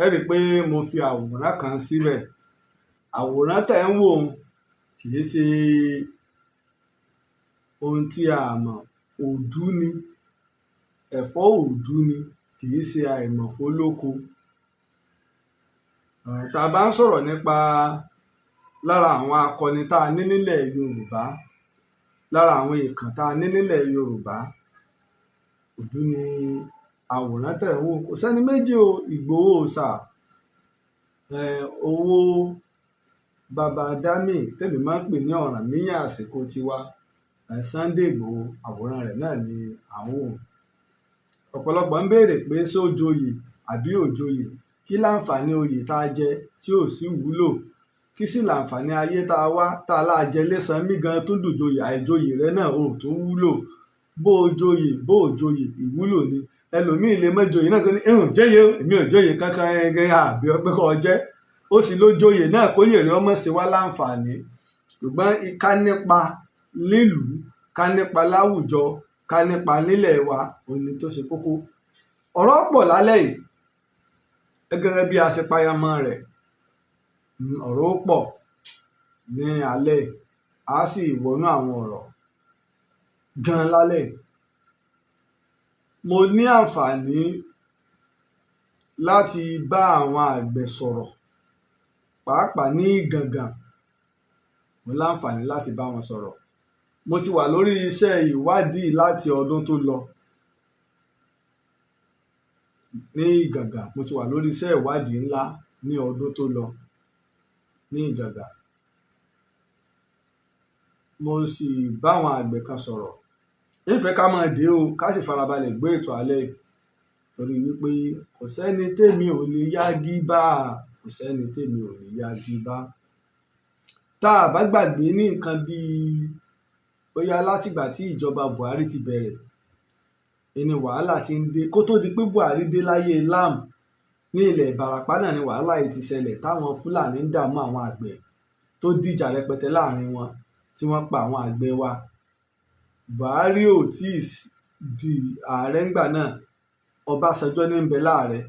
ẹ rí i pé mo fi àwòrán kan síbẹ̀. Àwòrán tẹ̀ ń wò kì í ṣe ohun tí a mọ̀. Òdú ni, ẹ̀fọ́ òdú ni, kì í ṣe àìmọ̀ fólóko. Tá a bá ń sọ̀rọ̀ nípa lára àwọn akọni tá a ní nílẹ̀ Yorùbá, lára àwọn èèkàn tá a ní nílẹ̀ Yorùbá, Òdú ni àwòrán tẹ̀ ń wò. Kò sẹ́ni méjì o, Ìgbòho Òòṣà, owó baba Dámì tèmi máa ń pè ní Ọ̀rànmíyàn àsìkò tiwa, Sunday Ìgbòho, àwòrán rẹ̀ náà ni à ń wò. Ọ̀pọ̀lọpọ̀ ń béèrè pé ṣé ó joyè àbí ò joyè? Kí láǹfààní oyè tá a jẹ tí ò sí wúlò? Kí sì láǹfààní ayé tá a wá tá a láà jẹ Ilésanmí gan tó dùn joyè, àìjoyè rẹ̀ náà ò tó wúlò. Bó o joyè bó o joyè, ìwúlò ni. Ẹlòmíì lè má joyè náà kó ní jẹ́yè o, èmi ò joyè kankan àbí ọpẹ́ kọ́ jẹ́. Ó sì ló joyè náà kó yèrè ọmọ sí wa láǹfààní. Ṣùgbọ́n ká nípa nílùú, ká nípa láwùjọ, ká nípa nílẹ̀ wa, òun ni tó ṣe kókó. Ọ̀rọ̀ pọ̀ lálẹ́ yìí gẹ́gẹ́ bí a ṣe payamọ́ rẹ̀. Ọ̀rọ̀ pọ̀ ní alẹ́ yìí, a sì wọnú àwọn ọ̀rọ̀ gan lálẹ́ yìí. Mo ní àǹfààní láti bá àwọn àgbẹ̀ sọ̀rọ̀, pàápàá ní Ìgàngàn. Mo láǹfààní láti bá wọn sọ̀rọ̀. Mo ti wà lórí iṣẹ́ ìwádìí láti ọdún tó lọ ní Ìgàngàn. Mo ti wà lórí iṣẹ́ ìwádìí ńlá ní ọdún tó lọ ní Ìgàngàn. Mo sì bá àwọn àgbẹ̀ kan sọ̀rọ̀. Nífẹ̀ẹ́ ká máa dé o, ká sì farabalẹ̀ gbé ètò alẹ́ yìí, torí wípé kò sẹ́ni tèmi ò lè yági bá, kò sẹ́ni tèmi ò lè yági bá. Tá a bá gbàgbé ní nǹkan bíi bóyá látìgbà tí ìjọba Buhari ti bẹ̀rẹ̀, ẹni wàhálà ti ń dé. Kó tó di pé Buhari dé láyé Lam ní ilẹ̀ Ìbàràpá náà ni wàhálà yìí ti ṣẹlẹ̀, táwọn Fúlàní ń dààmú àwọn àgbẹ̀ tó dìjà rẹpẹtẹ láàrin wọn tí wọ́n pa àwọn àgbẹ̀ wa. Buhari ò tí ì di ààrẹ ńgbà náà, Ọbásanjọ́ ní ń bẹ láàrẹ.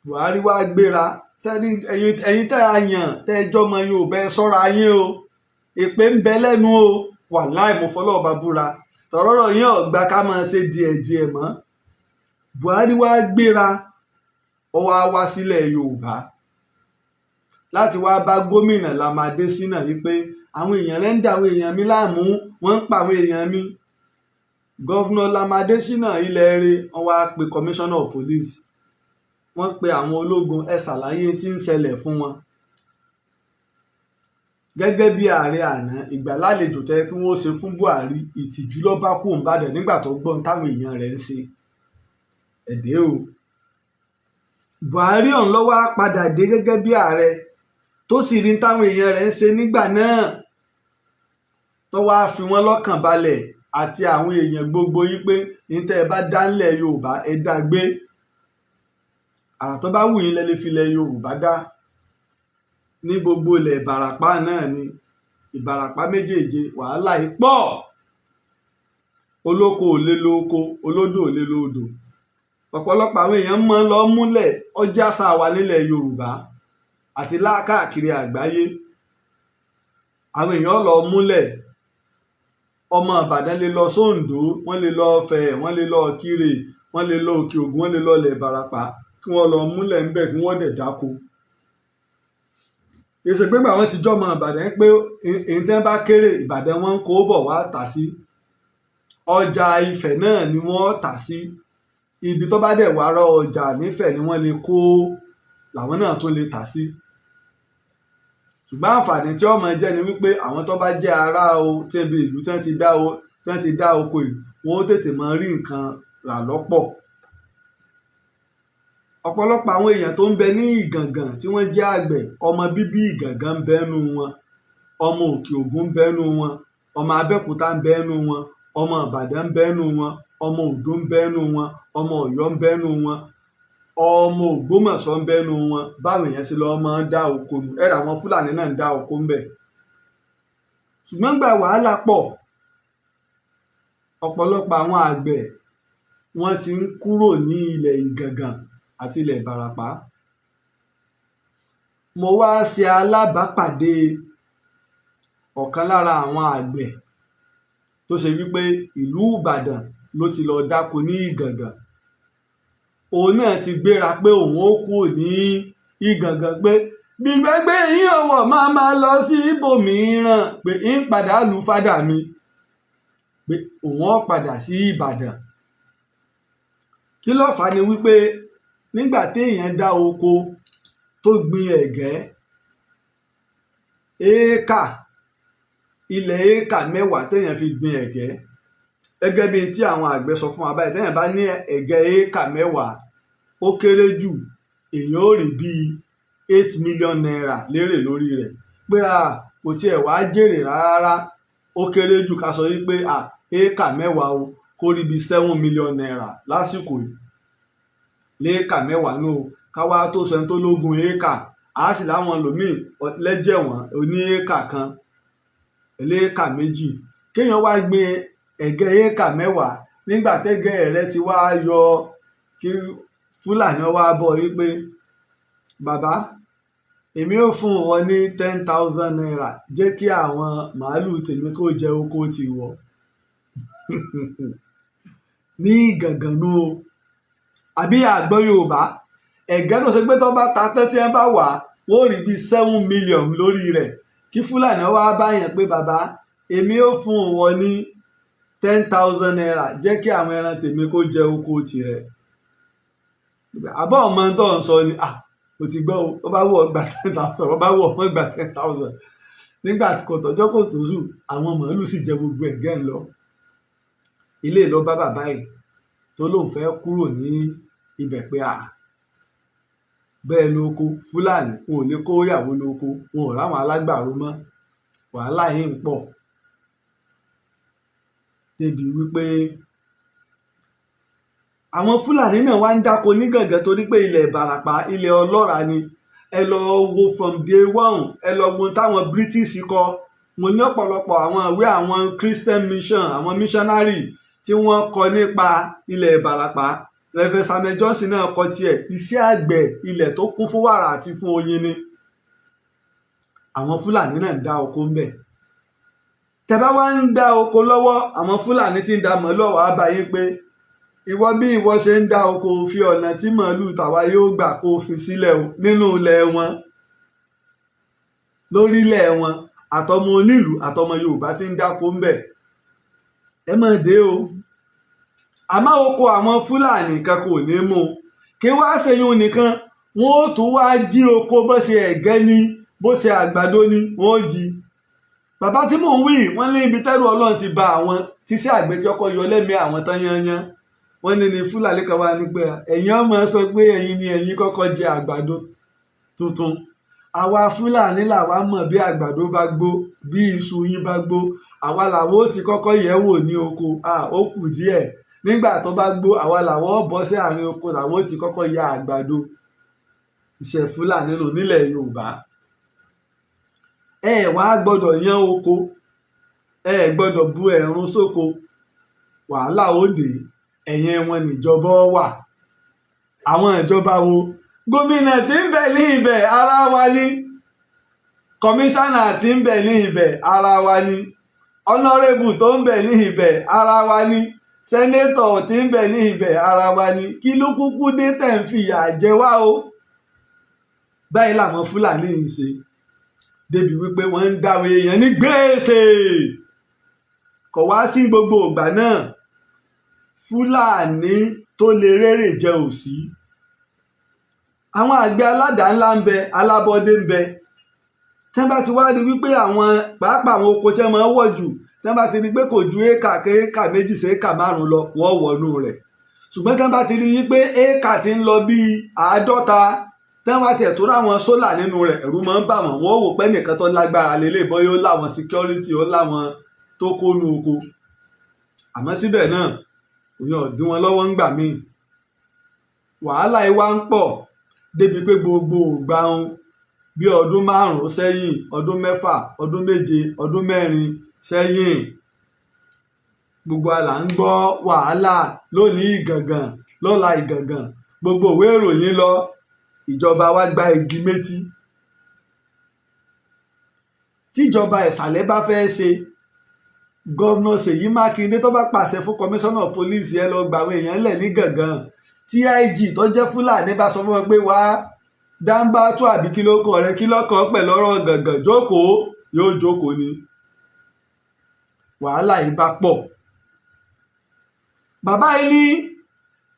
Buhari wá gbéra. Sẹ́ni ẹ̀yin tẹ́ a yàn tẹ́ ẹ jọmọ Yorùbá, ẹ ṣọ́ra yín o, èpè ń bẹ lẹ́nu o, wàláì mo fọlọ́ọ̀bá búra. Tọ̀rọ̀rọ̀ yín ọ̀gbà ká máa ṣe díẹ̀díẹ̀ mọ́. Buhari wá gbéra, ó wá sílẹ̀ Yorùbá láti wá bá gómìnà Lam Adésínà wípé àwọn èèyàn rẹ̀ ń dà àwọn èèyàn mi láàmú, wọ́n ń pa àwọn èèyàn mi. Gọ́vnọ̀ Lam Adésínà ilẹ̀ rẹ̀, wọ́n wá pe commissioner of police, wọ́n pe àwọn ológun, ẹ ṣàlàyé tí ń ṣẹlẹ̀ fún wọn. Gẹ́gẹ́ bí ààrẹ àná, ìgbàlálejò tẹ́ kí wọ́n ṣe fún Buhari, ìtìjú ló bá kú Ìbàdàn nígbà tó gbọ́n táwọn èèyàn rẹ̀ ń ṣe. Ẹ̀dẹ́ o. Buhari ọ̀hún ló wá padà dé gẹ́gẹ́ bí ààrẹ tó sì rí táwọn èèyàn rẹ̀ ń ṣe nígbà náà, tó wá fi wọ́n lọ́kàn balẹ̀ àti àwọn èèyàn gbogbo yìí pé ní tẹ́ ẹ bá dá ńlẹ̀ Yorùbá ẹ dá gbé. Àrà tó bá wù yín lẹ lè fi ilẹ̀ Yorùbá dá. Ní gbogbo ilẹ̀ Ìbàràpá náà ni, Ìbàràpá méjèèje, wàhálà yìí pọ̀. Olóko ò lè lo oko, olódò ò lè lo odò. Ọ̀pọ̀lọpọ̀ àwọn èèyàn mọ́ lọ múlẹ̀ ọjà sáwà nílẹ̀ Yorùbá àti káàkiri àgbáyé. Àwọn èèyàn lọ múlẹ̀. Ọmọ Ìbàdàn lè lọ sóńdó, wọ́n lè lọ Ọ̀fẹ́, wọ́n lè lọ Ìkirè, wọ́n lè lọ Òkè Ògùn, wọ́n lè lọ ilẹ̀ Ìbàràpá kí wọ́n lọ múlẹ̀ ńbẹ̀ kí wọ́n dẹ̀ dáko. Èsè pé gbà wọ́n ti jọ́ ọmọ Ìbàdàn pé èyí tí wọ́n bá kéré Ìbàdàn wọn ń kó bọ̀ wá tà sí. Ọjà Ifẹ̀ náà ni wọ́n tà sí. Ibi tó bá dẹ̀ wá rọ ọjà nífẹ̀ ni wọ́n lè kó làwọn náà tó lè tà sí. Ṣùgbọ́n àǹfààní tí ọmọ jẹ́ ni wípé àwọn tó bá jẹ́ ará o tí ibi ìlú tí wọ́n ti dá oko yìí, wọ́n ó tètè máa rí nǹkan rà lọ́pọ̀. Ọ̀pọ̀lọpọ̀ àwọn èèyàn tó ń bẹ ní Ìgàngàn tí wọ́n jẹ́ àgbẹ̀, ọmọ bíbí Ìgàngàn ń bẹ́nu wọn, ọmọ Òkè Ògùn ń bẹ́nu wọn, ọmọ Abẹ́òkúta ń bẹ́nu wọn, ọmọ Ìbàdàn ń bẹ́nu wọn, ọmọ Òǹdó ń bẹ́nu wọn, ọmọ Ọ̀yọ́ ń bẹ́nu wọn, ọmọ Ògbómọ̀ṣọ́ ń bẹ́nu wọn. Báwo èèyàn ṣe lọ́ọ́ máa ń dá oko nù, ẹ̀rọ àwọn Fúlàní náà ń dá oko ń bẹ̀. Ṣùgbọ́n gbà wàhálà pọ̀, ọ̀pọ̀lọpọ̀ àwọn àgbẹ̀ wọ́n ti ń kúrò ní ilẹ̀ Ìgàngàn, àti ilẹ̀ Ìbàràpá. Mo wá ṣe alábàápàdé ọ̀kan lára àwọn àgbẹ̀ tó ṣe wípé ìlú Ìbàdàn ló ti lọ dáko ní Ìgàngàn. Òun náà ti gbéra pé òun ó kúrò ní Ìgàngàn pé gbígbẹ́gbẹ́ yín ọ̀wọ̀ máa lọ sí ibòmíràn pé ń padà lu fádà mi pé òun ó padà sí Ìbàdàn. Kí ló fà á ni wípé nígbà téèyàn dá oko tó gbin ẹ̀gẹ́ ilẹ̀ éékà 10 téèyàn fi gbin ẹ̀gẹ́, gẹ́gẹ́ bí tí àwọn àgbẹ̀ sọ fún wa báyìí, téèyàn bá ní ẹ̀gẹ́ éékà 10 ó kéré jù èèyàn ó rí bíi 8 million naira lérè lórí rẹ̀ pé kò tiẹ̀ wá jèrè rárá. Ó kéré jù ká sọ wípé éékà 10 o kó rí bíi 7 million naira lásìkò yìí léékà 10 náà ká wá tó sọ ẹni tó lógún éékà. A sì láwọn lòmíì lẹ́jẹ̀wọ̀n oní éékà kan eléékà 2. Kéèyàn wá gbin ẹ̀gẹ́ éékà 10 nígbà tẹ́gẹ́ rẹ̀ ti wá yọ kí Fúlàní wá bọ̀ wípé bàbá èmi ò fún wọn ní 10,000 naira jẹ́ kí àwọn màálù tèmi kó jẹ oko ti wọ̀ ní Ìgàngàn nù o. Àbí àgbọ̀ Yorùbá ẹ̀gẹ́ tó ṣe pé tó bá ta tán tí wọ́n bá wà wọ́n rí bíi 7 million lórí rẹ̀ kí Fúlàní wá báyàn pé bàbá èmi ò fún wọn ní 10,000 naira jẹ́ kí àwọn ẹran tèmi kó jẹ oko tirẹ̀. Àbọ̀ ọmọ tó ń sọ ni o ti gbọ́ o, ó bá wọ̀ gba 10,000, ó bá wọ̀ wọ́n gba 10,000. Nígbà kò tọ́jọ́ kò tó sùn àwọn màálù sì jẹ gbogbo ẹ̀gẹ́ ń lọ. Ilé ló bá bàbá yìí tó lóun fẹ́ kúrò ní ibẹ̀ pé bẹ́ẹ̀ lóko Fúlàní wọn ò lè kó ìyàwó lóko, wọn ò ráwọn alágbàro mọ́, wàhálà yìí ń pọ̀ débi wípé àwọn Fúlàní náà wá ń dáko ní Ìgàngàn torí pé ilẹ̀ Ìbàràpá ilẹ̀ ọlọ́ràá ni. Ẹ lọ wo from day one, ẹ lọ wo táwọn British kọ. Mo ní ọ̀pọ̀lọpọ̀ àwọn ìwé àwọn Christian mission, àwọn missionary tí wọ́n kọ nípa ilẹ̀ Ìbàràpá. Reverend Samuel Johnson náà kọ tiẹ̀, iṣẹ́ àgbẹ̀ ilẹ̀ tó kún fún wàrà àti fún oyin ni. Àwọn Fúlàní náà ń dá oko ń bẹ̀. Tẹ́ bá wá ń dá oko lọ́wọ́ àwọn Fúlàní tí ń da màálù wá bá yín pé ìwọ bí ìwọ ṣe ń dá oko fi ọ̀nà tí màálù tàwa yóò gbà kó fi sílẹ̀ o nínú ilẹ̀ wọn lórílẹ̀ wọn. Àtọmọ onílùú àtọmọ Yorùbá tí ń dáko ń bẹ̀ ẹ má dé o. Àmọ́ oko àwọn Fúlàní kan kò ní mú kí wá ṣèyún nìkan, wọn ó tún wá jí oko bó ṣe ẹ̀gẹ́ ni bó ṣe àgbàdo ni wọn ó jí. Bàbá tí mò ń wí wọ́n ní ibi tẹ́rù Ọlọ́run ti ba àwọn tíṣẹ́ àgbẹ̀ tí ọkọ̀ yọ lẹ́mìí àwọn tán yányán. Wọ́n ní Fúlàní kan wá nígbà ẹ̀yin ọmọ sọ pé ẹ̀yin ni ẹ̀yin kọ́kọ́ jẹ àgbàdo tuntun. Àwa Fúlàní làwa mọ̀ bí àgbàdo bá gbó bí iṣu yín bá gbó, àwa làwọn ó ti kọ́kọ́ yẹ̀ wò ní oko. Ó kù díẹ̀ nígbà tó bá gbó àwa làwọn ó bọ́ sí àárín oko làwọn ó ti kọ́kọ́ ya àgbàdo. Iṣẹ́ Fúlàní lò nílẹ̀ Yorùbá. Ẹ wá gbọ́dọ̀ yán oko, ẹ gbọ́dọ̀ bu ẹ̀rùn sóko, wàhálà ó dé. Ẹ̀yìn wọn níjọba wà. Àwọn ìjọba wo? Gómìnà tí ń bẹ ní ibẹ̀ ara wa ni, kọmíṣánná tí ń bẹ ní ibẹ̀ ara wa ni, ọ̀nàrẹ́bù tó ń bẹ ní ibẹ̀ ara wa ni, sẹ́nétọ̀ tí ń bẹ ní ibẹ̀ ara wa ni. Kí ló kúkú dé tẹ̀ ń fìyà jẹ wá o? Báyìí làwọn Fúlàní ń ṣe débi wípé wọ́n ń dáwọ́ èèyàn ní gbèsè. Kò wá sí gbogbo ìgbà náà Fúlàní tó lè rérè jẹ òsì. Àwọn àgbẹ̀ aládàá ńlá ń bẹ, alábọ́dé ń bẹ. Tẹ́ bá ti wá rí wípé àwọn pàápàá àwọn oko tí wọ́n máa ń wọ̀ jù, tẹ́ bá ti rí pé kò ju éékà 2 sí éékà 5 lọ, wọ́n wọnú rẹ̀. Ṣùgbọ́n tẹ́ bá ti rí wípé éékà ti ń lọ bíi 50, tẹ́ bá tiẹ̀ tó ráwọn sólà nínú rẹ̀, ẹ̀rù máa ń bà wọ́n. Wọ́n wò pé nìkan tó lágbára lélẹ̀ bọ́ yóò láwọn security, ó láwọn tó kónú oko. Àmọ́ síbẹ̀ náà òyìn ọ̀dún wọn lọ́wọ́ ń gbà míì. Wàhálà ìwà ń pọ̀ débi pé gbogbo ògbà ń bí ọdún 5 sẹ́yìn, ọdún 6, ọdún 7, ọdún 4 sẹ́yìn, gbogbo àlà ń gbọ́ wàhálà lónìí Ìgàngàn lọ́la Ìgàngàn. gbogbo ìwé ìròyìn lọ, ìjọba wa gba igi méjì. Tíjọba ìsàlẹ̀ bá fẹ́ ṣe, gọ́vnà Ṣèyí Mákindé tó bá pàṣẹ fún kọmíṣánná pólíìsì ẹ lọ gba àwọn èèyàn lẹ̀ ní gàngán, tí IG tó jẹ́ Fúlàní bá sọ fún wọn pé wá Dáńbátú àbí kí ló kọ rẹ, kí lọ́kàn pẹ̀lú ọ̀rọ̀ gàngán, jókòó, yóò jókòó ni. Wàhálà yìí bá pọ̀. Bàbá yìí ní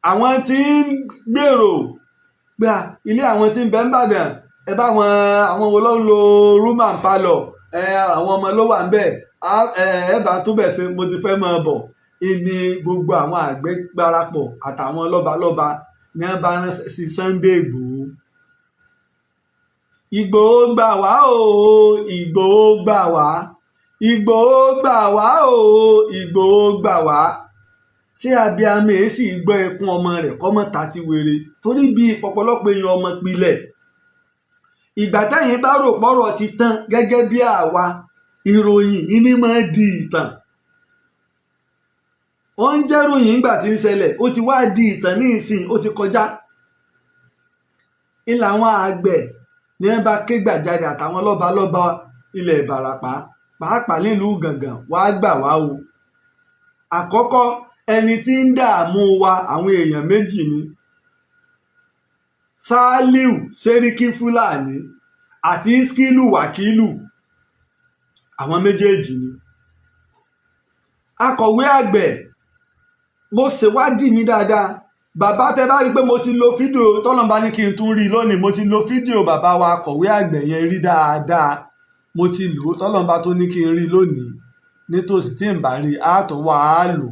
àwọn tí ń gbèrò pé ilé àwọn tí ń bẹ ń bàdàn, ẹ bá àwọn wo ló ń lo room and parlour, àwọn ọmọ ló wà ń bẹ̀, ẹ bá túbẹ̀ ṣe, mo ti fẹ́ máa bọ̀. Ìní gbogbo àwọn àgbẹ̀ parapọ̀ àtàwọn lọ́balọ́ba ní wọ́n bá ránṣẹ́ sí Sunday Ìgbòho. Ìgbòho gbà wá o, Ìgbòho gbà wá, Ìgbòho gbà wá o, Ìgbòho gbà wá. Ṣé abiyamọ èyí sì gbọ́ ẹkún ọmọ rẹ̀ kọ́mọ́ta ti wèrè? Torí bí ọ̀pọ̀lọpọ̀ èèyàn ọmọ pilẹ̀. Ìgbà táyìn bá rò pọ́rọ̀ ti tán gẹ́gẹ́ bí àwa, ìròyìn ìní máa di ìtàn. Ó ń jẹ́ ròyìn nígbà tí ń ṣẹlẹ̀, ó ti wá di ìtàn ní ìsìn, ó ti kọjá. Ilé àwọn àgbẹ̀ ní wọ́n bá ké gbàjarè àtàwọn lọ́balọ́ba ilẹ̀ Ìbàràpá, pàápàá nílùú Gàngán, wàá gbà wá o. Àkọ́kọ́, ẹni tí ń dààmú wa àwọn èèyàn méjì ni. Sàálíù Sẹ́ríkí Fúlàní àti Ìskílù Wákílù, àwọn méjèèjì ni. Akọ̀wé àgbẹ̀, mo ṣèwádìí mi dáadáa. Bàbá tẹ bá rí i pé mo ti lo fídíò tọ́lọ́mbá ní kí n tún rí lónìí, mo ti lo fídíò bàbá wa akọ̀wé àgbẹ̀ yẹn rí dáadáa. Mo ti lò ó, tọ́lọ́mbá tó ní kí n rí lónìí, nítòsí tí n bá rí àátọ̀ wà á lò.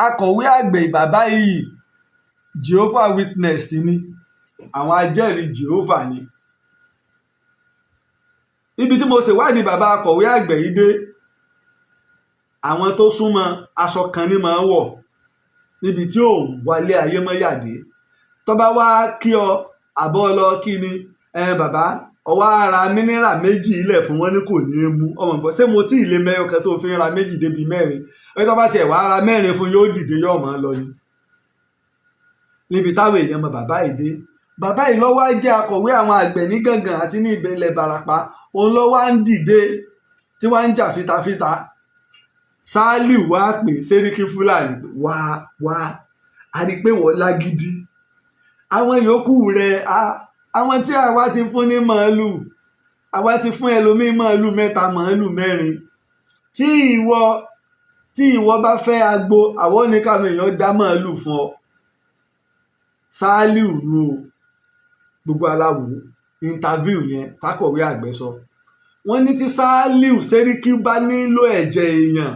Akọ̀wé àgbẹ̀ bàbá yìí Jehovah Witness ni, àwọn ajẹ́rìí Jehovah ni. Ibi tí mo ṣèwádìí bàbá akọ̀wé àgbẹ̀ yìí dé, àwọn tó súnmọ́ aṣọ kan ní máa wọ̀ níbi tí ò wálé ayé mọ́ yàdé. Tó bá wá kí ọ àbọ̀ lọ kí ni, bàbá ọwọ́ ara mínírà méjì ilẹ̀ fún wọn ní kò ní í mú. Ọmọ gbọ́, ṣé mo tí ì lé mẹ́yọ kan tó fi ń ra méjì débi mẹ́rin? Tó bá tiẹ̀ wá ra mẹ́rin fún, yóò dìde yóò máa lọ ni. Níbi táwọn èèyàn mọ bàbá yìí dé. Bàbá yìí ló wá jẹ́ akọ̀wé àwọn àgbẹ̀ ní Gàngán àti ní ìbẹ̀lẹ̀ Ìbàràpá. Òun ló wá ń dìde tí wọ́n ń jà fitafita. Sàálíù wá pè Sẹ́ríkí Fúlàní, wá a rí i pé wọ́n lágídí. Àwọn yòókù rẹ̀, àwọn tí àwa ti fún ní màálù, àwa ti fún ẹlòmíín màálù 3, màálù 4. Tí ìwọ bá fẹ́ agbo, àwọn oníkàwé èèyàn dá màálù fún ọ. Sàálíù nù o. Gbogbo aláwo interview yẹn tákọ̀wé àgbẹ̀ sọ. Wọ́n ní tí Sàálíù Sẹ́ríkí bá nílò ẹ̀jẹ̀ èèyàn,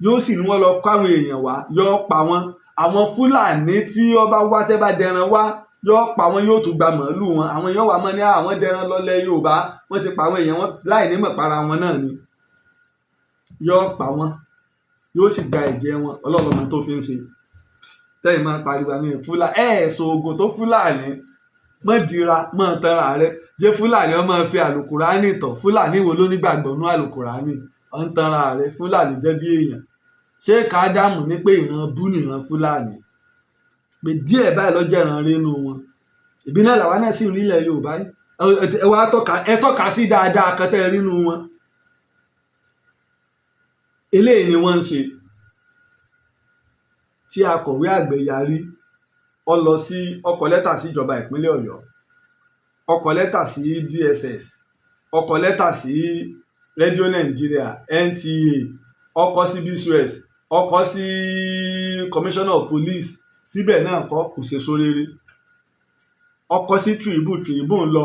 yóò sì ní wọ́n lọ kó àwọn èèyàn wá, yóò pa wọ́n. Àwọn Fúlàní tí ọba wá tẹ́ bá dẹran wá, yóò pa wọ́n, yóò tún gba màálù wọn. Àwọn èèyàn wà mọ́ ní àwọn dẹran lọ́lẹ̀ Yorùbá, wọ́n ti pa àwọn èèyàn wọn láì ní mọ̀ para wọn náà ni. Yóò pa wọ́n, yóò sì gba ẹ̀jẹ̀ wọn. Ọlọ́run ọmọ tó fi ń ṣe. Tẹ́yìn máa pariwo ní Fúlàní, ṣòògùn tó Fúlàní, mọ́ dira, mọ́ tanra rẹ. Jẹ́ Fúlàní ọmọ fi àlùkùránì tọ̀. Fúlàní wo ló nígbàgbọ́ nú àlùkùránì? Ọ̀ ń tanra rẹ. Fúlàní jẹ́ bí èèyàn. Ṣé Ádámù ní pé ìran bú nìran Fúlàní? Pé díẹ̀ báyìí ló jẹ́ ìran rénú wọn. Ìbí náà làwa náà sì rí ilẹ̀ Yorùbá. Ẹ tọ́ka sí dáadáa kan tẹ́ rínú wọn. Eléyìí ni wọ́n ń ṣe. Tí akọ̀wé àgbẹ̀ yarí, ó lọ sí ọkọ̀ lẹ́tà sí ìjọba ìpínlẹ̀ Ọ̀yọ́, ọkọ̀ lẹ́tà sí DSS, ọkọ̀ lẹ́tà sí rédíò Nàìjíríà NTA, ọkọ̀ sí BCOS, ọkọ̀ sí Commissioner of Police. Síbẹ̀ náà kò ṣe sóréré. Ọkọ̀ sí Tribune lọ,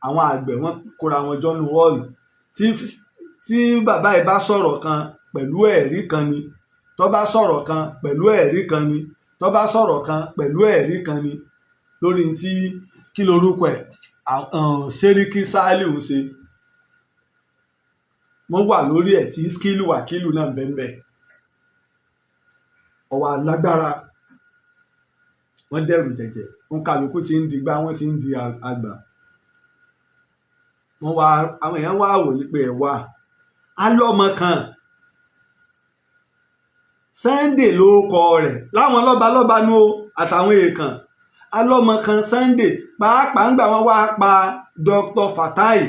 àwọn àgbẹ̀ wọn kóra wọn jọ́nu họ́ọ̀lù. Tí bàbá yìí bá sọ̀rọ̀ kan pẹ̀lú ẹ̀rí kan ni, tó bá sọ̀rọ̀ kan pẹ̀lú ẹ̀rí kan ni, tó bá sọ̀rọ̀ kan pẹ̀lú ẹ̀rí kan ni, lórí tí kí lorúkọ ẹ̀ Sẹ́ríkí Sàálíù ń ṣe. Wọ́n wà lórí ẹ̀ tí Ìskílù Wákílù náà bẹ́ẹ̀. Ọwọ́ alágbára, wọ́n dẹ̀rù jẹ̀jẹ̀, wọn kálukú ti ń digbá, wọ́n ti ń di àgbà. Àwọn èèyàn wá wòye pé ẹ̀ wà á lọ́mọ kan Sunday ló kọ rẹ̀, láwọn lọ́balọ́ba nu o, àtàwọn èèkàn alọ́mọ kan Sunday pàápàá ń gbà wọ́n wá pa Dr. Fatai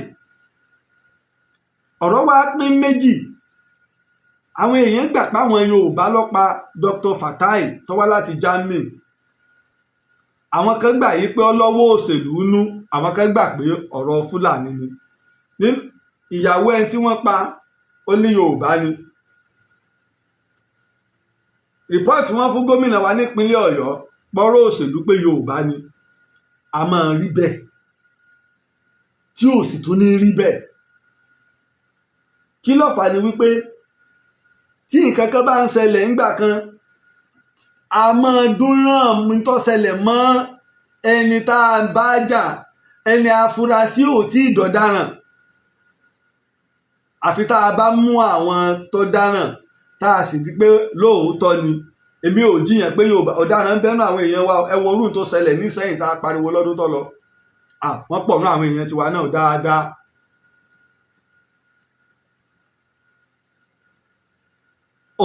ọ̀rọ̀ wá pín méjì àwọn èèyàn gbà páwọn Yorùbá ló pa Dr. Fatai tó wá láti Germany àwọn kan gbà yí pé ọlọ́wọ́ òṣèlú nú àwọn kan gbà pé ọ̀rọ̀ Fúlàní ni ìyàwó ẹni tí wọ́n pa ó ní Yorùbá ni rìpọ́ọ̀tì wọn fún gómìnà wa nípínlẹ̀ Ọ̀yọ́ pọ́rọ̀ òṣèlú pé Yorùbá ni a máa rí bẹ́ẹ̀ tí ò sì tún ní rí bẹ́ẹ̀ kí ló fà ní wípé tí nǹkan kan bá ń ṣẹlẹ̀ ńgbà kan a máa dúnràn mi tó ṣẹlẹ̀ mọ́ ẹni tá a bá jà ẹni afurasí ò tí ì dọ̀daràn àfi tá a bá mú àwọn tó dáràn tá a sì di pé lóòótọ́ ni èmi ò jiyàn pé Yorùbá ọ̀daràn ń bẹ́nu àwọn èèyàn wa ẹ wo orú tó ṣẹlẹ̀ ní Ìṣẹ̀yìn tá a pariwo lọ́dún tó lọ wọ́n pọ̀ nú àwọn èèyàn tiwa náà dáadáa.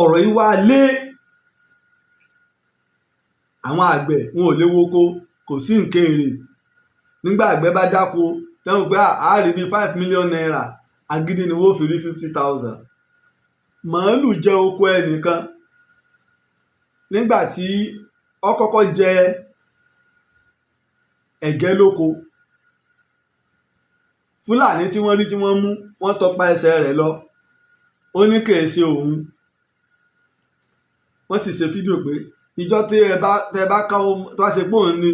ọ̀rọ̀ yìí wá lé àwọn àgbẹ̀ wọn ò lè woko kò sí nǹkan èrè nígbà àgbẹ̀ bá dáko tẹ́wọ̀n pé àárí bíi 5 million naira agídí ni wọ́n fi rí 50,000 màálù jẹ oko ẹnìkan nígbà tí ó kọ́kọ́ jẹ ẹ̀gẹ́ lóko Fúlàní tí wọ́n rí tí wọ́n mú wọ́n tọpa ẹsẹ̀ rẹ̀ lọ ó ní kèé ṣe òun wọ́n sì ṣe fídíò pé ìjọ tí ẹ bá káwọ́ tó bá ṣe pé òun ni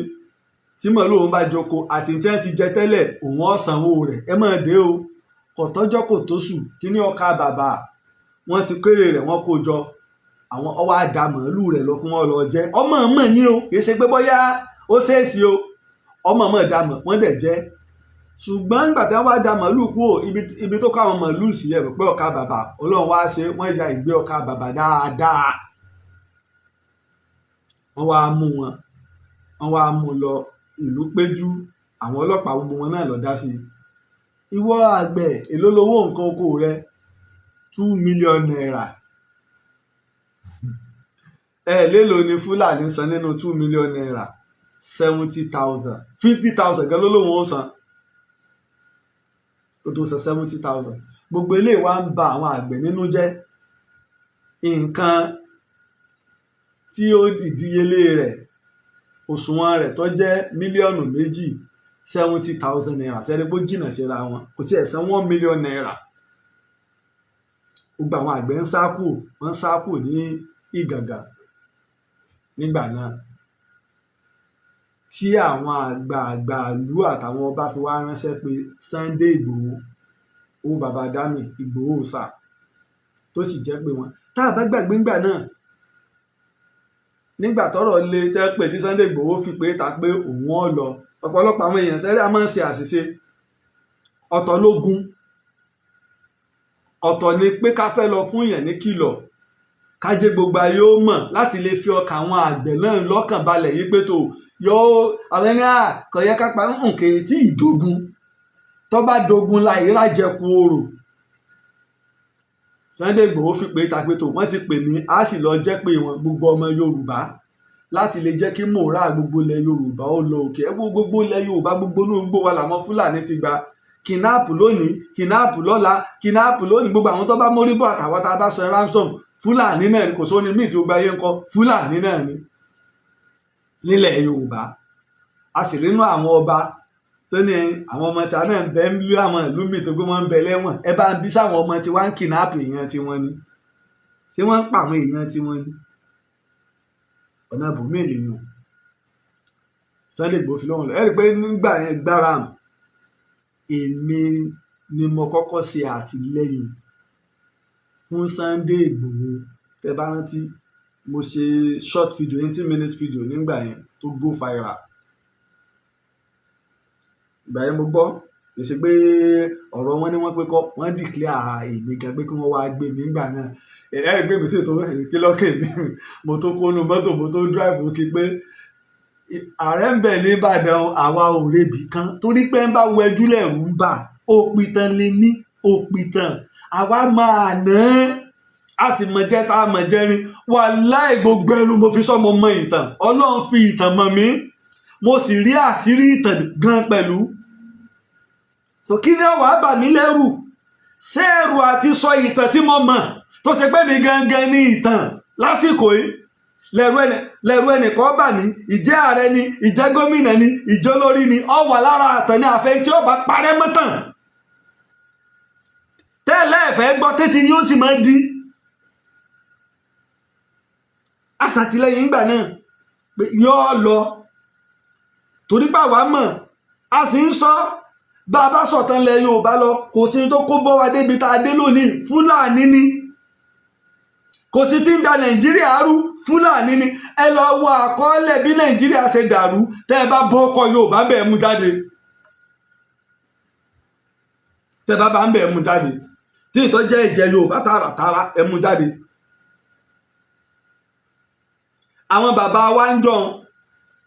tí màálù òun bá joko àti tí wọ́n ti jẹ tẹ́lẹ̀ òun ó sanwó rẹ̀ ẹ máa dé o kò tọ́jọ́ kò tóṣù kí ní ọkà bàbà wọ́n ti kéré rẹ̀ wọ́n kó jọ àwọn ọwọ́ àdá màálù rẹ̀ lọ kún wọn lọ jẹ ọmọ mọ̀ ní o kì í ṣe pé bóyá ó ṣèèṣì o ọmọ mọ̀ dá mọ̀ wọ́n dẹ̀ jẹ́ ṣùgbọ́n nígbà tí wọ́n wá da màálù kúrò ibi tó káwọn màálù sí ẹ̀ pé ọkà bàbà Ọlọ́run wá ṣe wọ́n ya ìgbé ọkà bàbà dáadáa wọ́n wá mú lọ ìlú Péjú àwọn ọlọ́pàá gbogbo wọn náà lọ dá sí ìwọ àgbẹ̀ èló lowó nǹkan oko rẹ 2 million naira lélo ni Fúlàní san nínú 2 million naira 70,000 50,000 gan ló lóun ó san kó tó san 70,000 gbogbo eléyìí wá ń ba àwọn àgbẹ̀ nínú jẹ́ nǹkan tí ó ìdíyelé rẹ̀ òṣùwọ̀n rẹ̀ tó jẹ́ mílíọ̀nù méjì 70,000 naira sẹ́ni pé ó jìnnà síra wọn kò tí ẹ̀ san 1 million naira gbogbo àwọn àgbẹ̀ ń sá kù ní Ìgàngà nígbà náà tí àwọn àgbààgbà ìlú àtàwọn ọba fi wá ránṣẹ́ pé Sunday Ìgbòho owó bàbá Dami Ìgbòho sà tó sì jẹ́ pé wọn tá a bá gbàgbé ńgbà náà nígbà tọ́rọ̀ lé tẹ́ pé tí Sunday Ìgbòho fi pé ta pé òun ọ̀ lọ ọ̀pọ̀lọpọ̀ àwọn èèyàn sẹ́rí a máa ń ṣe àṣìṣe ọ̀tọ̀ lógún ọ̀tọ̀ ni pé ká fẹ́ lọ fún èèyàn ní kìlọ̀ kájé gbogbo ayé ó mọ̀ láti lè fi ọkàn àwọn àgbẹ̀ náà lọ́kàn balẹ̀ yí pé tó yóò àwọn ẹni kò yẹ ká pa nǹkan tí ìdógún tó bá dogun la ìrájẹku orò Sunday Igboho fi pé ta pé tó wọ́n ti pè mí á sì lọ jẹ́ pé wọn gbogbo ọmọ Yorùbá láti lè jẹ́ kí mòórà gbogbo ilẹ̀ Yorùbá ó lọ òkè gbogbo ilẹ̀ Yorùbá gbogbo inú gbogbo wa làwọn Fúlàní ti gba kidnapu lónìí kidnapu lọ́la kidnapu lónìí gbogbo àwọn tó bá mórí bọ̀ àtàwọn tá a bá san ransom Fúlàní náà ni kò sóni míì tí gbogbo ayé ń kọ́ Fúlàní náà ni nílẹ̀ Yorùbá a sì rínú àwọn ọba tó ní àwọn ọmọ tí a náà ń bẹ ń lú àwọn ìlú míì tó gbé wọn ń bẹ lẹ́wọ̀n ẹ bá ń bí sáwọn ọmọ tí wọ́n ń kidnap èèyàn tí wọ́n ní ṣé wọ́n ń pa àwọn èèyàn tí wọ́n ní ọ̀nà bòmíì lèèyàn Sunday Igboho fi lóhùn lọ ẹ rí i pé nígbà yẹn gbára èmi ni mo kọ́kọ́ ṣe àtìlẹ́yìn fún Sunday Igboho tẹ́ bá rántí mo ṣe short video 18 minutes video nígbà yẹn tó go viral ìgbà yẹn mo gbọ́ kì í ṣe pé ọ̀rọ̀ wọn ni wọ́n pé kọ́ wọ́n declare èmi gan pé kí wọ́n wá gbé mi nígbà náà ẹ gbé mi tí ètò kí lọ́kẹ́ mi mo tó kónú mọ́tò mo tó drive kí pé ààrẹ ń bẹ̀ ní Ìbàdàn àwa ò rebi kan torí pé ń bá wẹjú lẹ́rù ń bà òpìtàn lè mí òpìtàn àwa máa ná a sì mọ̀ jẹ́ tá a mọ̀ jẹ́rin wàláhì gbogbo ẹnu mo fi sọ́mọ mọ ìtàn ọlọ́run fi ìtàn mọ̀ mí mo sì rí àṣírí ìtàn gan pẹ̀lú. so kí ni wàá bà mí lẹ́rù ṣé ẹ̀rù àti sọ ìtàn tí mo mọ̀ tó ṣe pé mi gangan ní ìtàn lásìkò yìí lẹ́rù ẹnìkan bà mí ìjẹ́ ààrẹ ni ìjẹ́ gómìnà ni ìjẹ́ olórí ni ó wà lára àtàn ní àfẹ́ tí ó bá parẹ́ mọ́tàn tẹ́lẹ̀ ẹ̀fẹ́ gbọ́ tẹ́tí ni ó sì máa di aṣàtìlẹ́yìn ìgbà náà pé yóò lọ torí pàwá mọ̀ a sì ń sọ bá a bá sọ̀tàn lẹ Yorùbá lọ kò sí tó kó bọ́ wa débi tá a dé lónìí Fúlàní ni kò sí tí ń da Nàìjíríà rú Fúlàní ni ẹ lọ wo àkọọ́lẹ̀ bí Nàìjíríà ṣe dàrú tẹ́ ẹ bá bọ́ ọkọ̀ Yorùbá bẹ́ẹ̀ mú jáde tẹ́ ẹ bá ń bẹ́ẹ̀ mú jáde tí ìtọ́jẹ́ ìjẹ Yorùbá tààràtààrà ẹ mú jáde. àwọn bàbá wa ń jọ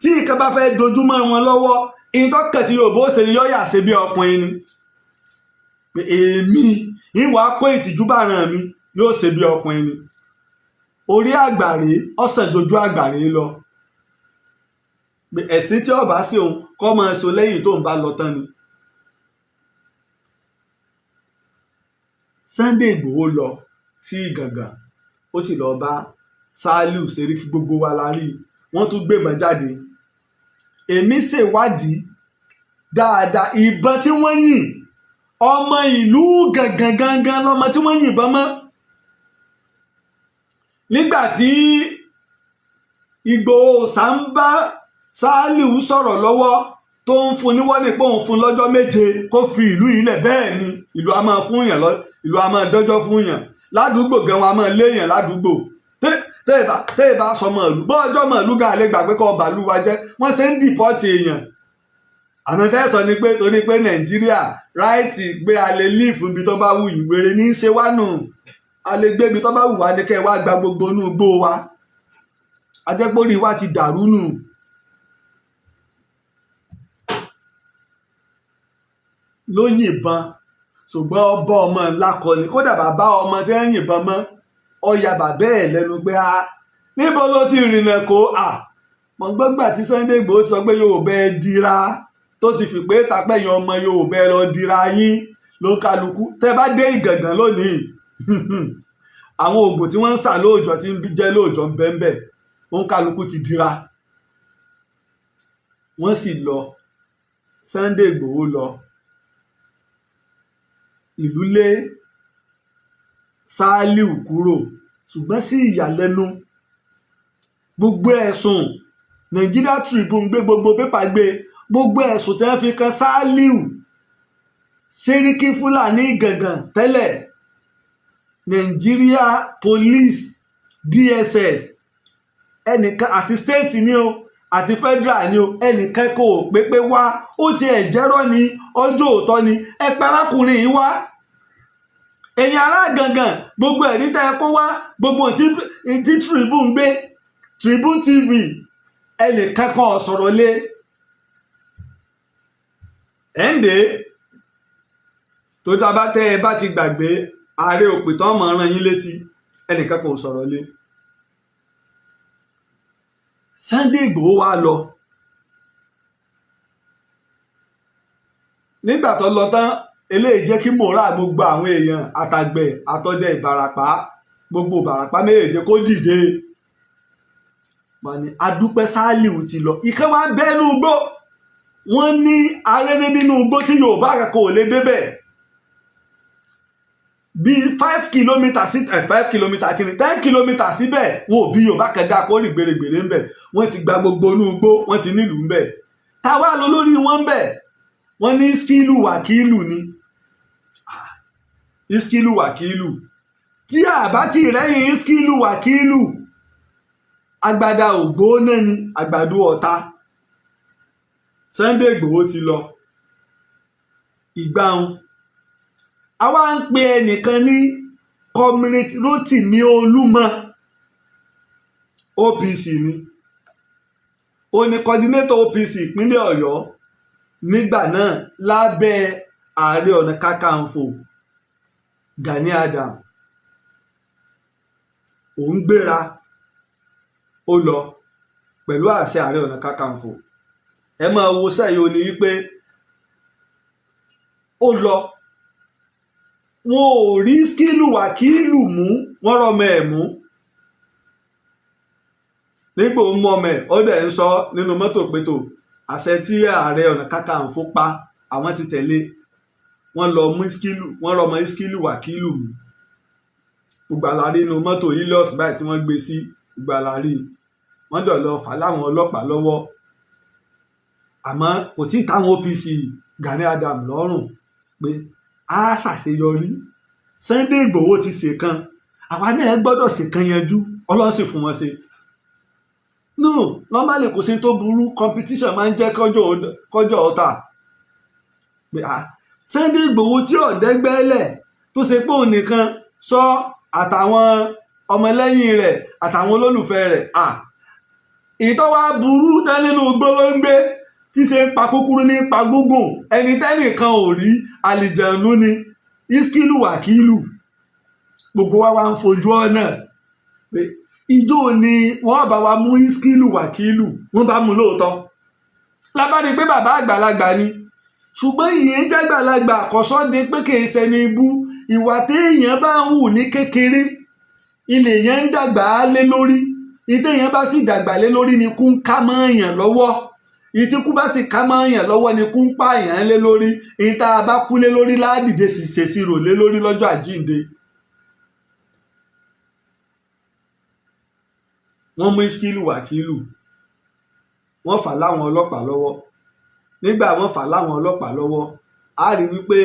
tí nǹkan bá fẹ́ dojúmọ́ wọn lọ́wọ́ ìtọ́kẹ̀ tí Yorùbá ó ṣe ni yọ́ yà ṣe bí ọkùnrin ni pé èmi ìwà kó ìtìjú bá ràn mí yóò ṣe bí ọkùnrin ni orí àgbàre ọ̀sán dojú àgbàre lọ pé ẹ̀sìn tí ọba sí òun kọ́ máa ṣe lẹ́yìn tó ń bá lọ tán ni. Sunday Igboho lọ sí Ìgàngàn ó sì lọ bá Sàlíù Sẹ́ríkì gbogbo wa la rí wọ́n tún gbébọn jáde èmi ṣèwádìí dáadáa ìbọn tí wọ́n yìn ọmọ ìlú gangan lọmọ tí wọ́n yìnbọn mọ́ nígbà tí Ìgbòho ṣá ń bá Sàlíù sọ̀rọ̀ lọ́wọ́ tó ń fún níwọ́nì pé òun fún lọ́jọ́ 7 kó fi ìlú yìí lẹ̀ bẹ́ẹ̀ ni ìlú a máa fún yàn ìlú a máa dọ́jọ́ fún yàn ládùúgbò gan wa máa léèyàn ládùúgbò tẹ́ ẹ bá sọ mọ̀ ìlú bọ́ ọjọ́ mọ̀ ìlú gan àlẹ́ gbà pé kọ́ bàálù wa jẹ́ wọ́n ṣe ń dìpọ́tì èèyàn àmọ́ tẹ́ sọ ni pé torí pé Nàìjíríà ráìtì gbé alẹ́ líìfù ibi tó bá wù ìwéré ní í ṣe wá nù alẹ́ gbé ibi tó bá wù wá ní kẹ́ ẹ wá gba gbogbo inú igbó wa ajẹ́pórí wa ti dàrú nù. ló yìnbọn ṣùgbọ́n ọba ọmọ ńlá kọ ni kódà bàbá ọmọ tí ń yìnbọn mọ́ ọyà bàbá ẹ̀ lẹ́nu pé a níbo ló ti rìnà kó a mọ̀ gbọ́gbà tí Sunday Igboho sọ pé Yorùbá ẹ dira tó ti fi pé tapẹ́yìn ọmọ Yorùbá ẹ lọ dira yín ló kálukú tẹ́ bá dé Ìgàngàn lónìí àwọn oògùn tí wọ́n ń sà lóòjọ́ tí ń jẹ́ lóòjọ́ ń bẹ́ẹ̀ òun kálukú ti dira wọ́n sì lọ Sunday Igboho lọ ìlú lé Sàlíù kúrò ṣùgbọ́n sí ìyàlẹ́nu gbogbo ẹ̀sùn Nigeria Tribune gbé gbogbo pépà gbé gbogbo ẹ̀sùn tí wọ́n fi kan Sàlíù Sẹ́ríkì Fúlàní Ìgàngàn tẹ́lẹ̀ Nigeria Police DSS ẹnìkan àti state ni o àti federal ni o ẹnìkan kò pépé wá ó ti ẹ̀jẹ̀rọ̀ ni ọjọ́ òótọ́ ni ẹ parákùnrin yìí wá ẹ̀yin ará Ìgàngàn gbogbo ẹ̀rí tẹ́ ẹ kó wá gbogbo tí Tribune gbé Tribune TV ẹnìkan kan sọ̀rọ̀ lé ẹ̀ǹdẹ́ tó tábà tẹ́ ẹ bá ti gbàgbé ààrẹ òpìtàn mọ̀ ọ́n rán yín létí ẹnìkan kan sọ̀rọ̀ lé. Sunday Igboho wá lọ nígbà tó lọ tán eléyìí jẹ́ kí mòórà gbogbo àwọn èèyàn àtàgbẹ̀ àtọdẹ Ìbàràpá gbogbo Ìbàràpá méjèèjì kó dìde wọ́n ní adúpẹ́ Sàlíù ti lọ ìkẹ́ wá bẹ́ẹ̀nú igbó wọ́n ní arẹ́rẹ́ nínú igbó tí Yorùbá kankan ò lè débẹ̀ bíi 5 kilometres sí 5 kilometres kìíní 10 kilometres síbẹ̀ wọn ò bí Yorùbá kẹdà kó rí gbèrègbèrè ńbẹ̀ wọ́n ti gba gbogbo inú igbó wọ́n ti nílùú ńbẹ̀ táwa lọ lórí wọn ńbẹ̀ wọ́n ní Iskilu Wakilu ni Iskilu Wakilu tí àbá tí rẹ́yìn Iskilu Wakilu agbada ògbóná ni àgbàdo ọ̀tá Sunday Igboho ti lọ ìgbàun àwa ń pe ẹnìkan ní Comrade Rotimi Olúmọ OPC ni ó ní coordinator OPC ìpínlẹ̀ Ọ̀yọ́ nígbà náà lábẹ́ Ààrẹ Ọ̀nà Kakanfò Gani Adams òun gbéra ó lọ pẹ̀lú àṣẹ Ààrẹ Ọ̀nà Kakanfò. ẹ máa wo sẹ́yìn ó ní wípé ó lọ wọn ò rí Síkírù Wàkílù mú wọ́n rọmọ ẹ̀ mú nígbà ó mú ọmọ ẹ̀ ó dẹ̀ ń sọ nínú mọ́tò pétò àṣẹ tí Ààrẹ Ọ̀nà Kakanfò pa àwọn ti tẹ̀lé wọ́n lọ mú Síkírù wọ́n rọmọ Síkírù Wàkílù mú gbogbo àlárí inú mọ́tò Helios báyìí tí wọ́n gbé sí gbogbo àlárí wọ́n dọ̀ lọ fà láwọn ọlọ́pàá lọ́wọ́ àmọ́ kò tí ì táwọn OPC Gani Adams lọ́rùn pé a ṣàṣeyọrí Sunday Igboho ti ṣèkan àwa náà gbọ́dọ̀ ṣèkan yanjú Ọlọ́run sì fún wọn ṣe. no normally kò sí tó burú competition máa ń jẹ́ kọjọ́ ọ̀tá pé Sunday Igboho tí ọ̀dẹ́gbẹ́lẹ̀ tó ṣe pé òun nìkan sọ àtàwọn ọmọlẹ́yìn rẹ̀ àtàwọn olólùfẹ́ rẹ̀ ìtọ́wá burú tán nínú gbólóńgbé tí ṣe ń pa kúkúrú ní pa gúngùn ẹni tẹ́nìkan ò rí àlìjànú ni Síkírù Wàkílù gbogbo wa ń fojú ọ̀nà pé ìjọ ni wọ́n bá wa mú Síkírù Wàkílù wọ́n bá mú lóòótọ́ lábàdí pé bàbá àgbàlagbà ni ṣùgbọ́n ìyẹn jágbàlagbà àkọ́sọ́ di pé kì í ṣẹni ibú ìwà téèyàn bá ń hù ní kékeré ilé yẹn ń dàgbà lé lórí ìtẹ̀yàn bá sì dàgbà lé lórí ni kú ń ká mọ́ èèyàn lọ́wọ́ ìtìkú bá sì ká mọ́ èèyàn lọ́wọ́ ni kú ń pààyàn lé lórí ìta bá kú lé lórí ládìde sì ṣèṣirò lé lórí lọ́jọ́ àjíǹde. wọ́n mú Síkírù Wàkílù wọ́n fà láwọn ọlọ́pàá lọ́wọ́ nígbà wọ́n fà láwọn ọlọ́pàá lọ́wọ́ a rí wípé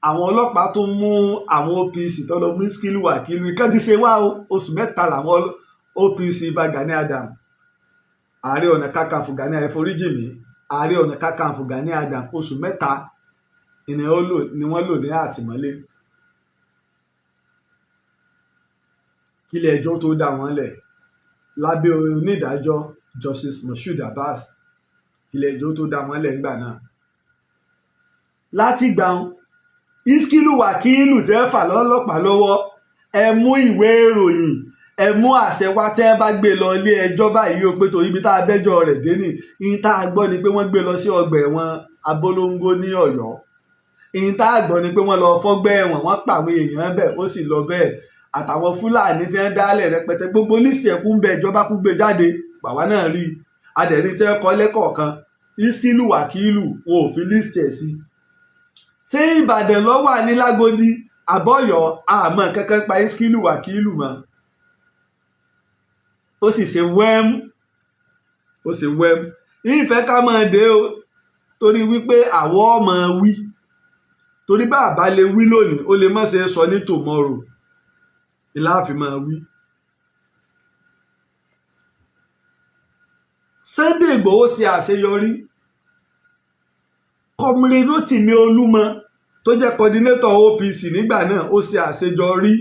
àwọn ọlọ́pàá tó mú àwọn OPC tó lọ mú Síkírù Wàkílù ìkan ti ṣe wá oṣù mẹ́ta làwọn OPC bá Gani Adams Ààrẹ Ọ̀nà Kakanfò Gani ẹforíjìmí Ààrẹ Ọ̀nà Kakanfò Gani Adams oṣù mẹ́ta ni wọ́n lò ní àtìmọ́lé kílẹ̀ ẹjọ́ tó dá wọn lẹ̀ lábẹ́ onídàájọ́ Justice Moshood Abbas kílẹ̀ ẹjọ́ tó dá wọn lẹ̀ ńgbà náà. láti gbà Síkírù Wàkílù tẹ́ fà lọ́lọ́pàá lọ́wọ́ ẹ mú ìwé ìròyìn ẹ mú àṣẹ wá tẹ́ ẹ bá gbé lọ ilé ẹjọ́ báyìí ó pé torí ibi tá a bẹ́jọ́ rẹ̀ dé ní ìyìn tá a gbọ́ ni pé wọ́n gbé lọ sí ọgbà ẹ̀wọ̀n Abolongo ní Ọ̀yọ́ ìyìn tá a gbọ́ ni pé wọ́n lọ fọ́gbà ẹ̀wọ̀n wọ́n pàwé èèyàn bẹ́ẹ̀ ó sì lọ bẹ́ẹ̀ àtàwọn Fúlàní tí wọ́n dálẹ̀ rẹpẹtẹ gbogbo lísì ẹ̀kú ń bẹ ìjọba kú gbé jáde bàbá náà rí adẹ̀rí tí wọ́n kọ́ lẹ́kọ̀ọ̀kan Síkírù Wàkílù wọn ò fi lísì ẹ̀ sí. ṣé Ìbàdàn ló wà ní Lágòdì àbọ̀yọ̀ àmọ́ kankan pa Síkírù Wàkílù mọ́ ó sì ṣe wẹ́m ìfẹ́ ká máa dé o torí wípé àwọ̀ ọmọ wí torí bá àbá lè wí lónìí ó lè má ṣe sọ ní tomorrow ìláàfin máa wí. Sunday Igboho ṣe àṣeyọrí Comrade Rotimi Olúmọ tó jẹ́ coordinator OPC nígbà náà ó ṣe àṣeyọrí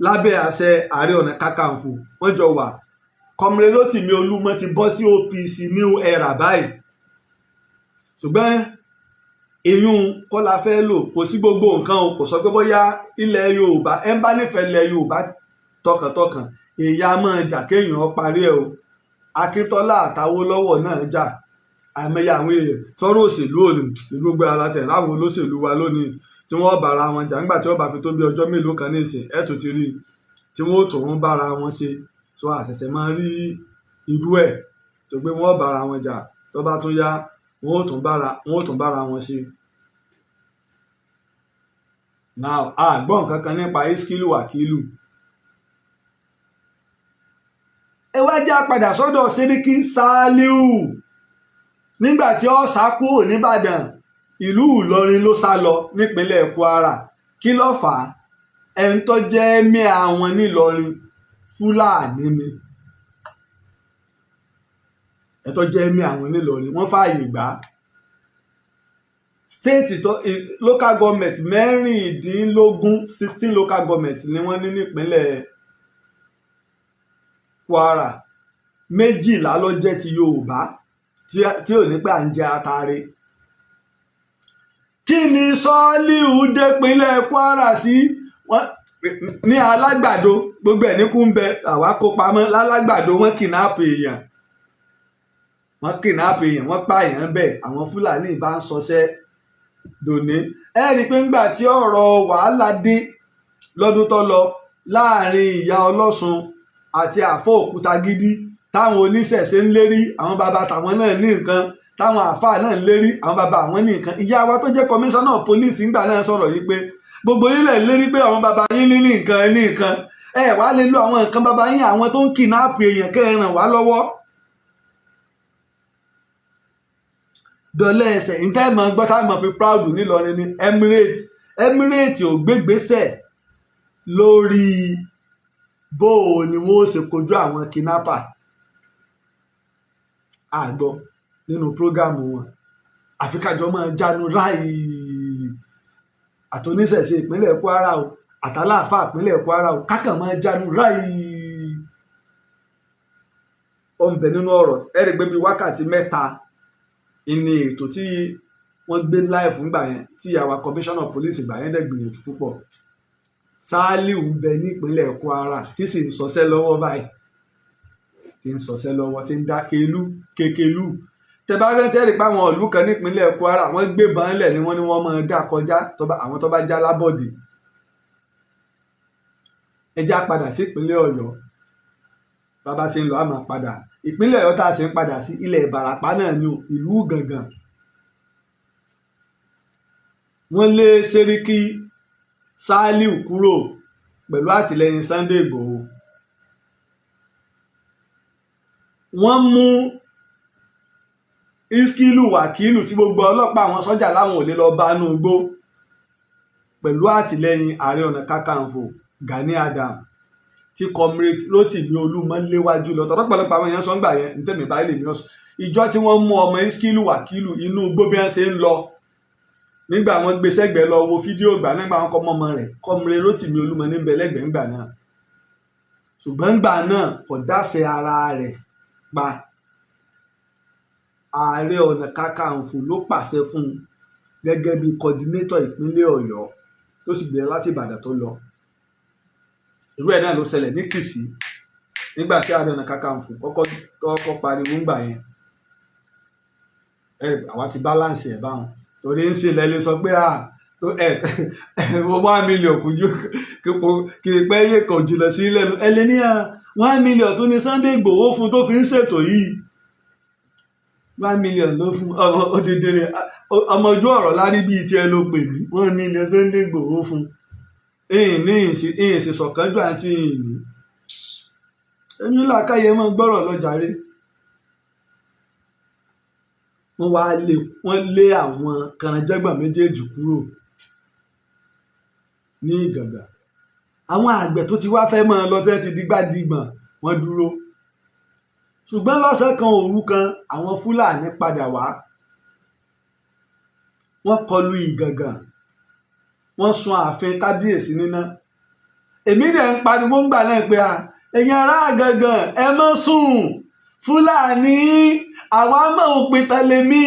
lábẹ́ àṣẹ Ààrẹ Ọ̀nà Kakanfò wọ́n jọ wà Comrade Rotimi Olúmọ ti bọ́ sí OPC new era báyìí ṣùgbọ́n èyún kọ́ la fẹ́ lò kò sí gbogbo nǹkan o kò sọ pé bóyá ilẹ̀ Yorùbá ẹ̀ ń bá nífẹ̀ẹ́ ilẹ̀ Yorùbá tọkàntọkàn èyí á máa jà kéèyàn parí ẹ̀ o Akíntọ́lá àtàwólọ́wọ̀ náà jà àìmọye àwọn èèyàn sọ̀rọ̀ òṣèlú òní gbogbo alátẹ̀ láwọn olóṣèlú wa lónìí tí wọ́n bára wọn jà nígbà tí wọ́n bá fi tó bí ọjọ́ mélòó kan ní ìsìn ẹ̀ tó ti rí tí wọ́n tó ń bára wọn ṣe so àṣẹ̀ṣẹ̀ máa rí irú ẹ̀ tó gbé wọ́n bára wọn jà tó bá tún yá wọ́n ó tún bára wọn ṣe. now àgbọ̀n nǹkan kan nípa Síkírù Wàkílù ẹ wá já padà sọ́dọ̀ Sẹ́ríkì Sàlíù nígbà tí ó sá kúrò nìbàdàn ìlú Ìlọrin ló sá lọ nípínlẹ̀ Kwara kí ló fà á ẹni tó jẹ́ ẹ̀mí àwọn nílọrin Fúlàní ni ẹni tó jẹ́ ẹ̀mí àwọn nílọrin wọ́n fààyè gbà state tó local government mẹ́rìndínlógún 16 local government ni wọ́n ní nípínlẹ̀ Kwara 12 ló jẹ́ ti Yorùbá tí ò ní pé à ń jẹ atare. Kí ni Sàlíù dépínlẹ̀ Kwara sí ní alágbàdo gbogbo ẹ̀ ní kú ń bẹ àwa kó pamọ́ lálágbàdo wọ́n kidnap èèyàn wọ́n pa èèyàn bẹ́ẹ̀ àwọn Fúlàní bá ń sọsẹ́ dòní. ẹ rí i pé ńgbà tí ọ̀rọ̀ wàhálà dé lọ́dún tó lọ láàrin ìyá ọlọ́sùn àti àfọ́ Òkútagídí táwọn oníṣẹ̀ṣe ń lérí àwọn bàbá tàwọn náà ní nǹkan táwọn àáfàá náà ń lérí àwọn bàbá àwọn ní nǹkan. ìyá wa tó jẹ́ kọmíṣánná pólíìsì ńgbà náà sọ̀rọ̀ yìí pé gbogbo yín lẹ̀ ń lérí pé àwọn bàbá yín ní nǹkan ẹ wàá lè lo àwọn nǹkan bàbá yín àwọn tó ń kìnnáàpù èèyàn kẹ́ ẹ ràn wá lọ́wọ́. dọ̀lẹ́ ẹsẹ̀ ní táyì máa gbọ́ táyì máa fi proud nílọrin ní Emirates ò gbégbésẹ̀ lórí bó o ni wọ́n ó ṣe kojú àwọn kidnapper àgbọ̀ nínú prógámù wọn àfi kájọ máa jánu ráì àtòníṣẹ̀ṣe ìpínlẹ̀ Kwara o àtàláàfà ìpínlẹ̀ Kwara o kákàn máa jánu ráì ọ̀nbẹ nínú ọ̀rọ̀ ẹ̀rí gbé bíi wákàtí mẹ́ta ìní ètò tí wọ́n gbé láìfù ńgbà yẹn tí àwa commissioner police ìgbà yẹn dẹ̀ gbìyànjú púpọ̀. Sàálíù ń bẹ nípínlẹ̀ Kwara tí sì ń sọsẹ́ lọ́wọ́ báyìí tí ń sọsẹ́ lọ́wọ́ tí ń dá kékelú tẹ́bá rántí ẹ̀rí pé àwọn ìlú kan nípínlẹ̀ Kwara wọ́n gbé bọ́ńlẹ̀ ni wọ́n ní wọ́n máa dá kọjá àwọn tó bá já lábọ̀dé. ẹ já padà sí ìpínlẹ̀ Ọ̀yọ́ bàbá ṣe ń lọ àmọ́ padà ìpínlẹ̀ Ọ̀yọ́ tá a ṣe ń padà sí ilẹ̀ Ìbàràpá náà ní ìlú Ìgàngàn. wọ́n lé Sẹ́ríkì Sàálíù kúrò pẹ̀lú àtìlẹ́yìn Sunday Ìgbòho. wọ́n mú Iskilu Wàkílù tí gbogbo ọlọ́pàá àwọn sọ́jà láwọn ò lè lọ bá nú igbó pẹ̀lú àtìlẹ́yìn Ààrẹ Ọ̀nà Kakanfò Gani Adams tí comrade Rótìmí Olúmọ léwájú lọ tọ́pọ̀lọpọ̀ àwọn èèyàn sọ ń gbà yẹn ní tẹ̀mí báyìí lèmi ọ̀sùn ìjọ tí wọ́n mú ọmọ Iskilu Wàkílù inú igbó bí wọ́n ṣe ń lọ nígbà wọ́n gbé sẹ́gbẹ̀ẹ́ lọ wo fídíò gbà nígbà wọn kọ́ mọ́mọ́ rẹ̀ comrade Rótìmí Olúmọ ní bẹ lẹ́gbẹ̀ẹ́ ńgbà náà ṣùgbọ́n ńgbà náà kò dáṣẹ ara rẹ̀ pa Ààrẹ Ọ̀nà Kakanfò ló pàṣẹ fún un gẹ́gẹ́ bí coordinator ìpínlẹ̀ Ọ̀yọ́ tó sì gbéra láti Ìbàdàn tó lọ. irú ẹ̀ náà ló ṣẹlẹ̀ ní Kìsì nígbà tí Ààrẹ Ọ̀nà Kakanfò kọ́kọ́ pariwo ńgbà yẹn àwa ti balance ẹ̀ báwọn torí ń ṣe lẹ́lẹ́ sọ pé $1 million kùjú kiri pé yé kò jìnnà sí lẹ́nu ẹ lé ní $1 million tó ní Sunday Ìgbòho fún tó fi ń ṣètò yìí $1 million ló fún odidi rẹ̀ ọmọ ojú ọ̀rọ̀ lárí bíi tiẹ̀ ló pè mí $1 million Sunday Ìgbòho fún ìyìn sì sọ̀kánjú àti ìyìn ní ẹni làákàyè mọ́ gbọ́rọ̀ lọ́jàre. wọ́n lé àwọn kànáńjẹ́gbọ̀n méjèèjì kúrò ní Ìgàngàn. àwọn àgbẹ̀ tó ti wá fẹ́ mọ́ lọ tẹ́ ti dìgbàdìgbọ̀n wọ́n dúró ṣùgbọ́n lọ́sẹ̀ kan òru kan àwọn Fúlàní padà wá wọ́n kọlu Ìgàngàn wọ́n sun ààfin kábíyèsí níná. èmi dẹ̀ ń pariwo ńgbà náà pé ẹ̀yin ará Ìgàngàn ẹ má sùn Fúlàní àwa mọ̀ òpin tẹ̀lémí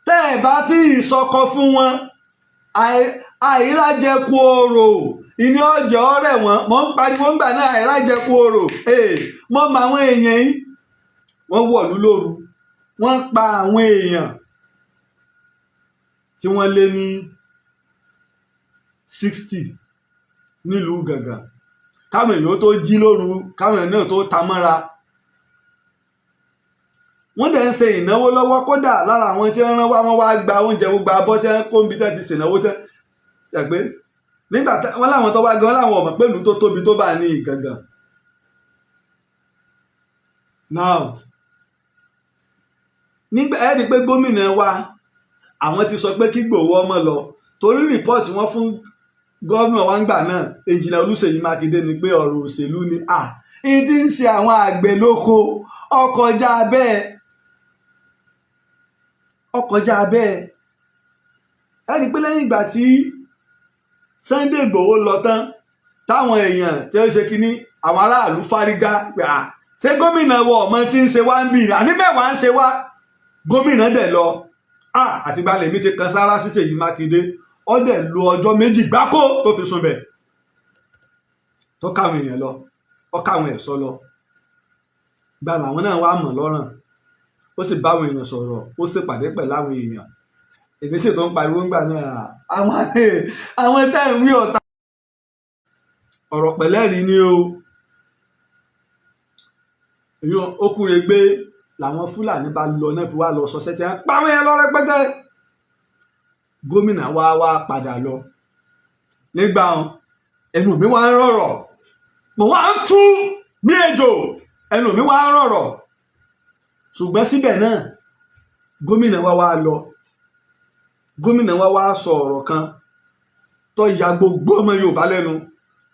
tẹ́ ẹ̀ bá tí ì sọkọ fún wọn àìrájẹkù orò ìní ọjọ́ rẹ̀ wọ́n mọ̀ ń pariwo ńgbà náà àìrájẹkù orò mọ̀ mọ àwọn èèyàn yìí wọ́n wọ̀lú lóru wọ́n pa àwọn èèyàn tí wọ́n lé ní 60 nílùú Ìgàngàn káwọn èèyàn tó jí lóru káwọn èèyàn náà tó ta mọ́ra. wọ́n dẹ̀ ń ṣe ìnáwó lọ́wọ́ kódà lára àwọn tí wọ́n rán wá wọ́n wá gba oúnjẹ gbogbo abọ́ tí wọ́n kó níbi tí wọ́n ti ṣènáwó tẹ́ ẹ̀gbẹ́ nígbà wọ́n láwọn tó wá gan láwọn ọmọ pẹ̀lú tó tóbi tó bá ní Ìgàngàn. now nígbà ẹ rí i pé gómìnà wa àwọn ti sọ pé kí Ìgbòho ọmọ lọ torí rìpọ́ọ̀tì wọn fún gómìnà wa ń gbà náà Èjìlá Olúṣèyí Mákindé ni pé ọ̀rọ̀ òṣèlú ni èyí tí ń ṣe àwọn àgbẹ̀ lóko ọkọjá bẹ́ẹ̀ ẹ rí i pé lẹ́yìn ìgbà tí Sunday Ìgbòho lọ tán táwọn èèyàn tí ó ṣe kínní àwọn aráàlú fárígá pé ṣé gómìnà wọ ọmọ tí ń ṣe wá ń bì àní mẹ́wàá ń ṣe wá gómìnà dẹ̀ lọ àtìgbà lèmi ti kan sára sí Ṣèyí Mákindé ó dẹ̀ lo ọjọ́ 2 gbáko tó fi sùn bẹ̀ tó káwọn èèyàn lọ ó káwọn ẹ̀ṣọ́ lọ gba làwọn náà wá mọ̀ lọ́rùn ó sì báwọn èèyàn sọ̀rọ̀ ó sì pàdé pẹ̀lú àwọn èèyàn èmi sì tó ń pariwo ńgbà náà àwọn tẹ́ ń wí ọ̀tá ọ̀rọ̀ pẹ̀lẹ́rì ni o ó kúre gbé làwọn Fúlàní bá lọ náà fi wá lọ sọ sẹ́tì ẹ̀ pàwọn yẹn lọ rẹpẹtẹ gómìnà wá padà lọ nígbà ẹnu mi wá ń rọ̀rọ̀ mo wá ń tú bí ejò ẹnu mi wá ń rọ̀rọ̀ ṣùgbọ́n síbẹ̀ náà gómìnà wá lọ gómìnà wá sọ ọ̀rọ̀ kan tó ya gbogbo ọmọ Yorùbá lẹ́nu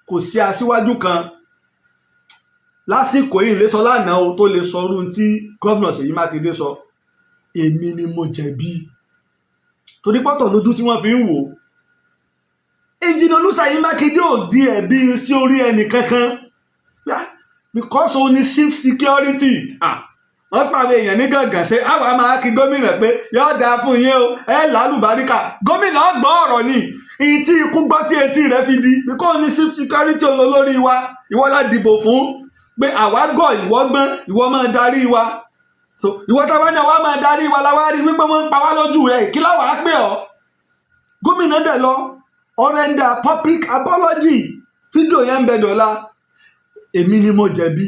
kò sí aṣíwájú kan lásìkò yìí lè sọ lánàá o tó lè sọ orun tí gómìnà Ṣèyí Mákindé sọ èmi ni mo jẹ̀bi torí pọ́tọ̀ lójú tí wọ́n fi ń wò ó Engineer Olúṣèyí Mákindé ò di ẹ̀bi sí orí ẹnì kankan because ó ní chief security wọ́n pàwọn èèyàn ní gàngàn ṣe àwa máa kí gómìnà pé yóò dáa fún yín o ẹ lálùbáríkà gómìnà gbọ́ ọ̀rọ̀ ni ìtí ikú gbọ́ tí etí rẹ̀ fi di because ó ní chief security olórí wa ìwọ la dìbò fún pé àwa gọ̀ ìwọ gbọ́n ìwọ máa darí wa so ìwọ táwa náà wá máa darí wa la wá rí wípé wọ́n ń pa wá lójú rẹ̀ kí láwa á pè ọ́ gómìnà dẹ̀ lọ ọ̀rẹ́ndà public apology fídíò yẹn ń bẹ dọ̀la èmi ni mo jẹ̀bi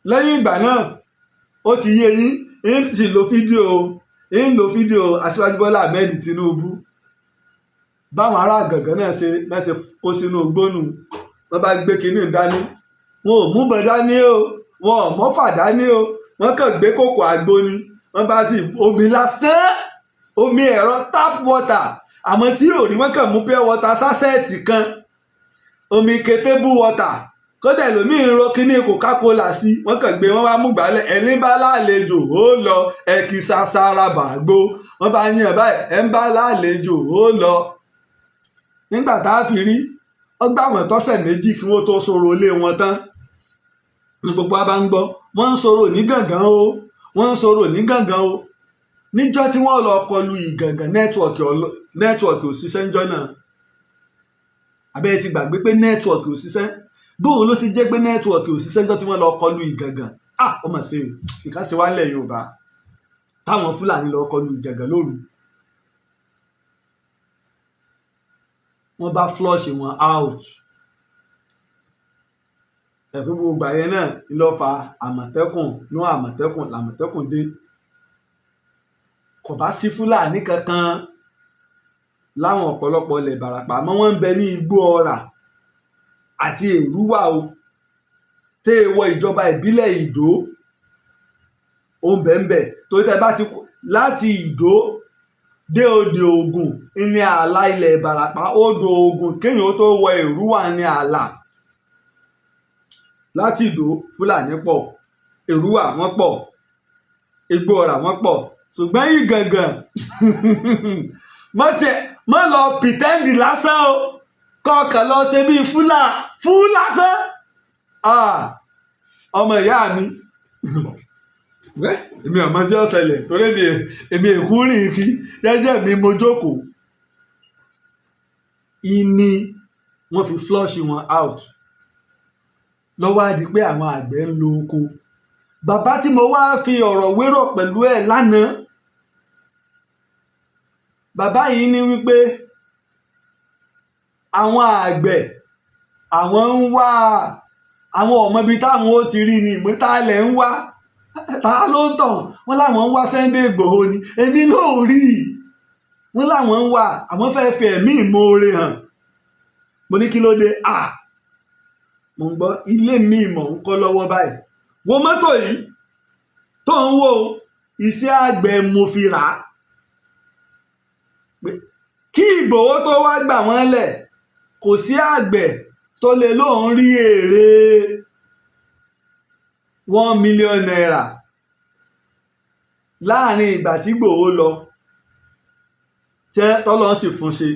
lẹ́yìn ìgbà náà ó ti yé yín ń sì lo fídíò Aṣíwájú Bọ́lá Ahmed Tinubu báwọn ará Gàngán náà ṣe kó sínú gbónú wọ́n bá gbé kinní dání wọn ò múbọn dání o wọn ò mọ́fà dání o wọ́n kàn gbé kòkò àgbo ni wọ́n bá sì omi lásán omi ẹ̀rọ tap water àmọ́ tí ò rí wọ́n kàn mú pure water sásẹ̀tì kan omi ketable water kódà ẹlòmíín ro kíní Coca-Cola sí wọ́n kàn gbé wọ́n wá mú gbálẹ̀ ẹni bá lálejò ó lọ ẹkì sasara bàgbó wọ́n bá yàn báyìí ẹ ń bá lálejò ó lọ nígbà tá a fi rí ó gbà wọ́n tọ́sẹ̀ méjì kí wọ́n tó sọ̀rọ̀ ilé wọn tán ní gbogbo wa bá ń gbọ́ wọ́n ń sọ̀rọ̀ ní Gàngán o wọ́n ń sọ̀rọ̀ ní Gàngán o níjọ́ tí wọ́n lọ kọlu Ìgàngán nẹ́tíwọ̀kì ò ṣiṣẹ́ ńjọ́ náà abẹ́ẹ̀ ti gbàgbé pé nẹ́tíwọ̀kì ò ṣiṣẹ́ bóun ló sì jẹ́ pé nẹ́tíwọ̀kì ò ṣiṣẹ́ ńjọ́ tí wọ́n lọ kọlu Ìgàngán ó mà ṣe nǹkan ṣe wá lẹ̀ Yorùbá táwọn Fúlàní lọ kọlu Ìgàngán lóru wọ́n bá flush wọn out ẹ̀fún gbogbo àyẹn náà ló fa Àmọ̀tẹ́kùn làmọ̀tẹ́kùn dé kò bá sí Fúlàní kankan láwọn ọ̀pọ̀lọpọ̀ ilẹ̀ Ìbàràpá mọ́ wọ́n ń bẹ ní Igbó Ọrà àti Èrúwà o tẹ́ ẹ wọ ìjọba ìbílẹ̀ Ìdó ó ń bẹ̀ ń bẹ̀ torí tẹ́ bá ti láti Ìdó dé Odò Ògùn ní ààlà ilẹ̀ Ìbàràpá Odò Ògùn kéèyàn tó wọ Èrúwà ní ààlà láti Ìdó Fúlàní pọ̀ Èrúwà wọ́n pọ̀ Igbó Ọrà wọ́n pọ̀ ṣùgbọ́n Ìgàngán mọ́ lọ pìtẹ́ǹdì lásán o kọ́ọ̀kan lọ ṣe bí fún lásán ọmọ ìyá mi èmi ọmọ tí ó ṣẹlẹ̀ torí èmi èkú rìn kí jẹ́jẹ́ mi mo jókòó ìní wọ́n fi flush wọn out lọ́wọ́ á di pé àwọn àgbẹ̀ ń lo oko bàbá tí mo wá fi ọ̀rọ̀ wérọ̀ pẹ̀lú ẹ̀ lánàá bàbá yìí ní wípé àwọn àgbẹ̀ àwọn ń wá àwọn ọmọ ibi táwọn ó ti rí ni ìmútalẹ̀ ń wá ta ló ń tàn wọ́n láwọn ń wá Sunday Igboho ni èmi náà ò rí wọ́n láwọn ń wá àwọn fẹ́ẹ́ fi ẹ̀mí ìmoore hàn mo ní kí ló dé mo ń gbọ́ ilé mi ìmọ̀ ń kọ́ lọ́wọ́ báyìí wo mọ́tò yìí tó ń wo iṣẹ́ àgbẹ̀ mo fi rà á kí Ìgbòho tó wá gbà wọ́n lẹ̀ kò sí àgbẹ̀ tó lè lóun rí èrè 1 million naira láàrin ìgbà tí Ìgbòho lọ tọ́lọ́ sì fún ṣe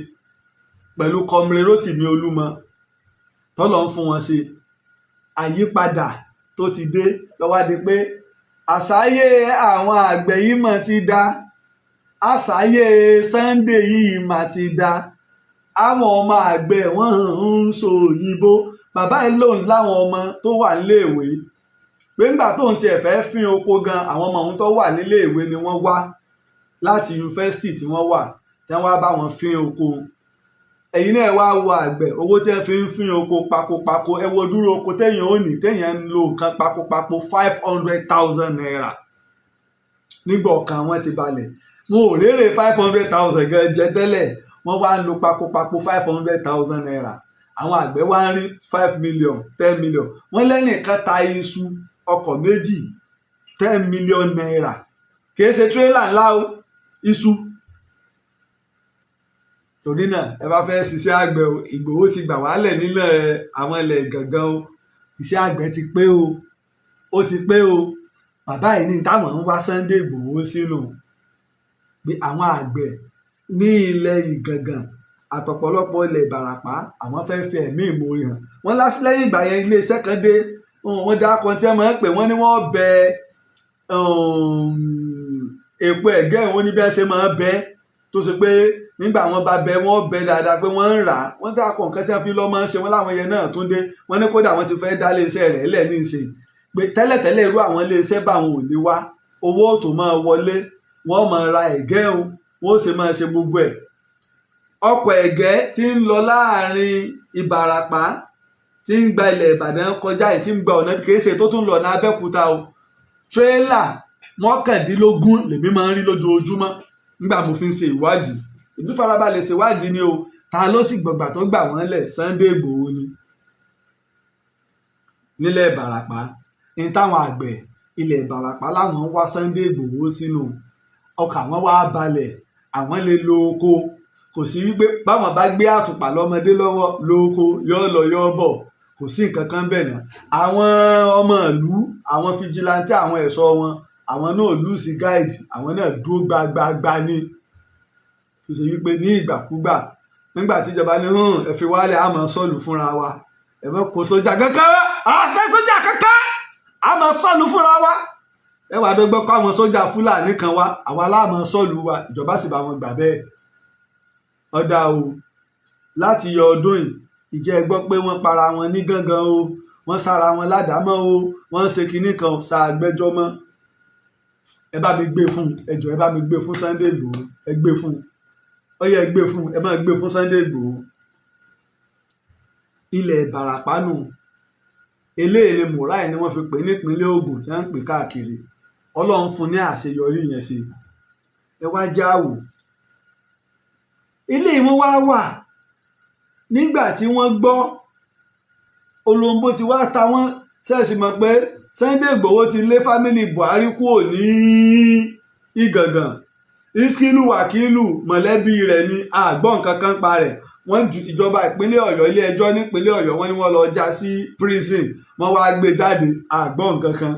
pẹ̀lú Comrade Rotimi Olúmọ tọ́lọ́ ń fún wọn ṣe àyípadà tó ti dé lọ́wọ́ di pé àṣàyè àwọn àgbẹ̀ yìí mọ̀ ti dá àṣàyè Sunday yìí mà ti dá àwọn ọmọ àgbẹ̀ wọ́n ń sọ òyìnbó. Bàbá yìí lòun láwọn ọmọ tó wà níléèwé pé nígbà tóun tiẹ̀ fẹ́ fín oko gan àwọn ọmọ òun tó wà níléèwé ni wọ́n wá láti yunifásitì tí wọ́n wà tí wọ́n wá bá wọn fín oko. Ẹ̀yin náà wá wo àgbẹ̀ owó tí wọ́n fi ń fín oko pakopako ẹ wo dúró oko téèyàn ò ní téèyàn ń lo nǹkan pakopako 500,000 naira nígbà ọkàn wọn ti balẹ̀. Wọn ò rérè 500,000 gan jẹ tẹ́lẹ̀ wọ́n wá ń lo pakopako 500,000 naira. Àwọn àgbẹ̀ wá ń rí 5 million 10 million. Wọ́n lẹ́nìkan ta iṣu ọkọ̀ méjì 10 million naira. Kìí ṣe tírélà ńlá o iṣu. Torí náà ẹ bá fẹ́ ṣiṣẹ́ àgbẹ̀ o Ìgbòho ti gbà wálẹ̀ nílẹ̀ àwọn ilẹ̀ gangan o. Iṣẹ́ àgbẹ̀ ti pé o ó ti pé o. Bàbá yìí ní táwọn ń wá Sunday Ìgbòho sínú pé àwọn àgbẹ̀ ní ilẹ̀ Ìgangan àtọ̀pọ̀lọpọ̀ ilẹ̀ Ìbàràpá àwọn fẹ́ fi ẹ̀mí ìmoore hàn. Wọ́n lásìlẹ́yìn ìgbà yẹn iléeṣẹ́ kan dé wọ́n dá kan tí wọ́n máa ń pè wọ́n ní wọ́n bẹ èpo ẹ̀gẹ́ wọn ní bí wọ́n ṣe máa ń bẹ tó ṣe pé nígbà wọn bá bẹ wọ́n bẹ dáadáa pé wọ́n ń rà á. Wọ́n dá kan nǹkan tí wọ́n fi lọ́ máa ń ṣe wọ́n láwọn yẹn náà tún dé wọ́n ní kódà wọ́n ti fẹ́ dá iléeṣẹ́ rẹ̀ lẹ̀ ní ìsìn pé tẹ́lẹ̀tẹ́lẹ̀ irú àwọn iléeṣẹ́ bá wọn ò ní wá owó tó máa wọlé wọ́n máa ra ẹ̀gẹ́ o wọ́n ó sì máa ṣe gbogbo ẹ̀. Ọkọ̀ ẹ̀gẹ́ tí ń lọ láàrin Ìbàràpá tí ń gba ilẹ̀ Ìbàdàn kọjá yìí tí ń gba ọ̀nà kìí ṣe tó tún lọ ní Abẹ́òkúta o tírélà 19 lèmi máa ń rí lójoojúmọ́ nígbà mo fi ń ṣe ìwádìí. Èmi farabalẹ̀ ṣe ìwádìí ni o ta ló sì gbọ̀gbà tó gbà wọ́n lẹ̀ Sunday Ìgbòho ni nílẹ̀ Ìbàràpá ní táwọn àgbẹ̀ ilẹ̀ Ìbàràpá láwọn ń wá Sunday Ìgbòho sínú ọkàn àwọn wá balẹ̀ àwọn lè lo oko kò sí wípé báwọn bá gbé àtùpà lọ́mọdé lọ́wọ́ lóko yọ́ lọ yọ́ bọ̀ kò sí nǹkan kan bẹ́ẹ̀ náà. Àwọn ọmọ ìlú àwọn fijilantí àwọn ẹ̀ṣọ́ wọn àwọn náà lù sí guide àwọn náà dúró gbagbagba ní kò sí wípé ní ìgbàkúgbà nígbà tíjọba ní ẹ fi wálẹ̀ àmọ́ sọ́ọ̀lù fúnra wa ẹ mọ́ kó sójà kankan àfẹ́ sójà kankan àmọ́ sọ́ọ̀lù fúnra wa ẹ wàá dọ́gbọ́n kó àwọn sójà Fúlàní kan wá àwa láàmọ́ sọ́ọ̀lù wa ìjọba sì bá wọn gbà bẹ́ẹ̀. Ọ̀dà o láti yọ ọdún yìí ìjẹ́ gbọ́ pé wọ́n para wọn ní gángan o wọ́n sára wọn ládàámọ́ o wọ́n ń ṣe kinní kan ṣàgbẹ́jọ́ mọ́ ẹ bá mi gbé fún ẹjọ́ ẹ bá mi gbé fún Sunday Ìgbòho ẹ gbé fún ó yẹ ẹ gbé fún ẹ máa gbé fún Sunday Ìgbòho. Ilẹ̀ Ìbàràpá nù eléyìí mùráì ni wọ́n fi pè nípínlẹ̀ Ògùn tí wọ́n ń pè káàkiri Ọlọ́run fún ní àṣeyọrí yẹn sí ẹ wá jáwò. Ilé wọn wá wà nígbà tí wọ́n gbọ́ olóńgbò ti wá ta wọ́n ṣẹ̀ṣì mọ̀ pé Sunday Ìgbòho ti lé fámìlì Buhari kúrò ní Ìgangan Iskilu Wakilu mọ̀lẹ́bí rẹ̀ ni àgbọ̀n nǹkan kan pa rẹ̀ wọ́n ju ìjọba ìpínlẹ̀ Ọ̀yọ́ ilé ẹjọ́ nípínlẹ̀ Ọ̀yọ́ wọ́n ní wọ́n lọ já sí prison wọ́n wá gbé jáde àgbọ̀n nǹkan kan.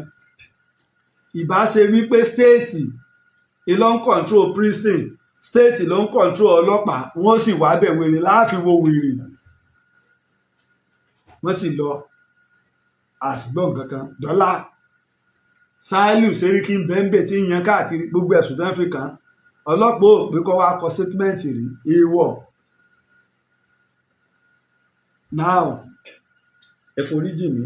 Ìbá ṣe wípé stéètì ló ń control prison stéètì ló ń control ọlọ́pàá wọ́n sì wá bẹ̀ wèrè láàfin wo wèrè wọ́n sì lọ àsìgbọ́n kankan dọ́là Sàálù Sẹ́ríkì bẹ́ńbẹ́ tí ń yan káàkiri gbogbo ẹ̀sùn tí wọ́n fi kàn án ọlọ́pàá ò pé kó wá kọ statement rí èèwọ̀. Now ẹ foríjì mí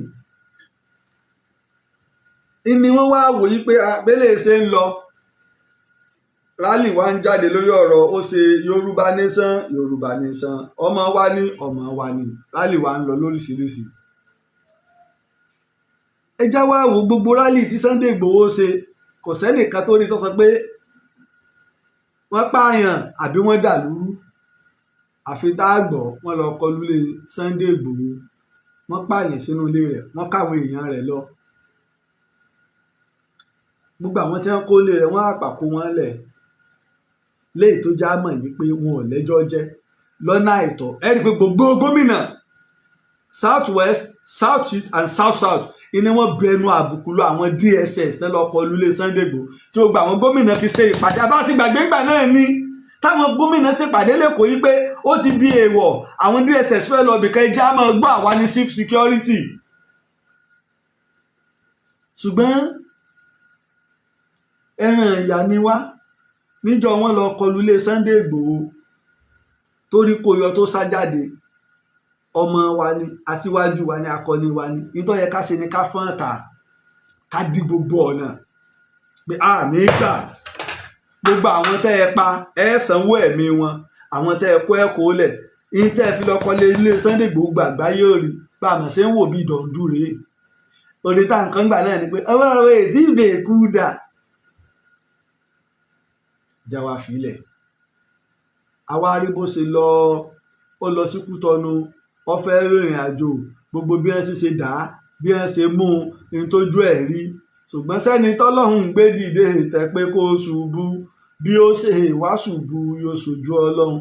ni wọ́n wá wòye pé abẹ́lẹ̀ ṣe ń lọ rálì wá ń jáde lórí ọ̀rọ̀ ó ṣe Yorùbá nation Yorùbá nation ọmọ wa ní ọmọ wa ní rálì wá ń lọ lóríṣiríṣi. Ẹ já wá wo gbogbo rálì tí Sunday Ìgbòho ṣe kò sẹ́nìkan tó rí tó sọ pé wọ́n pààyàn àbí wọ́n dà lúrú àfi tá a gbọ́ wọ́n lọ kọlù lé Sunday Ìgbòho wọ́n pààyàn sínú ilé rẹ̀ wọ́n káwọn èèyàn rẹ̀ lọ gbogbo àwọn tí wọ́n kó lé rẹ̀ wọ́n àpàkó wọn lẹ̀ léyìí tó já mọ̀ ní pé wọn ò lẹ́jọ́ jẹ́ lọ́nà àìtọ́ ẹ rí i pé gbogbo gómìnà South West South East and South South ni wọ́n bẹnu àbùkù lọ àwọn DSS tẹ́ lọ kọlù lé Sunday Ìgbòho tí gbogbo àwọn gómìnà fi ṣe ìpàdé abáṣí gbàgbéǹgbà náà ni táwọn gómìnà ṣèpàdé lẹ́kọ̀ọ́ yìí pé ó ti di èèwọ̀ àwọn DSS fẹ́ lọ bìkan ẹja máa gbọ́ àwa ní chief security ṣùgbọ́n ẹran ìyá ni wá níjọ wọn lọ kọlù lé Sunday Ìgbòho torí kó yọ tó sá jáde ọmọ wa ni aṣíwájú wa ni akọni wa ni nítorí yẹ ká ṣe ni ká fọ́n ta ká di gbogbo ọ̀nà pé a ní gbà gbogbo àwọn tẹ́ ẹ pa ẹ sanwó ẹ̀mí wọn àwọn tẹ́ ẹ kó ẹ kó lẹ̀ ní tẹ́ ẹ fi lọ kọ́lé ilé Sunday Igboho gbàgbá yóò rí bá a mọ̀ ṣe ń wò bí ìdọ̀ǹdù rèé orí tá nǹkan gbà náà ni pé ọwọ́ àwọn èdè ìbèkú dà já wa fílẹ̀ àwa rí bó ṣe lọ ó lọ sí Kútọnu ó fẹ́ rìnrìn àjò gbogbo bí wọ́n ṣe dà á bí wọ́n ṣe mú un tójú ẹ̀ rí ṣùgbọ́n sẹ́ni tọ́lọ́hún gbé dìde tẹ́ pé kó ṣubú bí ó ṣe wá ṣubú yóò ṣojú Ọlọ́run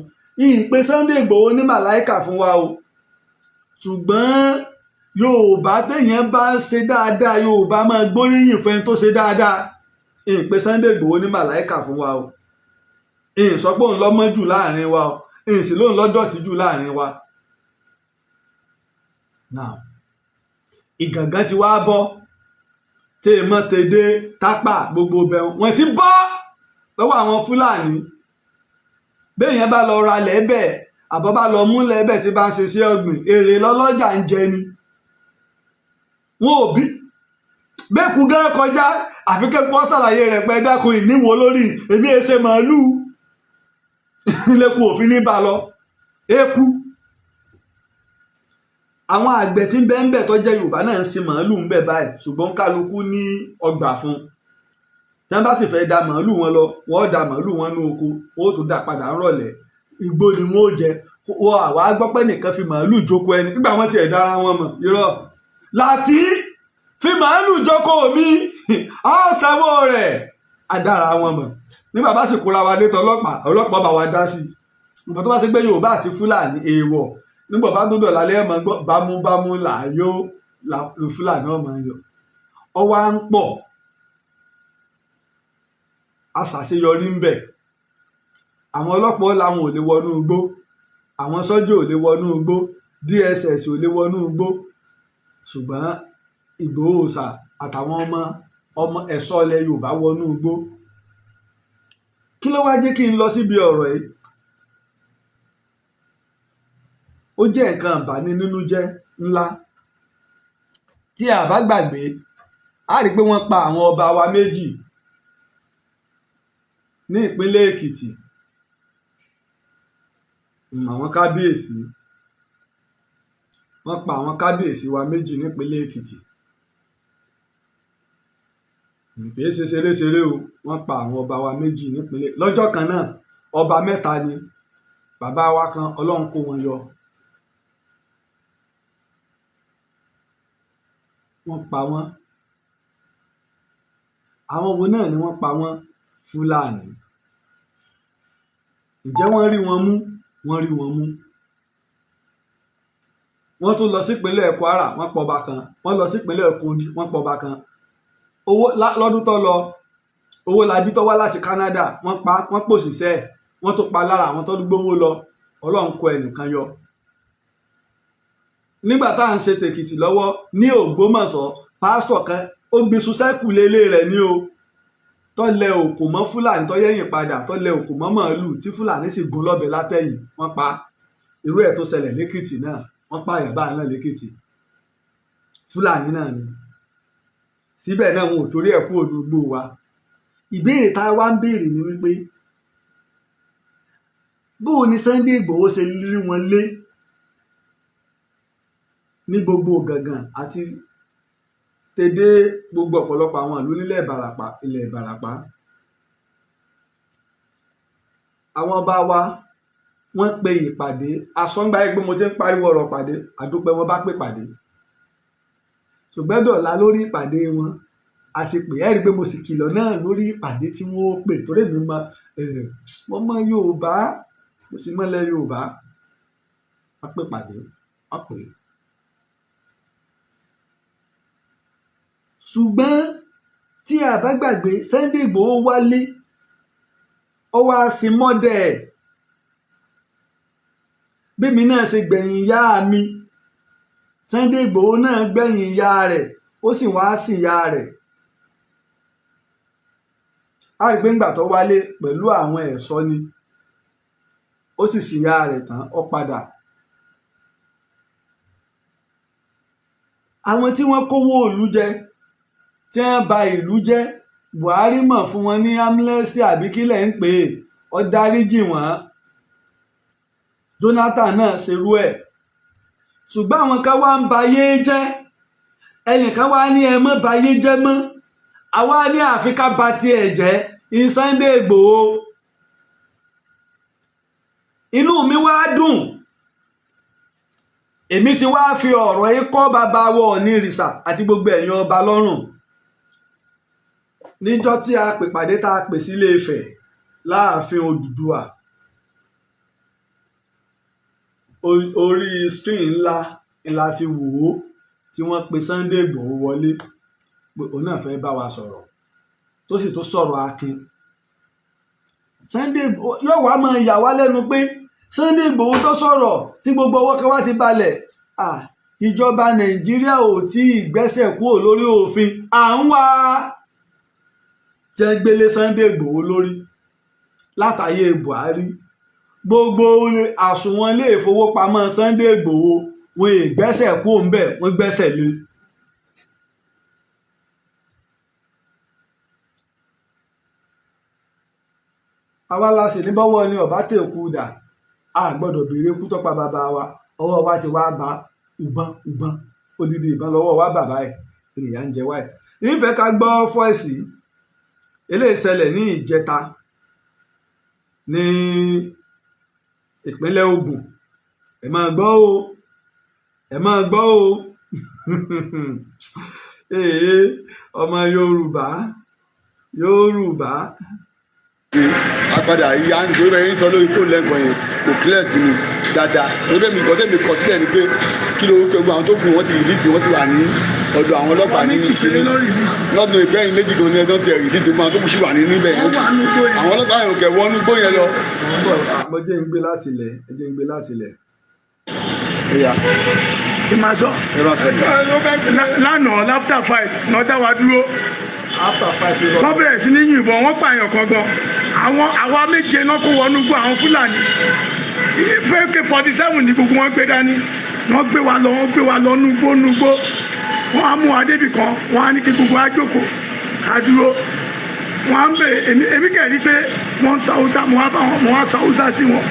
ìpè Sunday Igboho ní màláìkà fún wa o ṣùgbọ́n Yorùbá téèyàn bá ń ṣe dáadáa Yorùbá máa gbóríyìn fún ẹni tó ṣe dáadáa ìpè Sunday Igboho ní màláìkà fún wa o ìsọ pé òun lọ́mọ jù láàrin wa o ìsìn lóun lọ́dọ̀tí jù láàrin wa. Now ìgàngán ti wá bọ́ tèèmọ́ tèdè tápà gbogbo bẹ́ẹ̀ wọ́n ti bọ́ lọ́wọ́ àwọn Fúlàní béèyàn bá lọ ra lẹ́bẹ̀ àbọ̀ bá lọ mú lẹ́bẹ̀ tí bá ń ṣe sí ọ̀gbìn èrè lọ́lọ́jà ń jẹ ni wọn ò bí bẹ́ẹ̀kú gán kọjá àfi kẹ́kọ̀ọ́ ṣàlàyé rẹ̀ pé dákun ìníwó lórí èmi èsè màálù lẹ́kùn òfin ní bá lọ eku àwọn àgbẹ̀ tí ń bẹ ń bẹ tó jẹ́ Yorùbá náà ń sin màálù ń bẹ báyìí ṣùgbọ́n kálukú ní ọgbà fún tí wọ́n bá sì fẹ́ da màálù wọn lọ wọ́n da màálù wọn ní oko wọ́n ó tún dá padà ń rọ̀lẹ́ igbó ni wọ́n ó jẹ wọ́n àwa gbọ́ pé nìkan fi màálù jókòó ẹni nígbà wọ́n tiẹ̀ dára wọn mọ̀ irọ́ láti fi màálù jókòó mi ọ̀sẹ̀wó rẹ̀ adára wọn mọ̀ nígbà bá sì kóra wa létọ́ ọlọ́pàá bá wa dá sí i nígbà tó bá ṣe gbé Yorùbá àti Fúlàní èèwọ̀ nígbà bá tó dọ̀là lẹ́yìn mọ́ gbọ́ bámúbámú làáyó Fúlàní ọmọ yọ ọwọ́ à ń pọ̀ aṣàṣeyọrí ń bẹ̀ àwọn ọlọ́pàá làwọn ò lè wọnú igbó àwọn sọ́jà ò lè wọnú igbó DSS ò lè wọnú igbó ṣùgbọ́n Ìgbòho Òòṣà àtàwọn ọmọ ẹ̀ṣọ́ ilẹ̀ Yorùbá wọnú igbó kí ló wá jẹ́ kí n lọ síbi ọ̀rọ̀ yìí ó jẹ́ nǹkan àǹbáni nínú jẹ́ ńlá tí a bá gbàgbé a rí i pé wọ́n pa àwọn ọba wa méjì ní ìpínlẹ̀ Èkìtì àwọn kábíyèsí wọ́n pa àwọn kábíyèsí wa méjì nípínlẹ̀ Èkìtì kìí ṣe ṣeréṣeré o wọ́n pa àwọn ọba wa méjì nípínlẹ̀ lọ́jọ́ kan náà ọba mẹ́ta ni bàbá wa kan Ọlọ́run kó wọn yọ wọ́n pa wọ́n àwọn wo náà ni wọ́n pa wọ́n Fúlàní ǹjẹ́ wọ́n rí wọn mú wọ́n rí wọn mú wọ́n tún lọ sípínlẹ̀ Kwara wọ́n pa ọba kan wọ́n lọ sípínlẹ̀ Kogi wọ́n pa ọba kan owó lọ́dún tó lọ owó labí tó wá láti Canada wọ́n pa wọ́n pòṣìṣẹ́ wọ́n tó pa lára àwọn tó gbówó lọ Ọlọ́run kó ẹnìkan yọ nígbà tá à ń ṣe tèkìtì lọ́wọ́ ní Ògbómọ̀ṣọ́ pásítọ̀ kan ó gbin ṣùṣẹ́kù lélé rẹ̀ ní o tó lẹ òkò mọ́ Fúlàní tó yẹ̀yìn padà tó lẹ òkò mọ́ màálù tí Fúlàní sì gún lọ́bẹ látẹ̀yìn wọ́n pa irú ẹ̀ tó ṣẹlẹ̀ lẹ́kìtì náà wọ́n pa àyàbá náà lẹ́kìtì Fúlàní náà ni síbẹ̀ náà wọn ò torí ẹ̀ kú òdògbò wa ìbéèrè tá a wá ń béèrè ni wípé bó o ní Sunday Igboho ṣe rí wọn lé ní gbogbo Gàngàn àti tèdè gbogbo ọ̀pọ̀lọpọ̀ àwọn ìlú nílẹ̀ Ìbàràpá àwọn ọba wa wọ́n pe ìpàdé asọ́ngbà ẹgbẹ́ mo ti ń pariwo ọ̀rọ̀ pàdé àdúpẹ́ wọn bá pè pàdé ṣùgbọ́n dọ̀la lórí ìpàdé wọn àti pè ẹ́ rí i pé mo sì kìlọ̀ náà lórí ìpàdé tí wọ́n pè torí mi mọ Yorùbá mo sì mọ́lẹ̀ Yorùbá wọ́n pè pàdé wọ́n pè é. ṣùgbọ́n tí a bá gbàgbé Sunday Igboho wálé ó wá sí mọ́dẹ̀ bẹ́mi náà ṣe gbẹ̀yìn ìyá mi Sunday Igboho náà gbẹ̀yìn ìyá rẹ̀ ó sì wá sí ìyá rẹ̀ a rí pé ńgbà tó wálé pẹ̀lú àwọn ẹ̀ṣọ́ ni ó ó sì síyá rẹ̀ tán ó padà. àwọn tí wọ́n kówó ìlú jẹ tí wọ́n ba ìlú jẹ́ Buhari mọ̀ fún wọn ní amnesty àbí kílẹ̀ ń pè é ó dáríjì wọ́n. Jonathan náà ṣerú ẹ̀ ṣùgbọ́n àwọn kan wá ń bayé jẹ́ ẹnìkan wá ní ẹ mọ́ bayé jẹ́ mọ́ àwa ní àfi ká ba tiẹ̀ jẹ́ Sunday Igboho. inú mi wá dùn èmi ti wá fi ọ̀rọ̀ yìí kọ́ bàbá wọ Ọ̀nìrìṣà àti gbogbo ẹ̀yin ọba lọ́rùn níjọ́ tí a pè pàdé tá a pè sí Ilé-Ifẹ̀ láàfin Odùduwà. orí screen ńlá ti wò ó tí wọ́n pe Sunday Igboho wọlé pé òun náà fẹ́ bá wa sọ̀rọ̀ tó sì tó sọ̀rọ̀ akin. Sunday yóò wá máa yà wá lẹ́nu pé Sunday Igboho tó sọ̀rọ̀ tí gbogbo ọwọ́ kan wá ti balẹ̀ ìjọba Nàìjíríà ò tí ì gbẹ́sẹ̀ kúrò lórí òfin à ń wá tẹ́ gbélé Sunday Igboho lórí látàyè Buhari. gbogbo àsùnwọ̀n ilé ìfowópamọ́ Sunday Igboho wọn ì gbẹ́sẹ̀ kúrò ń bẹ̀ wọ́n gbẹ́sẹ̀ lé. àwa la sì ní bọ́wọ́ ni ọ̀bá tèkú dà a gbọ́dọ̀ béèrè kú tọ́pa bàbá wa ọwọ́ wa ti wá bá ìbọn odidi ìbọn lọ́wọ́ wa bàbá ẹ̀ ènìyàn ń jẹ wáyé. nífẹ̀ẹ́ ká gbọ́ fọ́ọ̀sì eléyìí ṣẹlẹ̀ ní ìjẹta ní ìpínlẹ̀ Ògùn. ẹ máa gbọ́ o ẹ máa gbọ́ o ọmọ Yorùbá. apadà ìyá nítorí bẹ́ẹ̀ ń sọ lórí fóònù lẹ́gbọ̀n yẹn kò kílẹ̀ sí mi dáadáa torí mi kọ́ tẹ́mi kọ́ sílẹ̀ ni pé kí ló gbogbo àwọn tó kù wọ́n ti rìlíìsì wọ́n ti wà ní ọ̀dọ̀ àwọn ọlọ́pàá ní ìkíní lọ́dún ìgbẹ́yìn méjì gan ní ẹjọ́ ti rìlíìsì fún àwọn tó kù sí wà ní níbẹ̀ yẹn àwọn ọlọ́pàá yẹn kẹ̀ wọ́n ní gbó yẹn lọ. mo jẹ́ ń gbé láti ilẹ̀ ìmàṣọ lánàá after 5 náà dá wa dúró wọ́n bẹ̀rẹ̀ sí ní yìnbọn wọ́n pààyàn kan gan àwa méje náà kó wọnú gbọ́ àwọn Fúlàní AK-47 ní gbogbo wọn gbé dání wọ́n gbé wa lọ núgbó wọ́n á mú wa débì kan wọ́n á ní kí gbogbo wa jókòó ká dúró wọ́n á ń bèrè èmi kẹ̀rí pé wọ́n ń sa Haúsá mo wá sa Haúsá sí wọn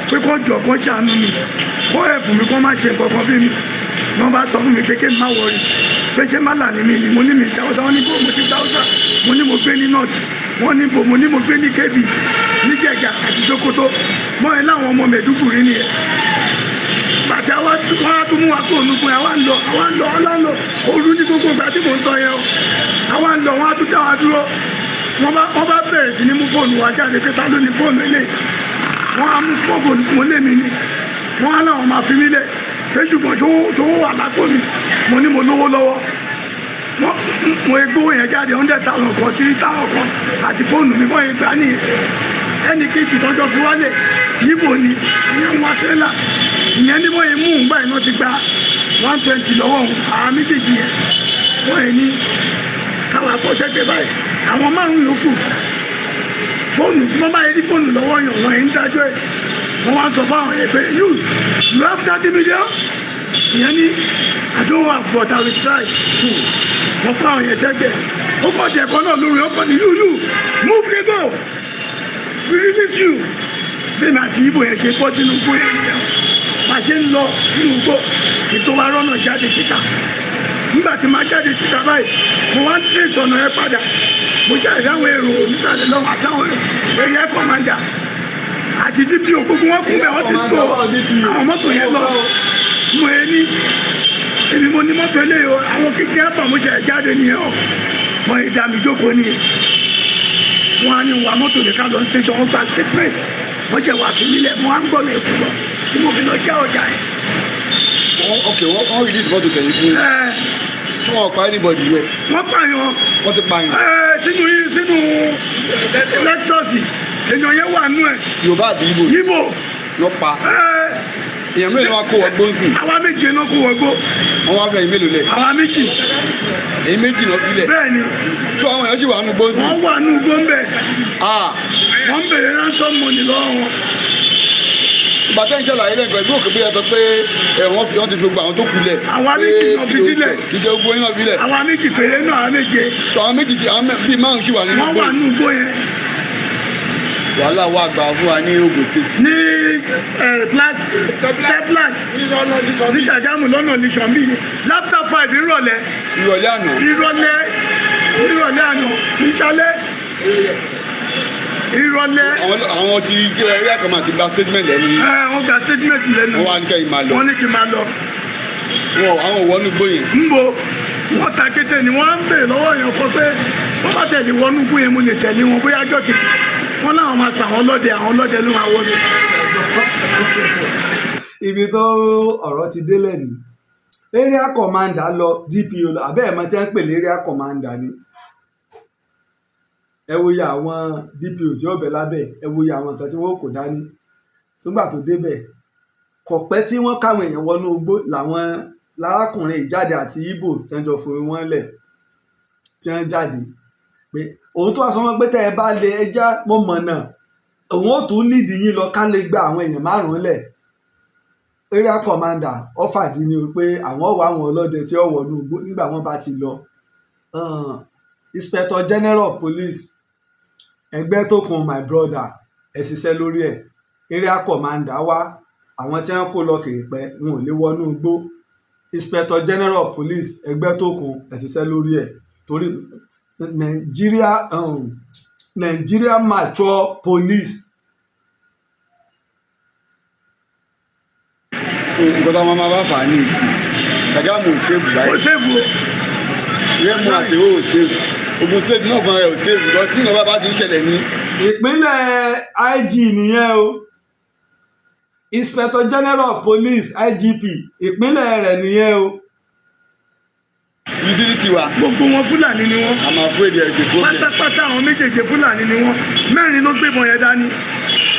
pé kó jọ kó ṣàánú mi kó ẹ̀bùn mi kó má ṣe nǹkan kan bí mi wọ́n bá sọ fún mi pé kémi má wọrí pé ṣé má là ní mi ni mo ní mi ṣàwọ́sá wọ́n ní bò mo ti ṣàwọ́sá mo ní mo gbé ní north wọ́n ní bò mo ní mo gbé ní Kebbi ní Jẹ̀gà àti Sokoto mọ́ ẹ láwọn ọmọ Mẹ̀dúgùrí nìyẹn bàtí wọ́n á tún mú wa kó onúkun àwa ń lọ òru ní gbogbo ìgbà tí mò ń sọ yẹn o àwa ń lọ wọ́n á tún dá wa dúró wọ́n bá bẹ̀rẹ̀ sí ní mú fóònù wa jáde pé ta ló ní fóònù eléyìí wọ́n á mú fóònù mo lé mi ní wọ́n á láwọn máa fi mí lẹ̀ pé ṣùgbọ́n ṣòwò wà lápò mi mo ní mo lówó lọ́wọ́ mo gbówó yẹn jáde 100,000 kan 3,000 kan àti fóònù mi wọ́n yẹn gbà nìyẹn ẹnì kejì tọ́jọ́ fi wálé yíbo ni ìyẹn wọn tẹ́lá ìyẹn ní wọ́n yẹn mú un báyìí náà ti gba 120 lọ́wọ́ àwọn méjèèjì yẹn wọ́n yẹn ní káwọn akọ́ṣẹ́gbẹ́ báyìí àwọn márùn-ún yòókù fóònù tí wọ́n bá yẹ ní fóònù lọ́wọ́ yàn wọ́n yẹn ń dájọ́ ẹ̀ wọ́n wá sọ fáwọn yẹn pé you have 30 million ìyẹn ní I don't have but I will try wọ́n fáwọn yẹn sẹ́gbẹ̀ ó kọ́ jẹ́ ẹ̀kọ́ náà lórí ọkọ̀ ní you move the go we release you bí mi àti ibo yẹn ṣe bọ́ sínú gbó yẹn nìyẹn bá ṣe ń lọ nínú gbó ètò wa rọ́nà jáde síta nígbà tí máa jáde síta báyìí mo wá ń tẹ̀sí ọ̀nà yẹn padà mo ṣàìrí àwọn èrò nísàlẹ̀ lọ́wọ́ àtàwọn èrè ẹ̀ kọ̀mándà àti DPO gbogbo wọn kún bẹ́ẹ̀ wọ́n ti tó àwọn mọ́tò yẹn lọ mo yẹ ní èmi mo ní mọ́tò eléyìí o àwọn kékeré àpà mo ṣe jáde nìyẹn o mo yẹ dá mi jókòó nìyẹn wọn á ní wà mọ́tò lè ká lọ station wọn gba statement wọ́n ṣe wà fún mi lẹ̀ mo á ń gbọ́ mi èkó lọ tí mo fi lọ já ọjà yẹn. ok wọ́n release mọ́tò tẹ̀lé fún tí wọ́n pa anybody wẹ̀. wọ́n pààyàn. wọ́n ti pààyàn. sínú lẹ́kṣọ̀sì èèyàn yẹn wà nú ẹ̀. Yorùbá àbí Ìgbò. Ìgbò. lọ pa. èèyàn mélòó wá kó wọgbó nsìn. àwa méje náà kó wọgbó. wọ́n wá fẹ́ ẹ̀yin mélòó lẹ̀. àwa méjì. ẹ̀yin méjì náà bílẹ̀. bẹ́ẹ̀ni. tó àwọn èèyàn sì wà nù gbó nsìn. wọ́n wà nù gbó ńbẹ̀. wọ́n ń bèrè ransom money lọ́wọ́ wọn. bàtẹ́ ń ṣàlàyé lẹ́gbẹ̀ẹ́ ìlú òkè bóyá sọ pé wọ́n ti fi gbogbo àwọn tó kú lẹ̀. àwa méjì náà fi sílẹ̀. kì í ṣe gbogbo yín náà fi lẹ̀. àwa méjì péré náà àwọn méje. àwọn méjì sí àwọn bíi márùn-ún sì wà nínú igbó. wọ́n wà nínú igbó yẹn. wàhálà wà gbà fún wa ní Ògùn State. ní steplas ní Ṣàgámù lọ́nà nìṣàn bíi láfta 5 ìrọ̀lẹ́. ìrọ̀lẹ́ àná. ìrọ̀lẹ́ àná ìṣálẹ́. ìrọ̀lẹ́. àwọn ti eré àkàmà ti gba statement lẹ́nu. wọ́n gba statement lẹ́nu. wọ́n wá ní kẹ́yìn máa lọ. wọ́n ní kí n máa lọ. àwọn wọnú gbóyè. ń bo wọ́n ta kété ni wọ́n á ń bèèrè lọ́wọ́ yẹn kọ pé wọ́n bá tẹ̀lé wọnú gbóyè mo lè tẹ̀lé wọn bóyá ọjọ́ kejì wọ́n láwọn máa pa àwọn ọlọ́dẹ ló máa wọlé. ibi tó ọ̀rọ̀ ti délẹ̀ ni area commander lọ DPO lọ àbẹ́ ẹ̀mọ́ tí wọ́n ń pè ní area commander ni ẹ wo iye àwọn DPO tí ó bẹ̀ lábẹ́ ẹ wo iye àwọn nǹkan tí wọ́n kò dání nígbà tó débẹ̀ kò pẹ́ tí wọ́n káwọn èèyàn wọnú igbó làwọn lárákùnrin ìjáde àti Ìgbò tí wọ́n jọ forí wọn lẹ̀ tí wọ́n jáde pé òun tó wá sọ wọn pé tẹ́ ẹ bá lè ẹja mo mọ̀ náà òun ó tún lídìí yín lọ ká lè gba àwọn èèyàn márùn-ún lẹ̀ area commander ọ̀fàdí ni pé àwọn wà àwọn ọlọ́dẹ tí ó wọnú igbó nígbà wọn bá ti lọ inspector general police Ẹgbẹ́tókun my brother ẹ ṣiṣẹ́ lórí ẹ̀ area commander wá àwọn tí wọ́n kó lọ kèrèpẹ́ wọn ò lè wọnú igbó inspector general police Ẹgbẹ́tókun ẹ ṣiṣẹ́ lórí ẹ̀ torí Nigeria mature police. nǹkan tó máa bá fà á ní ìsìn Ṣàgámù ò ṣèbù báyìí. ó ṣèbù o. Rẹ́mú àti owó ò ṣèbù Ògùn State náà fún ẹ ò ṣèbù lọ sí ìnáwó bá ti ń ṣẹlẹ̀ ní. ìpínlẹ̀ IG nìyẹn o inspector general police IGP ìpínlẹ̀ rẹ̀ nìyẹn o. Fìlísítì wa. gbogbo wọn Fúlàní ni wọn. a máa fún èdè ẹ̀sìn tó bẹ̀. pátápátá àwọn méjèèjì Fúlàní ni wọn 4 ló gbébọn yẹn dání.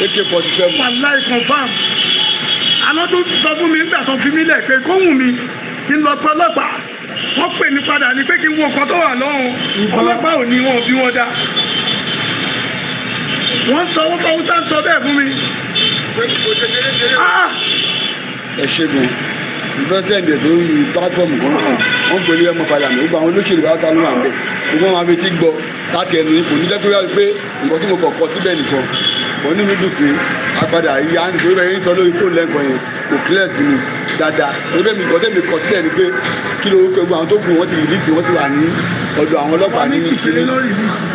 AK-47. wàláì confam. àná tó sọ fún mi nígbà tó fi mí lẹ̀ pé kó wù mí kí n lọ pẹ́ ọlọ́pàá wọ́n pè ní padà ní pé kí n wo nǹkan tó wà lọ́rùn ọlọ́pàá ò ní wọn bí wọ́n dá. wọ́n sọ wọ́n fọwọ́ sá ń sọ bẹ́ẹ̀ fún mi. ẹ ṣe gan ìfẹsẹ̀ǹdì tó ń yí pátọ́ọ̀mù kan wọ́n pẹ̀lú ẹmọ padà ní gbogbo àwọn olóṣèlú bá ta ló wà ń bẹ̀ gbogbo wọn abetí gbọ́ láti ẹnu ipò níjẹ́ tó yá pé nǹkan tí mo kọ̀ kọ́ síbẹ̀ nìkan wọ́n ní mi dùn pé apadà ìyá nítorí bẹ́ẹ̀ yín sọ lórí fóònù lẹ́ǹkan yẹn kò clear sí mi dáadáa torí bẹ́ẹ̀ mi nǹkan tẹ́mi kọ̀ síbẹ̀ ni pé kí ló gbogbo àwọn tó kù wọ́n ti rìlíìsì wọ́n ti wà ní ọ̀dọ̀ àwọn ọlọ́pàá ní ìkíní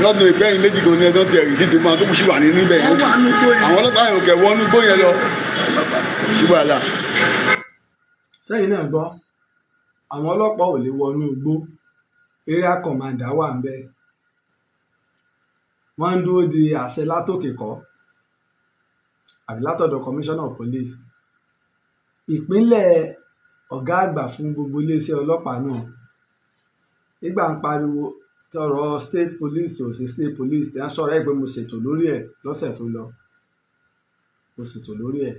lọ́dún ìgbẹ́yìn méjì kan ní ẹjọ́ ti rìlíìsì fún àwọn tó kù sí wà ní níbẹ̀ yẹn àwọn ọlọ́pàá yẹn ò kẹ̀ wọnú gbó yẹn lọ ṣùgbọ́n àlà. sẹ́yìn náà gbọ́ àwọn ọlọ́pàá ò lè wọnú igbó area commander wà ń bẹ̀ wọ́n ń dúró di àṣẹ látòkè kọ́ àbí látọ̀dọ̀ commissioner of police ìpínlẹ̀ ọ̀gá àgbà fún gbogbo iléeṣẹ́ ọlọ́pàá náà nígbà ń pariwo tọrọ state police ò sí state police tí wọ́n sọ̀rọ̀ ẹ̀ pé mo ṣètò lórí ẹ̀ lọ́sẹ̀ tó lọ mo ṣètò lórí ẹ̀.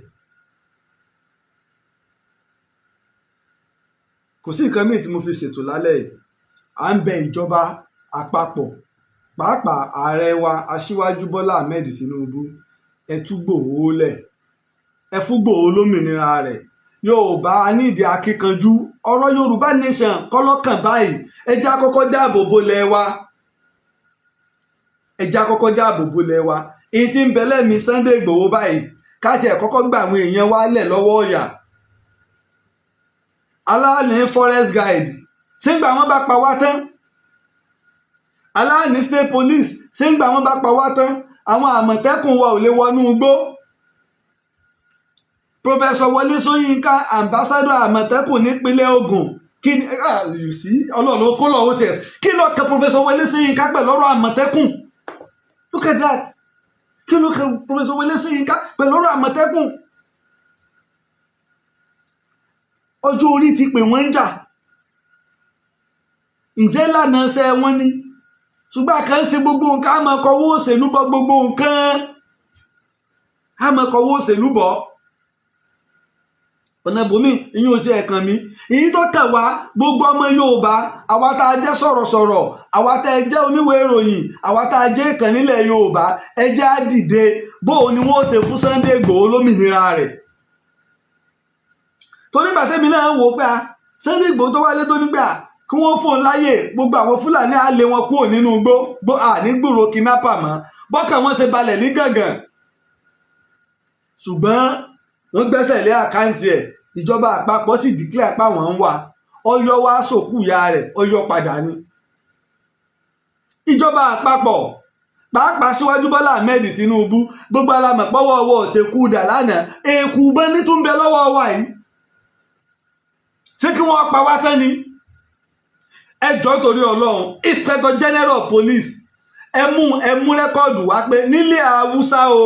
kò sí nǹkan míì tí mo fi ṣètò lálẹ́ yìí à ń bẹ ìjọba àpapọ̀ pàápàá ààrẹ wa aṣíwájú Bọ́lá Ahmed Tinubu ẹ tú Ìgbòho lẹ̀ ẹ fún Ìgbòho lómìnira rẹ̀ Yorùbá nídìí akíkanjú ọ̀rọ̀ Yorùbá nation kọ́lọ́kàn báyìí ẹ jẹ́ àkọ́kọ́ dáàbò bo lẹ̀ wa ẹ jẹ́ àkọ́kọ́ dáàbò bo lẹ̀ wa èyí tí ń bẹ lẹ́mìí Sunday Ìgbòho báyìí káàtì ẹ̀ kọ́kọ́ gba àwọn èèyàn wa lẹ̀ lọ́wọ́ ọ̀yà aláàní forest guide sígbà wọn bá pa wá tán aláàní state police sígbà wọn bá pa wá tán àwọn àmọ̀tẹ́kùn wa ò lè wọnú igbó Professor Wọlé Ṣóyínká ambassador àmọ̀tẹ́kùn nípínlẹ̀ Ògùn kí ni ọlọ́run kó lọ́wọ́ tẹ̀ kí ló kẹ Professor Wọlé Ṣóyínká pẹ̀lú ọ̀rọ̀ àmọ̀tẹ́kùn look at that kí ló kẹ Professor Wọlé Ṣóyínká pẹ̀lú ọ̀rọ̀ àmọ̀tẹ́kùn ọjọ́ orí ti pè wọ́n ń jà ǹjẹ́ lànà ṣe wọ́n ní ṣùgbọ́n àkàn ṣe gbogbo nǹkan á máa kọwọ́ òṣèlú bọ gbogbo nǹkan á máa kọwọ́ òṣèlú bọ̀ ọ̀nà bòmí ìyún ti ẹ̀kan mi èyí tó kàn wá gbogbo ọmọ Yorùbá àwa tá a jẹ́ sọ̀rọ̀sọ̀rọ̀ àwa tá a jẹ́ oníwèé ìròyìn àwa tá a jẹ́ ìkàn nílẹ̀ Yorùbá ẹ jẹ́ á dìde bó o ni wọ́n ṣe fún Sunday Igboho lómìnira rẹ̀ torí bàtẹ́mi náà wò pé Sunday Igboho tó wálé tó nígbà kí wọ́n fóun láyè gbogbo àwọn Fúlàní á lé wọn kúrò nínú igbó ní gbúròó kidnapper mọ́ bọ́kàn wọn ṣe balẹ̀ ní gàngàn ṣùgbọ́n wọ́n gbẹ́sẹ̀ lé àkáǹtì ẹ̀ ìjọba àpapọ̀ sì declare pa wọ́n ń wá Ọ̀yọ́ wá sòkú ìyá rẹ̀ Ọ̀yọ́ padà ní ìjọba àpapọ̀ pàápàá síwájú Bọ́lá Ahmed Tinubu gbogbo alamọ̀ pọ́wọ́ ọwọ́ òtẹ̀kù dà lánàá èkú bẹ́ni tún bẹ lọ́wọ́ wa yìí ṣé kí wọ́n pa wá tán ni ẹjọ́ torí Ọlọ́run Inspector General Police ẹ mú rẹ́kọ́ọ̀dù wá pé nílé Haúsá o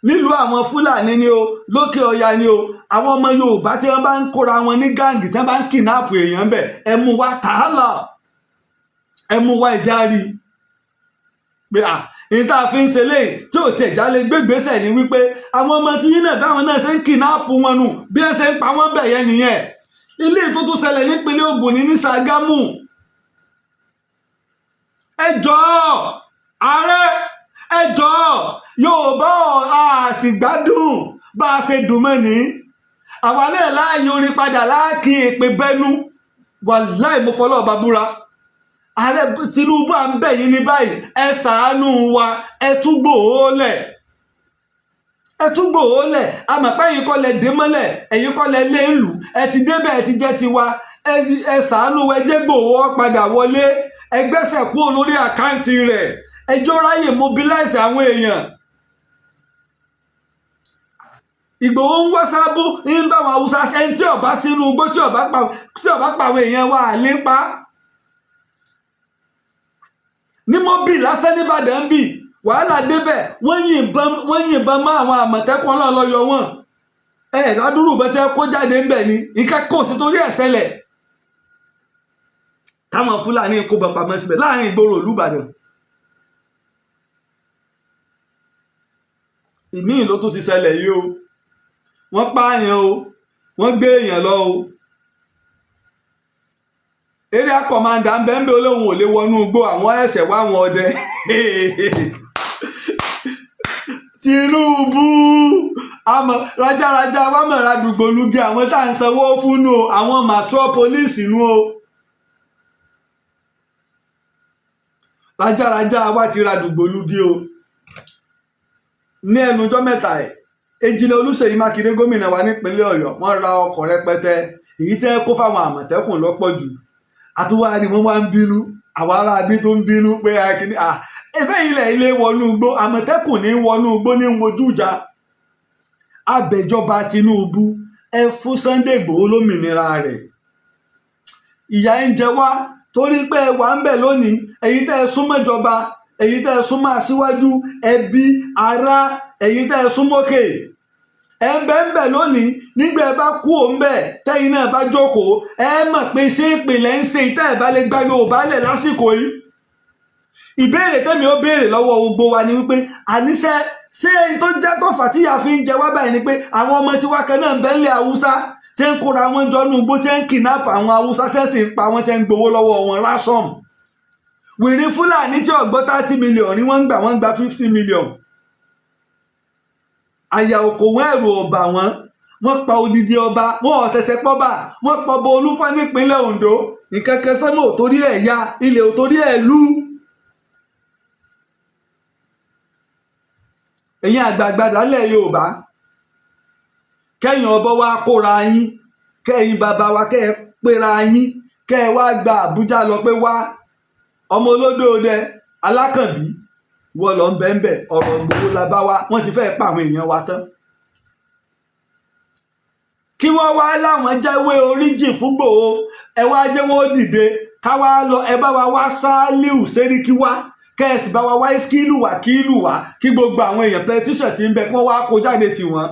nílùú àwọn Fúlàní ni o lókè Ọya ni o àwọn ọmọ Yorùbá tí wọ́n bá ń kóra wọn ní gáǹgì tí wọ́n bá ń kìnnáàpù èèyàn bẹ̀ ẹ mú wá tààlà ẹ mú wá ìjárí pé èyí tá a fi ń ṣe léyìí tí ò tiẹ̀ jálè gbégbèsè ni wípé àwọn ọmọ tí yín náà báwọn náà ṣe ń kìnnáàpù wọn nù bí ẹ ṣe ń pa wọ́n bẹ̀ yẹn nìyẹn ilé tó tún ṣẹlẹ̀ nípínlẹ̀ Ògùn ní Ṣàgámù ẹ jọ̀ọ́ ààrẹ ẹ jọ̀ọ́ Yorùbá àṣìgbádùn bá a ṣe dùn mọ́ ní àwa náà láàyè orin padà láàkì èpè bẹ́nu wàláì mo fọlọ́ ọba búra ààrẹ Tinubu à ń bẹ̀ yín ní báyìí ẹ ṣàánú wa ẹ tún gbòó lẹ̀ àmọ̀pá ẹ̀yin kọ́ lẹ dé mọ́lẹ̀ ẹ̀yin kọ́ lẹ lé ìlú ẹ ti débẹ̀ ẹ ti jẹ́ tiwa ẹ ṣàánú ẹ jẹ́ Ìgbòho padà wọlé ẹ gbẹ́sẹ̀ kúrò lórí àkáǹtì rẹ̀ ẹjọ́ ráyè mobilize àwọn èèyàn Ìgbòho ń wá sábú ń bá àwọn Haúsá ẹni tí ọba sínú igbó tí ọba pa àwọn èèyàn wa àlépa ní mọ́bì lásán nìbàdàn bì wàhálà débẹ̀ wọ́n yìnbọn mọ́ àwọn Àmọ̀tẹ́kùn ọlọ́ọ̀lọ́yọ wọn ládùúrù bẹ́ẹ̀ tí kó jáde ń bẹ̀ ni nǹkan kò sí torí ẹ̀ ṣẹlẹ̀ táwọn Fúlàní kó bọ̀ pamọ́ síbẹ̀ láàrin ìgboro ìlú Ìbàdàn ìmíì ló tún ti ṣẹlẹ̀ yìí o wọ́n pààyàn o wọ́n gbé èèyàn lọ o area commander ń bẹ́ẹ̀ olóhùn ò lè wọnú igbó àwọn ẹ̀sẹ̀ wá wọn ọdẹ Tinubu àmọ́ rájárájá wàmọ̀ra dùgbòlugi àwọn tá à ń sanwó fún nù o àwọn metropolis nù o rájárájá wa ti ra dùgbòlugi o ní ẹnujọ́ mẹ́ta Èjìlẹ̀ Olúṣèyí Mákindé gómìnà wa nípínlẹ̀ Ọ̀yọ́ wọ́n ra ọkọ̀ rẹpẹtẹ èyí tẹ́ kó fáwọn Àmọ̀tẹ́kùn lọ́pọ̀ jù àtúwá ni wọ́n máa ń bínú àwọn aráabí tó ń bínú pé akíní ẹ̀fẹ́ ilé wọnú igbó Àmọ̀tẹ́kùn ní wọnú igbó ní wojú ìjà abẹjọba Tinubu ẹ fún Sunday Igboho lómìnira rẹ̀ ìyà ń jẹ wá torí pé ẹ wà ń bẹ̀ lónìí èyí tẹ́ ẹ súnmọ́ ìjọba èyí tẹ́ ẹ súnmọ́ aṣíwájú ẹbí ará èyí tẹ́ ẹ súnmọ́kè ẹ ń bẹ̀ lónìí nígbà ẹ bá kú òun bẹ̀ tẹ́yìn náà bá jókòó ẹ mọ̀ pé ṣé ìpìlẹ̀ ń ṣe ìtẹ́ ẹ̀ bá lè gba Yorùbá lẹ̀ lásìkò yìí ìbéèrè tẹ́mi ó béèrè lọ́wọ́ gbogbo wa ni wípé àníṣe ṣé èyí tó jẹ́ tó fà tíyà fi ń jẹ wá báyìí ni pé àwọn ọmọ tiwa kan náà ń bẹ nílẹ̀ Haúsá tí ń kóra wọn jọ nú igbó tí ń kidnap àwọn Haúsá tí ń sì ń pa wọn tí ń gbowó lọ́wọ́ wọn ransom wèrè Fúlàní tí ọgbọ́n 30 million ni wọ́n ń gba 50 million àyà òkò wọn ẹ̀rù ọba wọ́n pa odidi ọba wọn ọ̀sẹ̀sẹ̀ pọ́bà wọ́n pọ̀ bọ Olúfà nípínlẹ̀ Ondo nǹkan kan sẹ́mọ̀ ò torí ẹ̀ ya ilẹ̀ ò torí ẹ̀ lú. ẹ̀yin àgbààgbà dálẹ̀ Yorùbá kẹ́yìn ọbọ̀ wa kóra yín kẹ́yìn bàbá wa kẹ́ ẹ péra yín kẹ́ ẹ wá gba Àbújá lọ pé wá ọmọ olódò ọdẹ Alákànbí wọ́n lọ ń bẹ́ńbẹ́ ọ̀rọ̀ Ìgbòho la bá wa wọ́n ti fẹ́ẹ́ pa àwọn èèyàn wa tán kí wọ́n wá láwọn jáwé oríjì fún Ìgbòho ẹ wá jẹ́ wọ́n dìde ká wá lọ ẹ bá wa wá Sàlíù Sẹ́ríkì wá kẹ́ẹ̀sì bá wa wá Ìskílù wá kílù wá kí gbogbo àwọn èèyàn pẹtíṣàn tí ń bẹ kí wọ́n wá kó jáde tì wọ́n.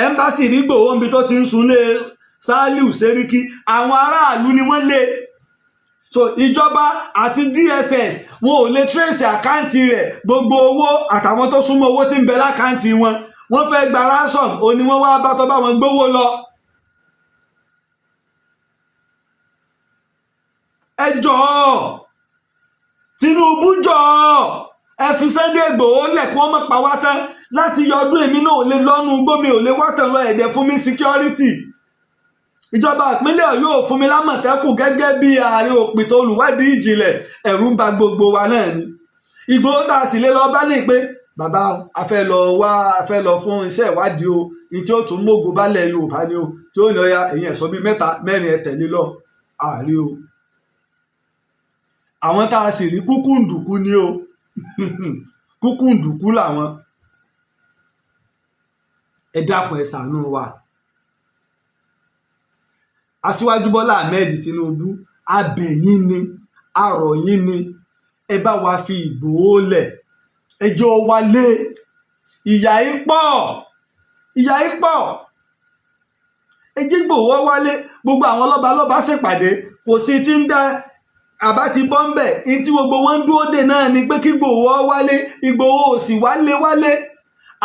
ẹ́mbásì ní Ìgbòho níbi tó ti ń sunlé Sàlíù Sẹ́ríkì àwọn aráàlú ni wọ́n lé so ìjọba àti DSS wọn ò lè trace àkáǹtì rẹ̀ gbogbo owó àtàwọn tó súnmọ́ owó tí ń bẹ lákáǹtì wọn wọ́n fẹ́ gba ransom ó ní wọ́n wá bá tó bá wọn gbówó lọ. ẹ jọ̀ọ́ Tinubu jọ̀ọ́ ẹ fi Sunday Igboho lẹ̀ kí wọ́n má pa wá tán láti yọ ọdún èmi náà ò lè lọ́nu gbómi ò lè wátàn lọ ẹ̀dẹ̀ fún mi security ìjọba ìpínlẹ̀ Ọ̀yọ́ ò fún mi lámọ̀tẹ́kùn gẹ́gẹ́ bí ààrẹ òpìtàn olùwádìí ìjìnlẹ̀ ẹ̀rù ń ba gbogbo wa náà ni Ìgbòho tá a sì lè lọ bá ní pé bàbá a fẹ́ lọ fún iṣẹ́ ìwádìí o ní tí ó tún mógun bálẹ̀ Yorùbá ni o tí ó lọ ya èyàn ẹ̀sọ́ bíi 3 4 ẹ tẹ̀lé lọ ààrẹ o àwọn tá a sì rí kúkúǹdùkú ni o kúkúǹdùkú làwọn ẹ dákun ẹ ṣàánú wa Aṣíwájú Bọ́lá Ahmed Tinubu abẹ̀yìn ni arọ̀yìn ni ẹ bá wa fi Ìgbòho lẹ̀ ẹjọ́ wálé ìyà yìí pọ̀ ẹjẹ́ Ìgbòho wálé gbogbo àwọn lọ́balọ́ba ṣèpàdé kò sí ti ń dá àbá ti bọ́ ń bẹ̀ ní tí gbogbo wọn ń dúró dè náà ni pé kí Ìgbòho wálé Ìgbòho ò sì wálé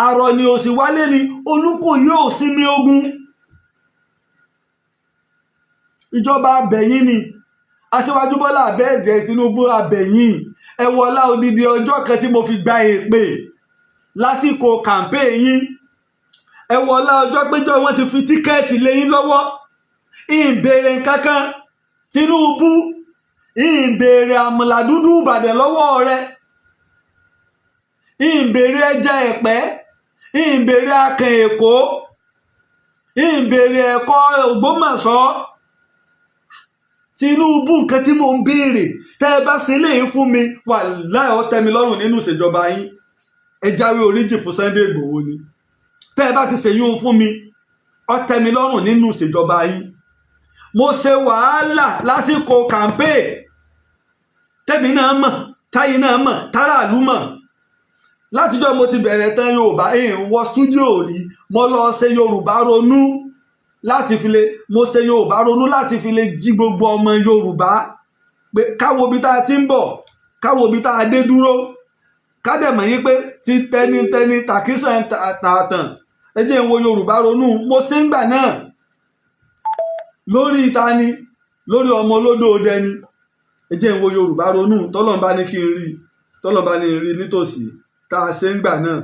àrọ̀ ni ò sì wálé ni Olúkòyí ò sinmi ogun ìjọba abẹ̀yìn ni Aṣíwájú Bọ́lá Ahmed Tinubu abẹ̀yìn ẹ wọlá odidi ọjọ́ kan tí mo fi gba èpè lásìkò campaign yín ẹ wọlá ọjọ́ péjọ wọn ti fi tíkẹ́ẹ̀tì lẹ́yìn lọ́wọ́ ìbéèrè nǹkankan Tinubu ìbéèrè àmàlà dúdú Ìbàdàn lọ́wọ́ rẹ ìbéèrè ẹja ẹ̀pẹ́ ìbéèrè akàn Èkó ìbéèrè ẹ̀kọ́ Ògbómọ̀ṣọ́ Tinubu nǹkan tí mò ń béèrè tẹ́ ẹ bá ṣe léyìn fún mi wàláhì ó tẹ́ mi lọ́rùn nínú ìṣèjọba yín ẹ jáwé oríjì fún Sunday Ìgbòho ni tẹ́ ẹ bá ti ṣèyún fún mi ó tẹ́ mi lọ́rùn nínú ìṣèjọba yín mo ṣe wàhálà lásìkò campaign tẹ́mi náà mọ̀ táyé náà mọ̀ táràlú mọ̀ látijọ́ mo ti bẹ̀rẹ̀ tán Yorùbá wọ stúdíò rí mo lọ ṣe Yorùbá ronú láti fi lè mo ṣe Yorùbá ronú láti fi lè jí gbogbo ọmọ Yorùbá pé káwo bí tá a ti ń bọ̀ káwo bí tá a dé dúró kádẹ̀mọ̀ yí pé ti tẹnitẹni tàkísàn tààtàn ẹ jẹ́ n wo Yorùbá ronú mo ṣe ń gbà náà lórí ìtani lórí ọmọ olódò dẹni ẹ jẹ́ n wo Yorùbá ronú tọ́lọ́mbá ní kí n rí tọ́lọ́mbá ní rí nítòsí tá a ṣe ń gbà náà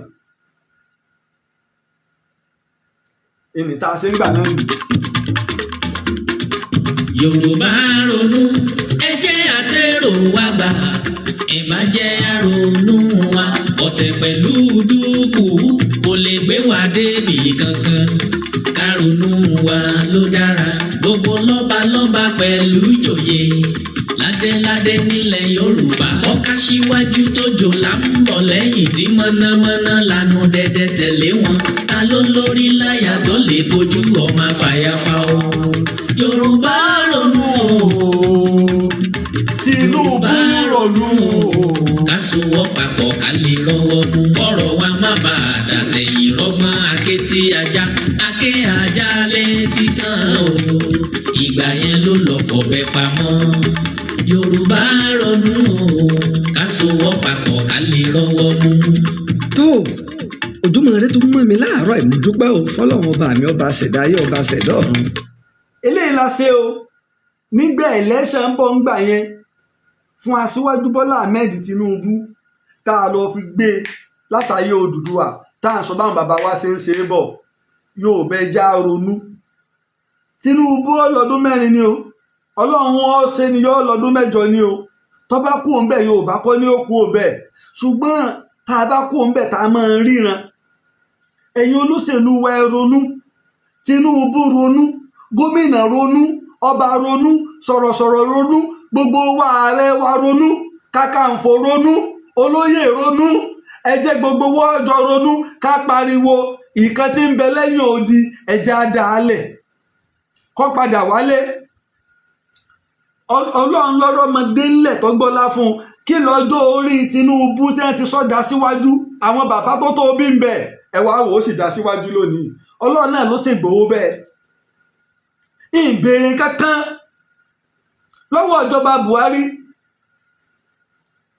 ìní tá a ṣe ń gbà náà nìyí. Yorùbá ronú ẹ jẹ́ àtẹ̀rò wa gbà ẹ má jẹ́ àrònú wa ọ̀tẹ̀ pẹ̀lú dúkù kò lè gbé wa débi kankan kárònú wa ló dára gbogbo lọ́balọ́ba pẹ̀lú ìjòyè ládéládé nílẹ̀ Yorùbá ọ̀ká síwájú tó jò là ń bọ̀ lẹ́yìn tí mọ̀nàmọ́ná lanu dẹ́dẹ́ tẹ̀lé wọn ta ló lórí láyà tó lè kojú ọmọ fàyàfà o Yorùbá ronú o Tinubu ronú o ká sowọ́ papọ̀ ká lè rọ́wọ́ mú ọ̀rọ̀ wa má bàa dàtẹ̀yìn rọ́gbọ́n akétí ajá aké ajá létí tán o ìgbà yẹn ló lọ fọ̀bẹ pamọ́ Yorùbá ronú o ká sowọ́ papọ̀ ká lè rọ́wọ́ mú. tó Ojúmọ́ Ire tó mọ́ mi láàárọ̀ ìmúdúpẹ́ ò fọlọ́run ọba mi ọba ṣẹ̀dá ayé ọba ṣẹ̀dá ọ̀run. eléyìí la ṣe o nígbà election ń bọ̀ ń gbà yẹn fún Aṣíwájú Bọ́lá Ahmed Tinubu tá a lọ fi gbé látàyè Odùduwà tá à ń sọ báwọn bàbá wa ṣe ń ṣe é bọ̀ yóò bẹ já ronú Tinubu ọlọ́dún 4 ni o Ọlọ́run ó ṣe ni yóò lọ́dún 8 ni o tó bá kú òun bẹ́ẹ̀ Yorùbá kọ́ ní ó kú òun bẹ́ẹ̀ ṣùgbọ́n tá a bá kú òun bẹ́ẹ̀ tá a máa ń ríran ẹ̀yin olóṣèlú wa ẹ ronú Tinubu ronú gómìnà ronú ọba ronú sọ̀rọ̀sọ̀rọ̀ ronú gbogbo wa ààrẹ wa ronú kàkàǹfò ronú olóyè ronú ẹ jẹ́ gbogbo wa jọ ronú ká pariwo ìkan tí ń bẹ lẹ́yìn odi ẹ̀jẹ̀ àdáálẹ̀ kó padà wálé Ọlọ́run lọ́rọ̀ ọmọdé ńlẹ̀ tó gbọ́lá fún kí lọ́jọ́ orí Tinubu tí wọ́n ti sọ́dá síwájú àwọn bàbá tó tó bí ń bẹ ẹ̀wà wò ó sì dá síwájú lónìí Ọlọ́run náà ló ṣègbòho bẹ́ẹ̀ ìbéèrè kankan lọ́wọ́ ìjọba Buhari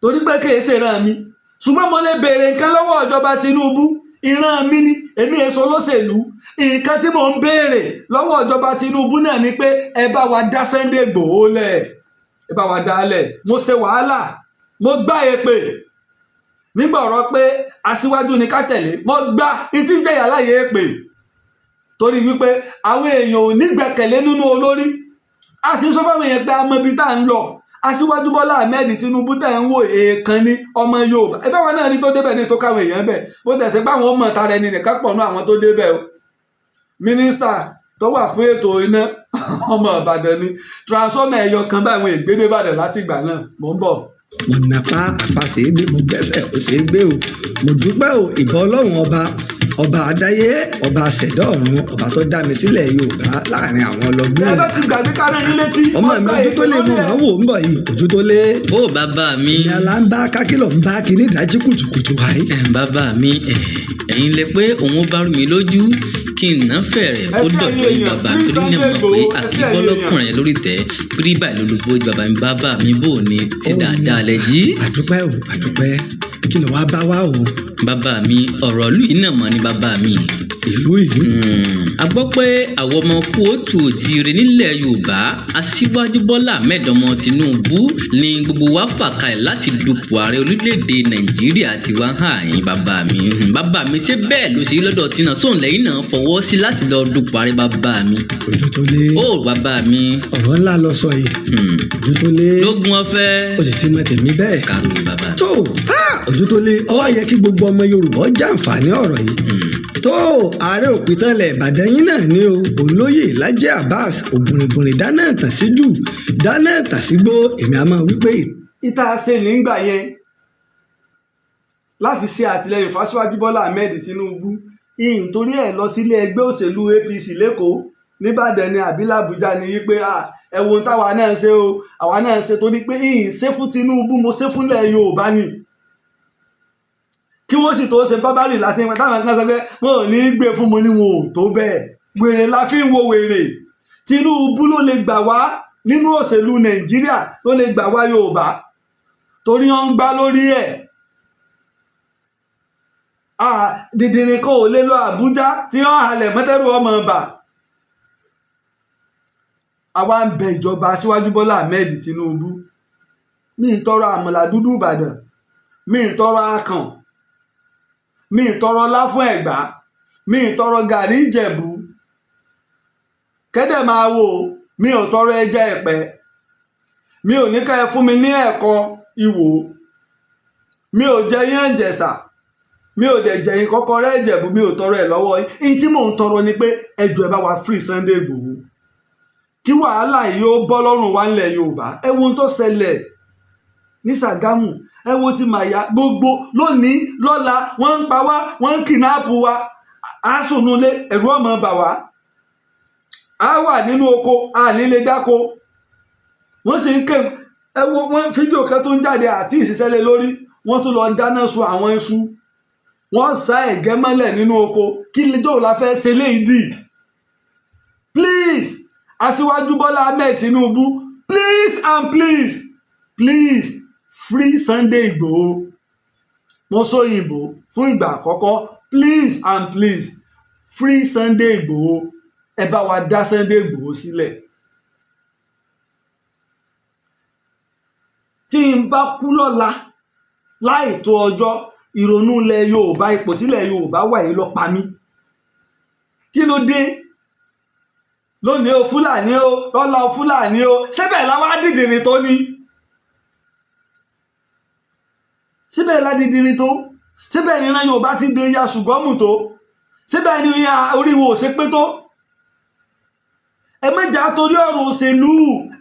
torí pé kìí ṣe ìran mi ṣùgbọ́n mo lè béèrè nǹkan lọ́wọ́ ìjọba Tinubu ìran mi ni èmi èso olóṣèlú nǹkan tí mò ń béèrè lọ́wọ́ ìjọba Tinubu náà ni pé ẹ bá wa dá Sunday Igboho lẹ̀ ẹ bá wa dá lẹ̀ mo ṣe wàhálà mo gbá èpè nígbà ọ̀rọ̀ pé aṣíwájú ni ká tẹ̀lé mo gbá ìtí jẹ́yà láyé pè torí wípé àwọn èèyàn ò ní gbẹ́kẹ̀lé nínú olórí a sì ń sọ fáwọn èèyàn pé a mọ ibi tá à ń lọ aṣíwájú Bọ́lá Ahmed Tinubu tẹ̀ ń wò èèkan ní ọmọ Yorùbá ẹgbẹ́ wọn náà ní tó débẹ̀ ní tó káwọn èèyàn bẹ̀ bó tẹ̀sí pé àwọn ọmọ tara ẹni nìkan pọ̀ nú àwọn tó débẹ̀ o mínísítà tó wà fún ètò iná ọmọ Ìbàdàn ni transformer ẹyọ kan bá àwọn ìgbédè Ìbàdàn láti ìgbà náà mò ń bọ̀. mo nàpá àpàṣẹ gbé mo gbẹ́sẹ̀ ó ṣe é gbé o mo dúpẹ́ o ìbà Ọlọ́run ọba àdáyé ọba àṣẹ̀dá ọ̀run ọba tó dá mi sílẹ̀ Yorùbá láàrin àwọn ọlọ́gbọ́n. ẹ bá ti gbàgbé kára yín létí. ọmọ mi ojú tó lé mo máa wò ń bọ̀ yìí ojú tó lé. ó bàbá mi. ìyá la ń bá kákìlọ̀ ń bá kí ní ìdájí kùtùkùtù wáyé. bàbá mi ẹ̀yin lè pé òun bá rú mi lójú kí n ná fẹ̀rẹ̀ kó dọ̀dọ̀ yín bàbá torí náà mọ̀ pé àti bọ́lọ́kùnrin lórí tẹ́ pírí báyìí lólobó bàbá mi bò ní ti dáadáa lẹ jí. àdúpẹ́ o àdúpẹ́ kí ló wá bá wá o. bàbá mi ọ̀rọ̀ ìlú yìí náà mọ̀ ní bàbá mi. ìlú yìí. a gbọ́ pé àwọn ọmọ kóòtù òjìire nílẹ̀ Yorùbá Aṣíwájú Bọ́lá Ahmed Tinubu ni gbogbo wa fà kalẹ̀ láti dupò ààrẹ orílẹ̀-èdè Nàìjíríà ti wá hàn yín bàbá mi. bàbá mi ṣé bẹ́ẹ̀ ló ṣe lọ́dọ̀ tí náà sóun lẹ́yìn náà fọwọ́ sí láti lọ dupò ààrẹ bàbá mi. ojú tó lé. ó bàbá mi. ọ̀rọ̀ ńlá lọ sọ yìí. ojú tó lé. lógún ọ̀fẹ́. o sì ti mọ tèmi bẹ́ẹ̀. kàrò bàbá. tó ojú tó lé ó wá yẹ kí gbogbo ọmọ Yorùbá jàǹfààní ọ̀rọ̀ yìí. tó ààrẹ òpìtánlẹ̀ Ìbàdàn yín náà ní o olóyè Lájí Abbas ògùnrìngùnrìn dáná tàn sí jù dáná tàn sí gbó èmi a máa wípé. ìta ṣe nígbà yẹn láti ṣe àtìlẹyìn fáṣíwájú Bọ́lá Ahmed Tinubu nítorí ẹ̀ lọ sílé ẹgbẹ́ òṣèlú APC lẹ́kọ̀ọ́ nìbàdàn ni àbí làbújá ni wípé ẹ̀wọ̀n táwa náà ṣe o àwa náà ṣe torí pé ṣe fún Tinubu mo ṣe fúnlẹ̀ Yorùbá ni kí wọ́n sì tó ṣe bábárì láti ìpín táwọn kan sọ pé wọn ò ní í gbé fún mo ní wọn ò tó bẹ́ẹ̀ wèrè la fi ń wo wèrè Tinubu ló lè gbà wá nínú òṣèlú Nàìjíríà ló lè gbà wá Yorùbá torí wọn ń gbá lórí ẹ̀ dìdìrín kan ò lè lọ Àbújá tí wọn halẹ̀ mọ́tẹ́rù ọmọ ọba àwa ń bẹ ìjọba Aṣíwájú Bọ́lá Ahmed Tinubu mi ń tọrọ àmàlà dúdú Ìbàdàn mi ń tọrọ akàn mi ń tọrọ láfún Ẹ̀gbá mi ń tọrọ gàrí Ìjẹ̀bú kẹ́dẹ̀ máa wò mi ò tọrọ ẹja Ẹ̀pẹ́ mi ò ní ká ẹ fún mi ní ẹ̀kọ Ìwó mi ò jẹ yán Ìjẹ̀ṣà mi ò dẹ̀ jẹ̀yìn Kọ́kọ́rẹ́ Ìjẹ̀bú mi ò tọrọ ẹ̀ lọ́wọ́ yín tí mò ń tọrọ ni pé ẹjọ́ ẹ bá wa free Sunday Igboho kí wàhálà yìí ó bọ́ lọ́rùn wa ńlẹ̀ Yorùbá ẹ wo ohun tó ṣẹlẹ̀ ní Ṣàgámù ẹ wo ti Màyà gbogbo lónìí lọ́la wọ́n ń pa wá wọ́n ń kìnnáàpù wa á sùnúlé ẹ̀rù ọmọ bà wá á wà nínú oko á nílé dáko wọ́n sì ń ké ẹ wo wọ́n fídíò kan tó ń jáde àti ìṣiṣẹ́lẹ̀ lórí wọ́n tún lọ dáná sun àwọn iṣu wọ́n sá ẹ̀gẹ́ mọ́lẹ̀ nínú oko kí lẹ́jọ́ la fẹ́ ṣe léyìí please Aṣíwájú Bọ́lá Ahmed Tinubu please and please free Sunday Igboho mo sọ òyìnbó fún ìgbà àkọ́kọ́ please and please free Sunday Igboho ẹ bá wa dá Sunday Igboho sílẹ̀ tí n bá kú lọ́la láì tó ọjọ́ ìrònú ilẹ̀ Yorùbá ipò tílẹ̀ Yorùbá wà yìí lọ pa mí kí ló dé lónìí o Fúlàní o lọ́la o Fúlàní o síbẹ̀ la wá dìdìrín tó ní síbẹ̀ la dìdìrín tó síbẹ̀ ni ìran Yorùbá ti dé ya ṣùgọ́mù tó síbẹ̀ ni oríwo ò ṣe pé tó ẹ mẹ́jà torí ọ̀rọ̀ òṣèlú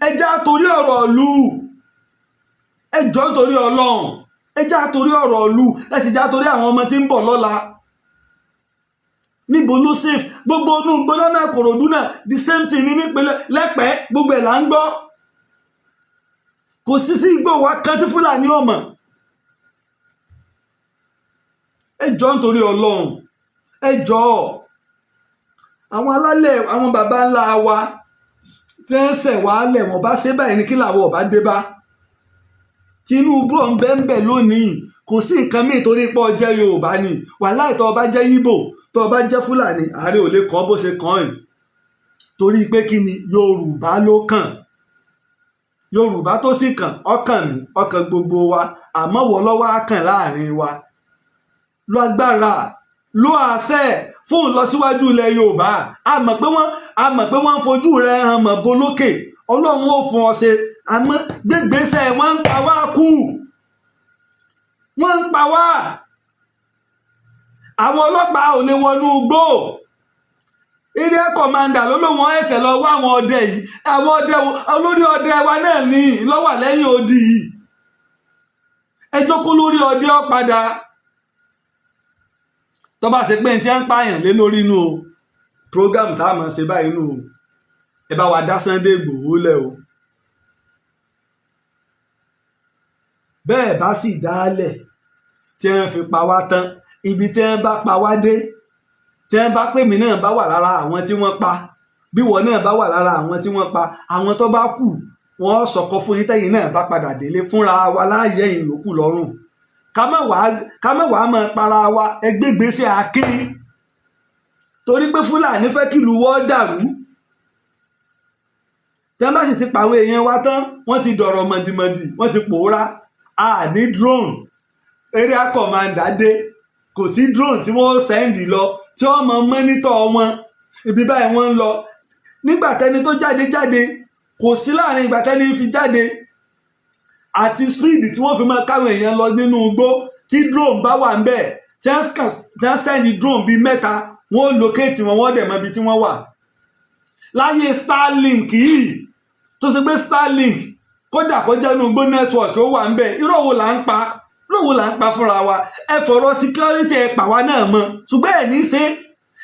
ẹ já torí ọ̀rọ̀ ìlú ẹ jọ́ torí Ọlọ́run ẹ já torí ọ̀rọ̀ ìlú ẹ sì já torí àwọn ọmọ tí ń bọ̀ lọ́la níbo ló safe gbogbo inú gbọ́dọ̀ Ìkòròdú náà the same thing ní nípínlẹ̀ Lẹ́pẹ́ gbogbo ẹ̀ là ń gbọ́ kò sí sí igbó wa kan tí Fúlàní ọmọ ẹ jọ́ nítorí Ọlọ́run ẹ jọ́ àwọn alálẹ̀ àwọn baba ńlá wa tí wọ́n ṣẹ̀ wá lẹ̀ wọ́n bá ṣe báyìí ní kí làwọn ọba dé bá Tinubu ọ̀nbẹ́ńbẹ́ lónìí kò sí nǹkan míì torí pé ó jẹ́ Yorùbá ni wàláhì tó bá jẹ́ Yíbò tó bá jẹ́ Fúlàní ààrẹ ò lè kọ́ bó ṣe kàn ẹ̀ torí pé kí ni Yorùbá ló kàn Yorùbá tó sì kàn ọkàn mi ọkàn gbogbo wa àmọ́ wọ́n lọ́wọ́ á kàn láàrin wa lo agbára lo àṣẹ fún ìlọsíwájú ilẹ̀ Yorùbá a mọ̀ pé wọ́n ń fojú rẹ̀ hàn mọ̀ bolókè Ọlọ́run ó fún ọ ṣe àmọ́ gbégbèsè wọ́n ń pa wá kú wọ́n ń pa wá àwọn ọlọ́pàá ò lè wọnú igbó area commander ló lóun ẹsẹ̀ lọ wá àwọn ọdẹ yìí àwọn ọdẹ olórí ọdẹ wa náà ní lọ́wọ́ lẹ́yìn odi yìí ẹ jókòó lórí ọdẹ ọ padà tó bá ṣe pé tí wọ́n ń pààyàn lé lórí inú program tá a máa ṣe báyìí nù ẹ bá wa dá Sunday Igboho lẹ̀ o bẹ́ẹ̀ bá sì dálẹ̀ tí wọ́n fi pa wá tán ibi tí wọ́n bá pa wá dé tí wọ́n bá pè mí náà bá wà lára àwọn tí wọ́n pa bí wọ́n náà bá wà lára àwọn tí wọ́n pa àwọn tó bá kù wọ́n sọ̀kọ fún yín tẹ́yìn náà bá padà délé fúnra wa láàyè ìlòkù lọ́rùn ká má wàá máa para wa ẹgbẹ́gbèsè akin torí pé Fúlàní fẹ́ kí ìlú wọ́n dàrú tí wọ́n bá sì ti pàwọn èèyàn wa tán wọ́n ti dọ̀rọ̀ mọ̀dìmọ̀dì wọ́n ti pòórá ní drone area commander dé kò sí drone tí wọ́n sẹ́ndì lọ tí wọ́n mọ mọ́nítọ̀ wọn ibi báyìí wọ́n ń lọ nígbà tẹni tó jáde kò sí láàrin ìgbà tẹni fi jáde àti speed tí wọ́n fi máa káwọn èèyàn lọ nínú igbó tí drone bá wà ń bẹ̀ tí wọ́n sẹ́ndì drone bíi mẹ́ta wọ́n locate wọn wọ́n dẹ̀ mọ ibi tí wọ́n wà láyé Starlink yìí tó ṣe pé Starlink kódà kó jẹ́ inú igbó network ó wà ń bẹ̀ irọ́ wo là ń pa fúnra wa ẹ fọ̀rọ̀ security ẹ pa wá náà mọ́ ṣùgbọ́n ẹ̀ ní ṣe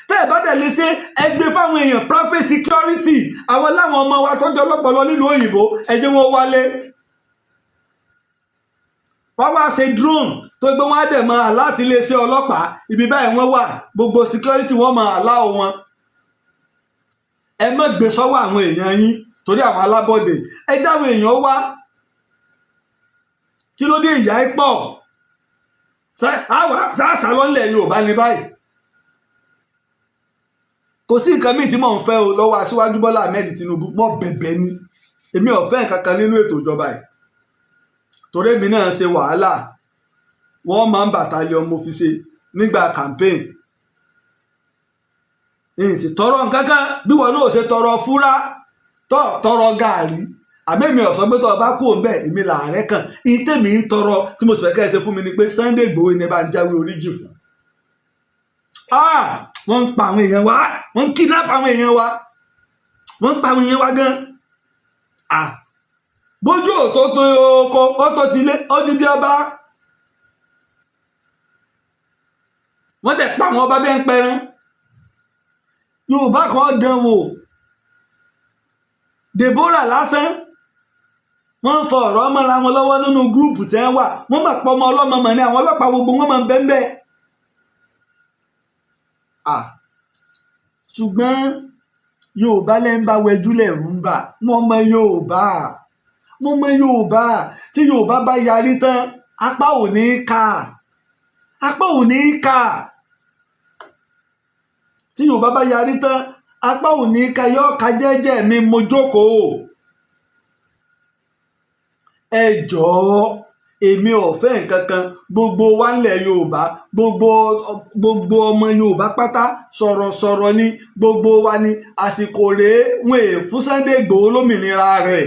tẹ́ ẹ̀ bá dẹ̀ lè ṣe ẹ gbé fáwọn èèyàn private security àwọn láwọn ọmọ wa tọ́jú ọlọ́pọ̀lọ́ nílùú òyìnbó ẹ jẹ́ wọn wálé wọ́n wá ṣe drone tó gbé wọn á dẹ̀ mọ́ láti iléeṣẹ́ ọlọ́pàá ibi báyìí wọ́n wà gbogbo security wọ́n mọ̀ aláwọ̀ wọn ẹ má gbé sọ́wọ́ àwọn èèyàn yín torí àwọn alábọ̀dé ẹ jáwọn èèyàn wá kí ló dé ìyá ẹ pọ̀ sáàsà lọ́nlẹ̀ Yorùbá ní báyìí kò sí nǹkan míì tí mò ń fẹ́ o lọ́wọ́ Aṣíwájú Bọ́lá Ahmed Tinubu mọ́ bẹ̀bẹ̀ ni èmi ò fẹ́ nǹkan kan nínú ètò ìjọba yìí torí èmi náà ṣe wàhálà wọ́n máa ń bàtàlíọ̀n mo fi ṣe nígbà campaign ìsì tọrọ nǹkan kan bí wọn náà ṣe tọrọ fúrá tọrọ gàárì àmẹ́mi ọ̀sán pé tọ́ bá kú òun bẹ́ẹ̀ èmi làárẹ̀ kan ìtẹ̀mí ń tọrọ tí mo sì fẹ́ kẹ́ ẹ ṣe fún mi ni pé Sunday Igboho ní bá ń jáwé oríjì fún wọ́n ń pa àwọn èèyàn wa wọ́n ń kidnap àwọn èèyàn wa wọ́n ń pa àwọn èèyàn wa gan bójú òtó tó oko ó tó ti lé ó dídí ọba wọ́n dẹ̀ pa àwọn ọba bẹ́ẹ̀ ń pẹran Yorùbá kan dán wò Deborah lásán wọ́n ń fọ ọ̀rọ̀ mọ́ra wọn lọ́wọ́ nínú gúrùpù tí wọ́n wà wọ́n máa pọ̀ ọmọ ọlọ́mọ mọ̀ ní àwọn ọlọ́pàá gbogbo wọn máa ń bẹ́ńbẹ́ ṣùgbọ́n Yorùbá lẹ́ ń bá wẹjúlẹ̀ ń bà wọ́n mọ Yorùbá tí Yorùbá bá yarí tán apá ò ní ká tí Yorùbá bá yarí tán apá ò ní ká yọ ká jẹ́jẹ́ mi mo jókòó ẹ jọ̀ọ́ èmi ò fẹ́ nǹkan kan gbogbo wa ńlẹ̀ Yorùbá gbogbo ọmọ Yorùbá pátá sọ̀rọ̀sọ̀rọ̀ ni gbogbo wa ni àsìkò rèé wọn fún Sunday Igboho lómìnira rẹ̀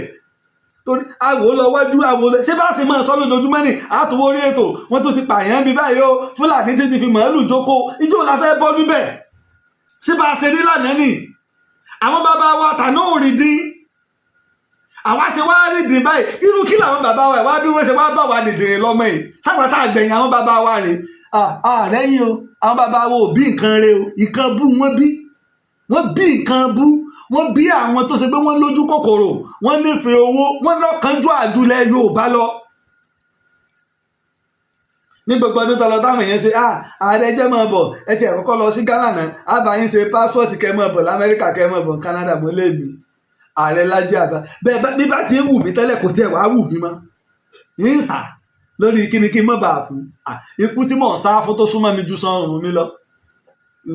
torí àwò lọ wájú àwò lọ ṣé bá ṣe máa sọ lójoojúmọ́ ni àtúwò orí ètò wọn tó ti pààyàn bí báyìí o Fúlàní títí fi màálù jókòó ijó la fẹ́ bọ́ níbẹ̀ ṣé bá ṣe rí lánàá nì àwọn bàbá wa tàná ò rí dín àwa ṣe wá rí dín báyìí irú kí làwọn bàbá wa wá bí wọ́n ṣe wá bá wa dìdìrì lọ́mọ yìí sábà tá àgbẹ̀yìn àwọn bàbá wa rè ààrẹ yìí o àwọn bàbá wa ò bí nǹkan rè o nǹkan bú wọ́n bí nǹkan bú wọ́n bí àwọn tó ṣe pé wọ́n lójú kòkòrò wọ́n nífẹ̀ẹ́ owó wọ́n lọ́kànjú àjùlẹ̀ Yorùbá lọ. ní gbogbo ọdún tọ́lọ táwọn èèyàn ṣe ààrẹ jẹ́ mọ́ bọ̀ ẹ ti ẹ̀kọ́kọ́ lọ sí Ghana náà àbáyín ṣe pásítọ̀tì kẹ́ mọ́ bọ̀ l'Amẹ́ríkà kẹ́ mọ́ bọ̀ Canada mọ́ lẹ́ẹ̀mí ààrẹ Lájí Àbá bẹ́ẹ̀ bí bá ti ń wù mí tẹ́lẹ̀ kò tiẹ̀ wá wù mí mọ́ ń sà lórí kíni kí n mọ́ bàa kú ikú tí mò ń sá fún tó súnmọ́ mi ju sọ́run mi lọ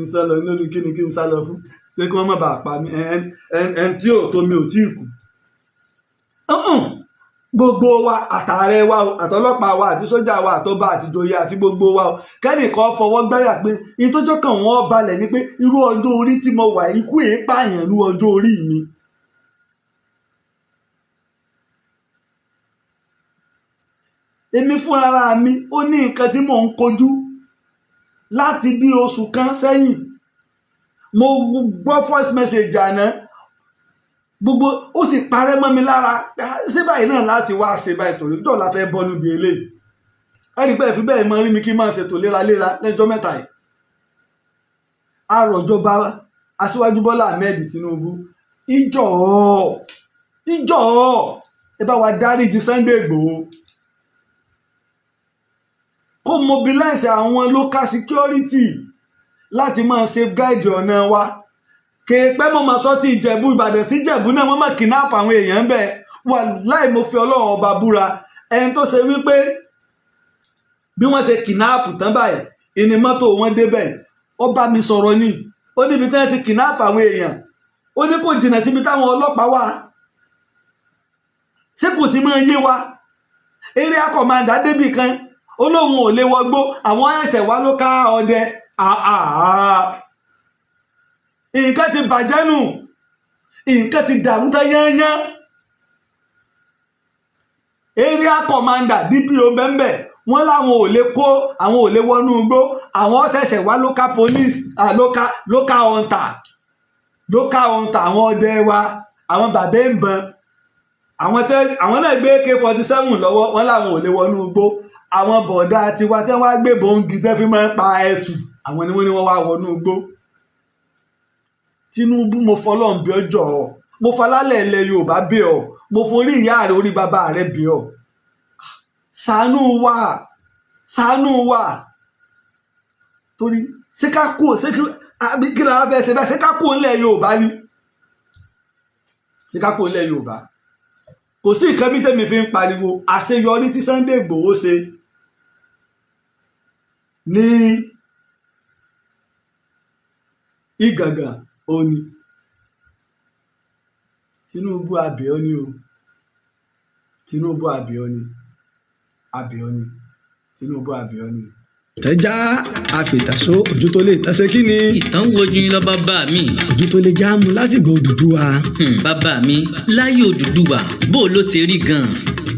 ń sá lọ lórí kíni kí n sá lọ fún ṣé kí wọ́n mọ̀ bàa pa mí ẹn tí ò tó mi ò tí ì kú gbogbo wa àtààrẹ wa àtọlọ́pàá wa àti sójà wa àtọba àti joyè àti gbogbo wa kẹ́nìkan fọwọ́ gbáyà pé ìtọ́jọ́ kan wọ́n balẹ̀ ni pé irú ọjọ́ orí tí mo wà ikú èépààyàn irú ọjọ́ orí mi. èmi fúnra mi ó ní nǹkan tí mò ń kojú láti bí oṣù kan sẹ́yìn. mo gbọ́ voice message àná gbogbo ó sì parẹ́ mọ́ mi lára ṣé báyìí náà láti wá ṣe báyìí torí jọ́ la fẹ́ bọ́ níbi eléyìí. ẹnì bẹ́ẹ̀ fi bẹ́ẹ̀ mọ rí mi kí n máa ṣètò léraléra lẹ́jọ́ mẹ́ta yìí. àròjọba aṣíwájú Bọ́lá Ahmed Tinubu ìjọ̀ọ́ ẹ bá wa dáríjì Sunday Igboho kó mobilize àwọn local security láti máa safeguard ọ̀nà wa kéèpẹ́ mo máa sọ ti Ìjẹ̀bú Ìbàdàn sí Ìjẹ̀bú náà wọ́n máa kidnap àwọn èèyàn ń bẹ̀ wàláì mo fi Ọlọ́run ọba búra ẹni tó ṣe wípé bí wọ́n ṣe kidnap tán báyìí ìní mọ́tò wọn débẹ̀ ó bá mi sọ̀rọ̀ ni ó níbi tí wọ́n ti kidnap àwọn èèyàn ó ní kò jìnnà síbi táwọn ọlọ́pàá wà ṣé kò ti máa yé wa area commander débì kan ó lóun ò lè wọgbó àwọn ẹsẹ̀ wa ló ká ọdẹ nǹkan ti bàjẹ́ nù nǹkan ti dàrú tán yányán area commander DPO bẹ́ńbẹ́ wọ́n láwọn ò lè kó àwọn ò lè wọnú igbó àwọn ṣẹ̀ṣẹ̀ wá local police local hunter àwọn ọdẹ wa àwọn bàbá ń bọn àwọn náà gbé AK-47 lọ́wọ́ wọ́n láwọn ò lè wọnú igbó àwọn bọ̀dá tiwa tí wọ́n á gbé bòńgì tẹ́ fi máa ń pa ẹ̀tù àwọn ni wọ́n ní wọ́n wá wọnú igbó. Tinubu mo fọlọ́n bí ọjọ́ ọ mo falálẹ̀ ilẹ̀ Yorùbá bí ọ mo forí ìyá rẹ orí bàbá rẹ bí ọ ṣàánú wa torí ṣé ká kú kí ni àwọn fẹ́ ṣe bẹ́ẹ̀ ṣé ká kú ńlẹ̀ Yorùbá ni ṣé ká kú ńlẹ̀ Yorùbá kò sí nǹkan bí tèmi fi ń pariwo àṣeyọrí tí Sunday Igboho ṣe ní Ìgàngán òní Tinubu abẹ́ọ́ ni o Tinubu abẹ́ọ́ ni Tinubu abẹ́ọ́ ni. tẹ́já àfìtàsó ojú tó lè tẹ́sẹ̀ kí ni. ìtàn wojú yín lọ bàbá mi. ojú tó lè já mu láti gbọ́ Odùduwà. bàbá mi láyé Odùduwà bó ló ti rí gan.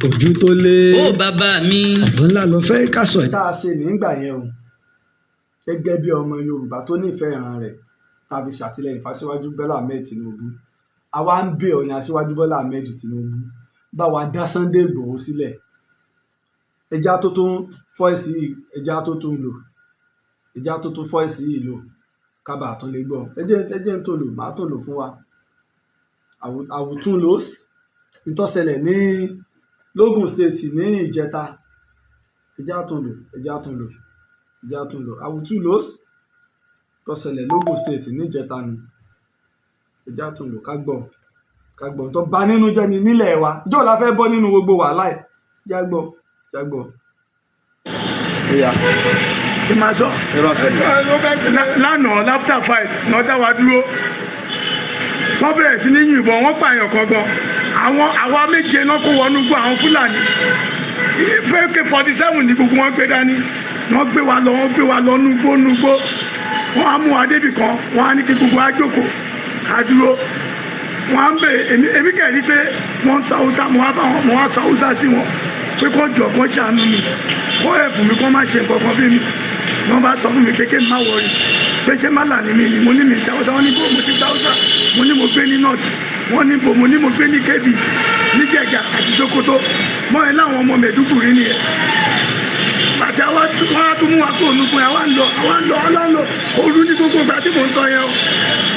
ojú tó lè. ó bàbá mi. ọ̀rọ̀ ńlá lọ fẹ́ ká sọ. tá a ṣe nígbà yẹn o gẹ́gẹ́ bí ọmọ Yorùbá tó nífẹ̀ẹ́ ìran rẹ̀ tàbí ṣàtìlẹ́yìn fáṣíwájú Bọ́lá Ahmed Tinubu àwa ń bẹ̀ ọ́ ní aṣíwájú Bọ́lá Ahmed Tinubu bá wa dá Sunday Igboho sílẹ̀ ẹja tó tún fọ́ìsì ẹja tó tún fọ́ìsì yìí lò kábàá tó lè gbọ́ ẹjẹ́ ń tó lò máa tó lò fún wa àwùtún lò ìtọ́sẹ̀lẹ̀ ní l'Ógùn State ní ìjẹta ẹja tó lò àwùtún lò tọ́sẹ̀lẹ̀ l'Ógùn State ní ìjẹta ni ẹja tó lò kágbọ́ tó bá nínú jẹ́ ni nílẹ̀ wa ìjọ́ la fẹ́ bọ́ nínú gbogbo wàhálà ẹ̀ jágbọ́. kí n máa sọ lánàá láfítà 5 náà dá wa dúró tó bẹ̀rẹ̀ sí ní yìnbọn wọ́n pààyàn kan gan àwa méje náà kó wọnú gbọ́ àwọn Fúlàní AK-47 ní gbogbo wọn gbé dání wọ́n gbé wa lọ núgbó wọ́n á mú wa débì kan wọ́n á ní kí gbogbo wa jókòó ká dúró wọ́n á ń bèrè èmi kẹ̀rí pé wọ́n ń sa Haúsá mo wá sa Haúsá sí wọn pé kó jọ kó ṣàánú mi kó ẹ̀bùn mi kó má ṣe nǹkan kan bí mi wọ́n bá sọ fún mi kékeré má wọrí pé ṣé má là ní mi ni mo ní mi ṣàwọ́sá wọ́n ní bó mo ti ta Haúsá mo ní mo gbé ní nọ́ọ̀tì wọ́n ní bò mo ní mo gbé ní Kébì ní Jẹ̀gà àti Sókótó mọ́ ẹ láwọn ọmọ Mẹ̀dúgùrí nìyẹn àti wọ́n á tún mú wa kó onúkun àwa ń lọ òru ní gbogbo ìgbà tí mò ń sọ yẹn o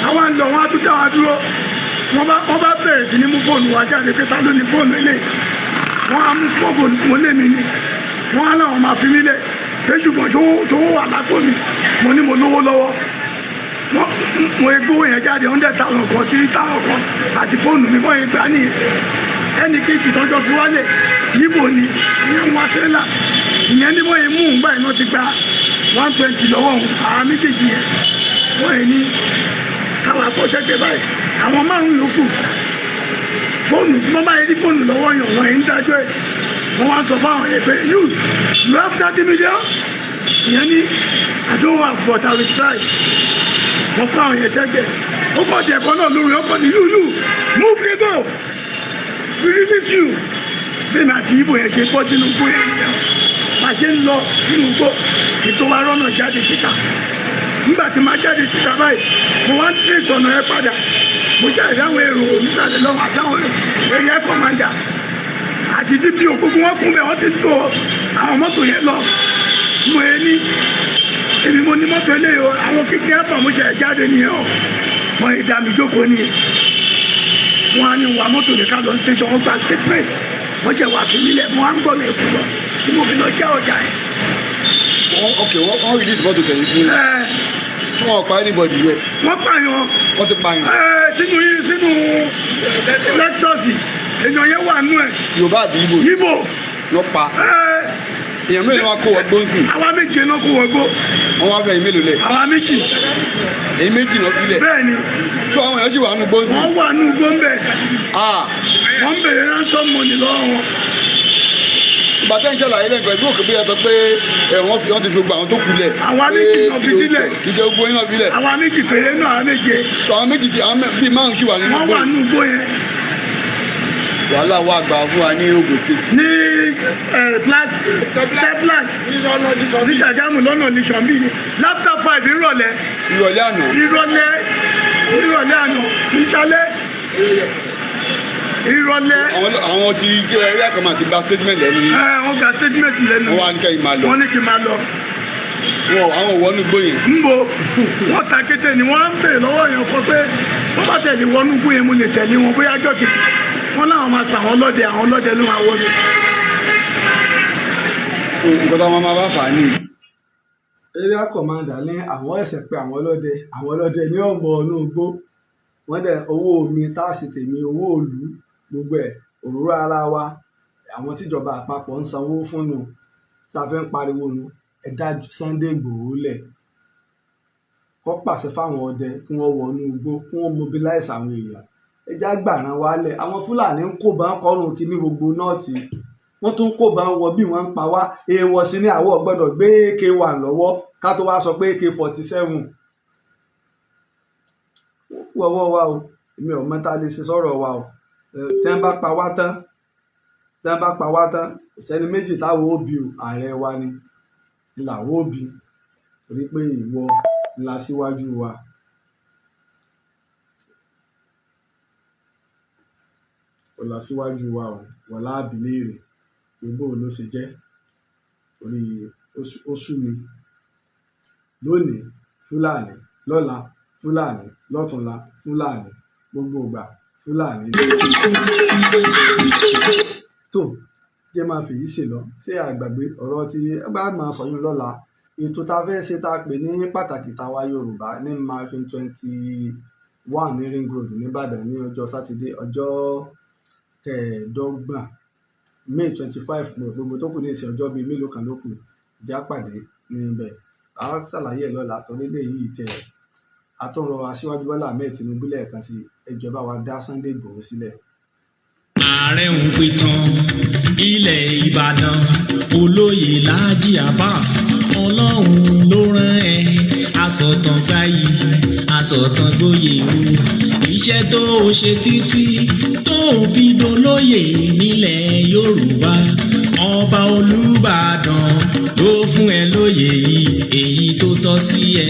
àwa ń lọ wọ́n á tún dá wa dúró wọ́n bá bẹ̀rẹ̀ sí ní mú fóònù wa jáde pé ta ló ní fóònù eléyìí wọ́n á mú fóònù mo lé mi ní wọ́n á láwọn máa fi mí lẹ̀ pé ṣùgbọ́n ṣòwò wà lápò mi mo ní mo lówó lọ́wọ́ mo gbówó yẹn jáde 100,000 kan 3,000 kan àti fóònù mi wọ́n yẹn gbà nìyẹn ẹnì kejì tọ́jọ́ fi wálẹ̀ yíbo ni ìyẹn wọn tẹ́lá ìyẹn ní wọ́n yẹn mú un báyìí náà ti gba 120 lọ́wọ́ òun àwọn méjèèjì yẹn wọ́n yẹn ní káwọn akọ́ṣẹ́gbẹ́ báyìí àwọn márùn-ún yòókù fóònù wọ́n bá yẹ ní fóònù lọ́wọ́ yàn wọ́n ń dájọ́ ẹ̀ wọ́n wá sọ fáwọn yẹn pé you have 30 million ìyẹn ní I don't have but I will try wọ́n fáwọn yẹn sẹ́gbẹ̀ẹ́ ó kọ́ ti ẹ̀kọ́ náà lórí ọkọ̀ ní you move the go we release you bẹ́ẹ̀ ni àti ibo yẹn ṣe bọ́ sínú gbó yẹn máa ṣe ń lọ nínú gbó ètò wa rọ́nà jáde síta nígbà tí máa jáde síta báyìí mo wá ń tẹ̀sí ọ̀nà yẹn padà mo ṣàìrí àwọn èrò onísàlẹ̀ lọ́wọ́ àtàwọn area commander àti DPO gbogbo wọn kún bẹ́ẹ̀ wọ́n ti tó àwọn mọ́tò yẹn lọ mo yẹ ní èmi mo ní mọ́tò eléyìí o àwọn kékeré àpà mo ṣe jáde nìyẹn o mo yẹ dá mi jókòó nìyẹn wọn á ní wà mọ́tò lè ká lọ station wọn gba statement wọ́n ṣe wà fún mi lẹ̀ mo á ń gbọ́ mi èkó lọ tí mo fi lọ jẹ́ ọjà yẹn. wọ́n release mọ́tò tẹ̀lé fún tí wọ́n pa anybody rẹ̀. wọ́n pààyàn. wọ́n ti pààyàn. sínú Lexus èèyàn yẹn wà nú ẹ̀. Yorùbá àbí Ìgbò. Ìgbò. lọ pa. èèyàn mélòó wá kó wọgbó ń sìn. àwa méje náà kó wọgbó. wọ́n wá fẹ́ ẹ̀yin mélòó lẹ̀. àwa méjì. ẹ̀yin méjì náà bílẹ̀. bẹ́ẹ̀ni. tó àwọn èèyàn sì wà nù gbó ń sìn. wọ́n wà nù gbó ń bẹ̀. wọ́n ń bèrè ransom money lọ́wọ́ wọn. ìbátan ìṣẹ̀lẹ̀ ayé lẹ́gbẹ̀ẹ́ bí òkè bí ẹ sọ pé wọ́n ti fi gbogbo àwọn tó kú lẹ̀. àwa méjì náà fi sílẹ̀. kì í ṣe gbogbo yín náà fi lẹ̀. àwa méjì péré náà àwa méje. tó àwọn méjì sí àwọn bíi márùn-ún sì wà nínú gbó. wọ́n wà nù gbó yẹn. wàhálà wà gbà fún wa ní Ògùn State. ní steplas ní Ṣàgámù lọ́nà nìṣàn bíi láfta 5 ìrọ̀lẹ́. ìrọ̀lẹ́ àná. ìrọ̀lẹ́ àná ìṣálẹ́ ìrọ̀lẹ́. àwọn ti ẹ̀rí àkàmà ti gba statement lẹ́nu yìí. wọ́n gba statement lẹ́nu. wọ́n wá ní kẹ́yìn máa lọ. wọ́n ní kí n máa lọ. àwọn wọnú gbóyè. ń bo wọ́n ta kété ni wọ́n á ń bèèrè lọ́wọ́ yẹn kọ́ pé wọ́n bá tẹ̀lé wọnú gbóyè mo lè tẹ̀lé wọn bóyá ọjọ́ kejì wọ́n láwọn máa pa àwọn ọlọ́dẹ ló máa wọ mi. nǹkan tó máa bá fà á ní. area commander ní àwọn ẹ̀sẹ̀ pé àwọn ọlọ́dẹ ní ọ̀mọ̀ ọ̀nà ògbó wọ́n dẹ̀ owó mi táàsì tèmi owó òlú gbogbo ẹ̀ òróró ara wa àwọn tíjọba àpapọ̀ ń sanwó fún nu tá a fẹ́ ń pariwo nu ẹ dá Sunday Igboho lẹ̀ kó pàṣẹ fáwọn ọdẹ kí wọ́n wọnú igbó kí wọ́n mobilize àwọn èèyàn ẹjá gbàràn wálẹ̀ àwọn Fúlàní ń kó bá kọrùn kí ní gbogbo nọ́ọ̀tì wọ́n tún kó bá wọ bí wọ́n ń pa wá èèwọ̀ sí ní àwọ̀ gbọ́dọ̀ gbé AK-1 lọ́wọ́ ká tó wá sọ pé AK-47 wọ́wọ́ wa o èmi ò mọ́ta lè ṣe sọ̀rọ̀ wa o tẹ́ ń bá pa wá tán kò sẹ́ni méjì táwọn òbí ààrẹ wa ni làwọn òbí torí pé ìwọ ńlá síwájú wa. ọ̀la síwájú wa o wọ́n láàbì léèrè gbogbo ló ṣe jẹ́ orí oṣù mi lónìí Fúlàní lọ́la Fúlàní lọ́túnla Fúlàní gbogbo ìgbà Fúlàní. tó jẹ́ máa fèyí ṣe lọ ṣé àgbàgbé ọ̀rọ̀ tí ẹ bá máa sọyún lọ́la ètò tá a fẹ́ ṣe tá a pè ní pàtàkì tàwa Yorùbá ní mafin 21 ní Ring Road nìbàdàn ní ọjọ́ sátidé ọjọ́ kẹẹ̀ẹ́dọ́gbọ̀n May 25 gbogbo tó kù ní ìsìn ọjọ́ bíi mélòó kan ló kù ìjà pàdé níbẹ̀ a ṣàlàyé ẹ̀ lọ́la tó lédè yìí tẹ̀ àtúnrọ aṣíwájú Bọ́lá Ahmed Tinubu lẹ́ẹ̀kan sí ẹjọba wa dá Sunday Igboho sílẹ̀. ààrẹ ń pìtàn ilẹ̀ Ìbàdàn olóyè Láàjì Abbas ọlọ́run ló rán ẹ asọ̀tàn fáyì asọ̀tàn gbóyè o iṣẹ́ tó o ṣe títí tó o fi dolóyè nílẹ̀ Yorùbá ọba Olúbàdàn ló fún ẹ lóyè yìí èyí tó tọ́ sí ẹ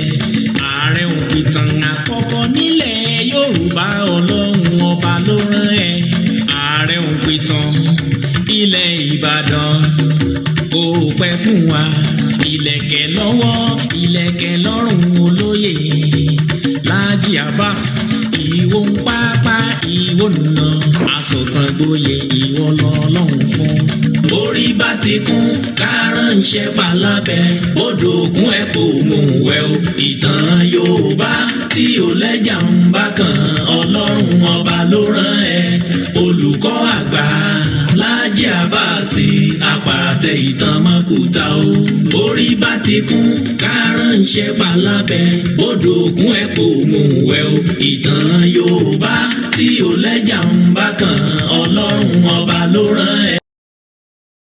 ààrẹ ń pìtàn àkọ́kọ́ nílẹ̀ Yorùbá ọlọ́run ọba ló rán ẹ ààrẹ ń pìtàn ilẹ̀ Ìbàdàn kò pẹ́ fún wa ìlẹ̀kẹ̀ lọ́wọ́ ìlẹ̀kẹ̀ lọ́rùn olóyè Láàjì Abbas ìwọ ń pápá ìwọ nà asọ̀tàn gboyè ìwọ lọ́lọ́run fún. orí bá ti kún kárànṣẹ́ palábẹ́ bọ́dọ̀ ògùn ẹ̀ kò mú wẹ̀ o ìtàn Yorùbá tí ò lẹ́jà ń bá kan ọlọ́run ọba ló rán ẹ olùkọ́ àgbà Láàjì Abbas àpàtẹ ìtàn mọ́kúta o orí bá ti kún kárànṣẹ́. ń ṣe palábẹ́ bódò òkun ẹ̀ kò mú wẹ̀ o. ìtàn Yorùbá tí ò lẹ́jà ń bá kan Ọlọ́run ọba ló rán ẹ